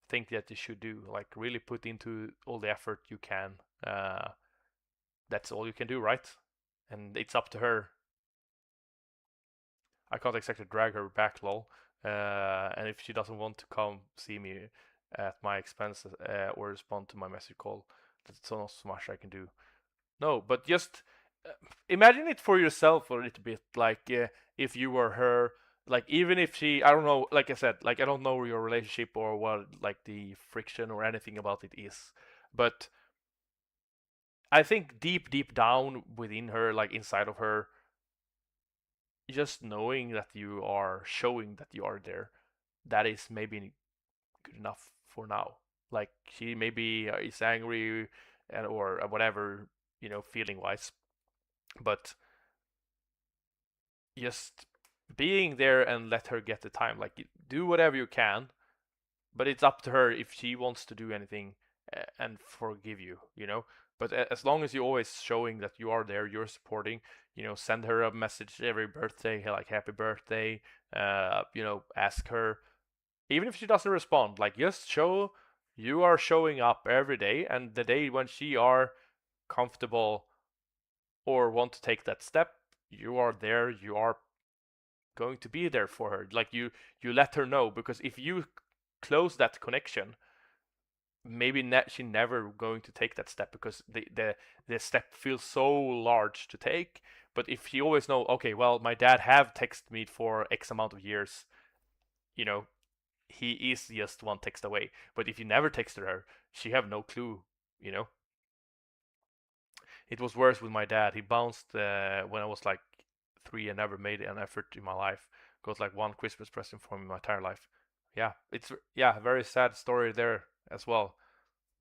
think that you should do. Like, really put into all the effort you can. That's all you can do, right? And it's up to her. I can't exactly drag her back, lol. And if she doesn't want to come see me at my expense, or respond to my message call, that's not so much I can do. No, but just imagine it for yourself a little bit. Like, if you were her, like, even if she, I don't know, like I said, like, I don't know your relationship or what, like, the friction or anything about it is, but I think deep down within her, like inside of her, just knowing that you are showing that you are there, that is maybe good enough for now. Like, she maybe is angry and or whatever, feeling wise, but just being there and let her get the time. Like, do whatever you can, but it's up to her if she wants to do anything and forgive you. But as long as you're always showing that you are there, you're supporting, send her a message every birthday, like happy birthday, ask her, even if she doesn't respond, like just show you are showing up every day, and the day when she are comfortable or want to take that step, you are there, you are going to be there for her. Like you let her know, because if you close that connection, maybe she never going to take that step, because the step feels so large to take. But if she always know, okay, well, my dad have texted me for X amount of years, he is just one text away. But if you never texted her, she have no clue. It was worse with my dad. He bounced when I was like 3 and never made an effort in my life. Got like one Christmas present for me my entire life. Yeah, it's a very sad story there as well.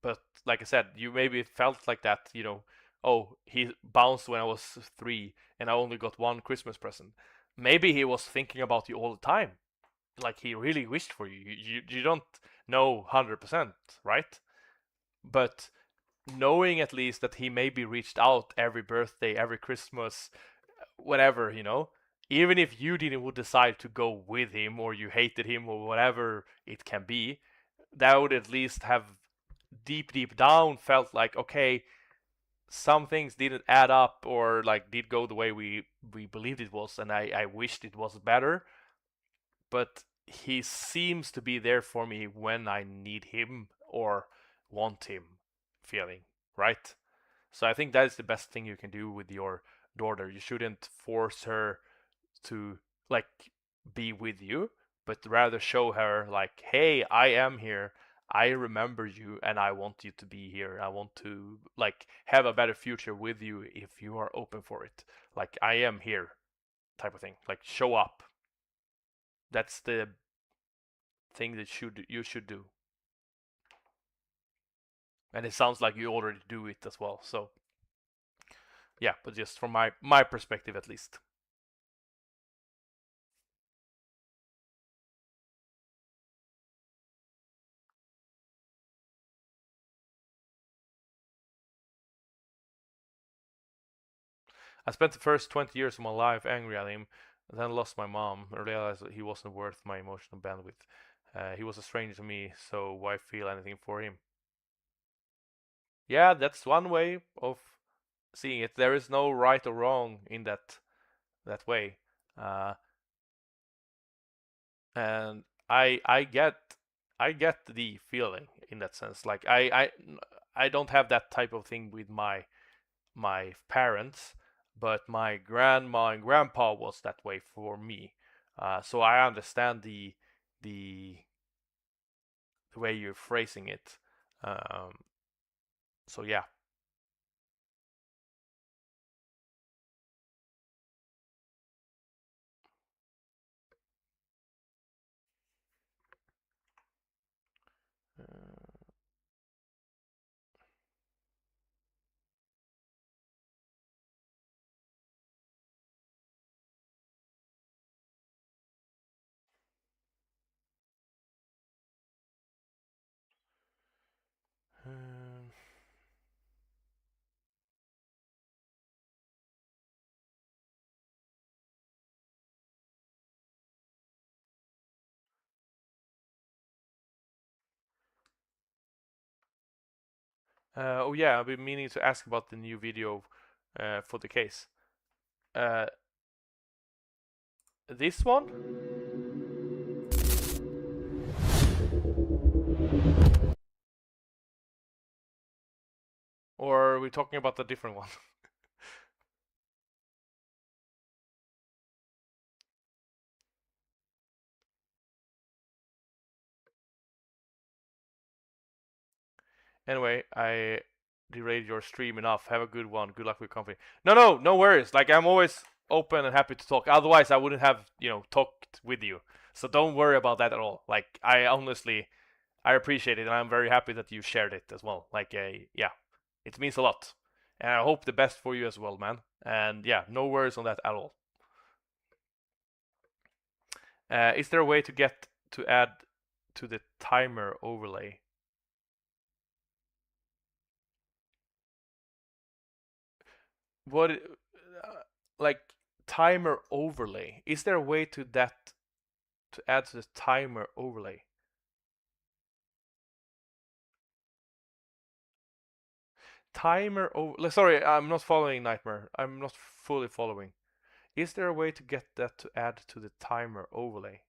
But like I said, you maybe felt like that, oh, he bounced when I was 3 and I only got one Christmas present. Maybe he was thinking about you all the time. Like he really wished for you. You don't know 100%, right? But knowing at least that he maybe reached out every birthday, every Christmas, whatever, even if you didn't would decide to go with him, or you hated him, or whatever it can be, that would at least have deep down felt like, okay, some things didn't add up, or like did go the way we believed it was, and I wished it was better. But he seems to be there for me when I need him or want him, feeling, right? So I think that is the best thing you can do with your daughter. You shouldn't force her to like be with you, but rather show her like, hey, I am here, I remember you, and I want you to be here. I want to like have a better future with you if you are open for it. Like, I am here, type of thing. Like, show up. That's the thing that you should do. And it sounds like you already do it as well. So yeah, but just from my perspective at least. I spent the first 20 years of my life angry at him, then lost my mom and realized that he wasn't worth my emotional bandwidth. He was a stranger to me, so why feel anything for him? Yeah, that's one way of seeing it. There is no right or wrong in that way. And I get the feeling in that sense. Like I don't have that type of thing with my parents, but my grandma and grandpa was that way for me. So I understand the way you're phrasing it. So yeah. Oh yeah, I've been meaning to ask about the new video for the case. This one? Or are we talking about a different one? Anyway, I derailed your stream enough. Have a good one. Good luck with company. No worries. Like, I'm always open and happy to talk. Otherwise, I wouldn't have, talked with you. So don't worry about that at all. Like, I honestly, I appreciate it, and I'm very happy that you shared it as well. Like, yeah, it means a lot. And I hope the best for you as well, man. And yeah, no worries on that at all. Is there a way to get to add to the timer overlay? what like timer overlay? Is there a way to add to the timer overlay? Sorry, I'm not following Nightmare. I'm not fully following. Is there a way to get that to add to the timer overlay?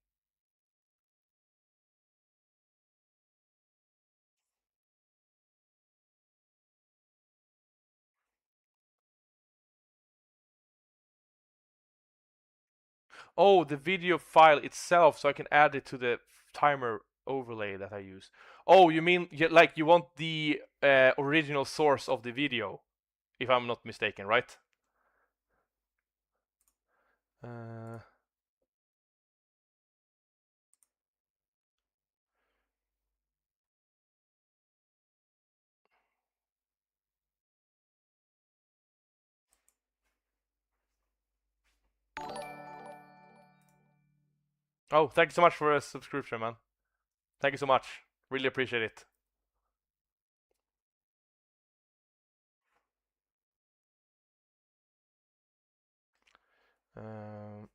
Oh, the video file itself, so I can add it to the timer overlay that I use. Oh, you mean like you want the original source of the video, if I'm not mistaken, right? Oh, thank you so much for a subscription, man. Thank you so much. Really appreciate it. Um,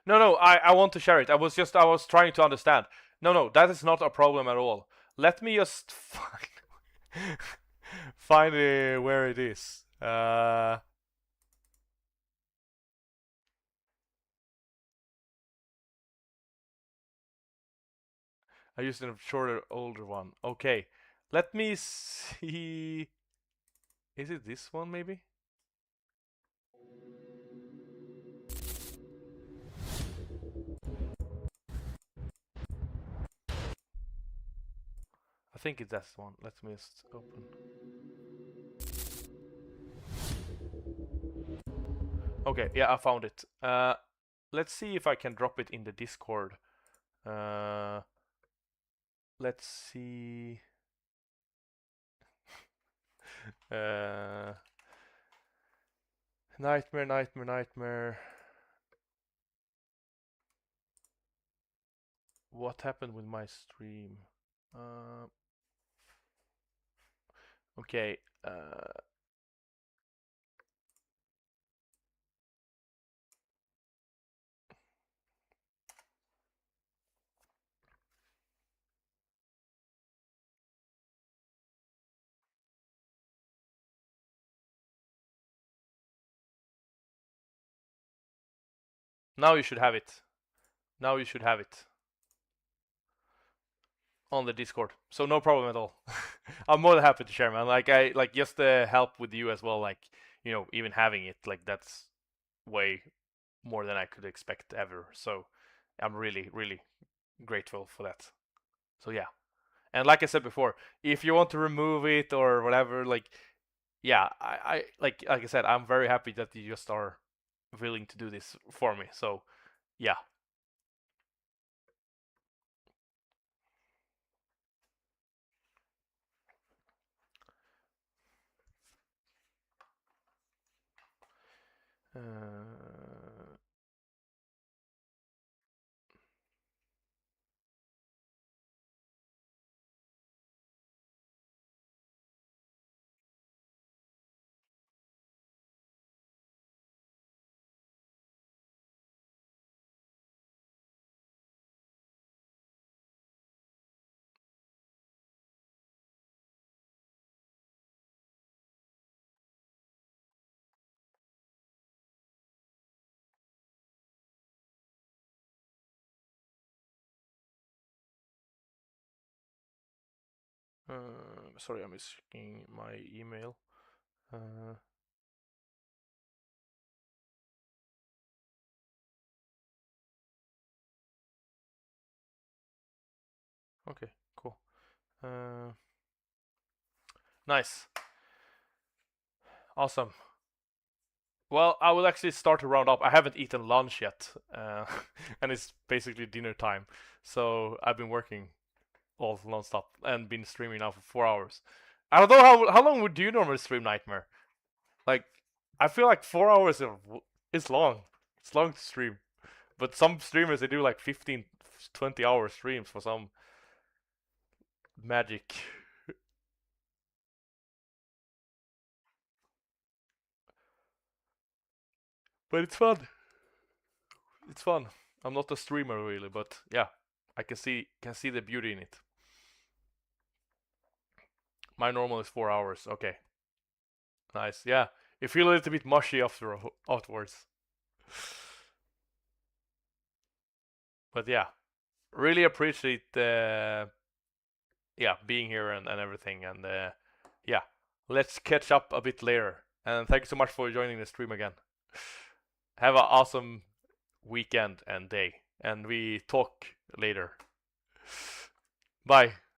no, I want to share it. I was trying to understand. No, that is not a problem at all. Let me just find where it is. I used a shorter, older one. Okay, let me see. Is it this one, maybe? I think it's that one. Let me just open. Okay, yeah, I found it. Let's see if I can drop it in the Discord. Let's see. Nightmare. What happened with my stream? Okay. Now you should have it. Now you should have it on the Discord. So no problem at all. I'm more than happy to share, man. Like I like just the help with you as well. Like even having it, like that's way more than I could expect ever. So I'm really, really grateful for that. So yeah. And like I said before, if you want to remove it or whatever, like yeah, I like I said, I'm very happy that you just are willing to do this for me. So yeah. Sorry, I'm checking my email. Okay, cool. Nice. Awesome. Well, I will actually start to round up. I haven't eaten lunch yet, and it's basically dinner time. So I've been working all nonstop and been streaming now for 4 hours. I don't know how long would you normally stream Nightmare? Like, I feel like 4 hours is long. It's long to stream. But some streamers, they do like 15, 20 hour streams for some magic. But it's fun. It's fun. I'm not a streamer really, but yeah, I can see the beauty in it. My normal is 4 hours. Okay. Nice. Yeah. You feel a little bit mushy afterwards. But yeah, really appreciate yeah, being here and everything, and yeah, let's catch up a bit later. And thank you so much for joining the stream again. Have an awesome weekend and day, and we talk later. Bye.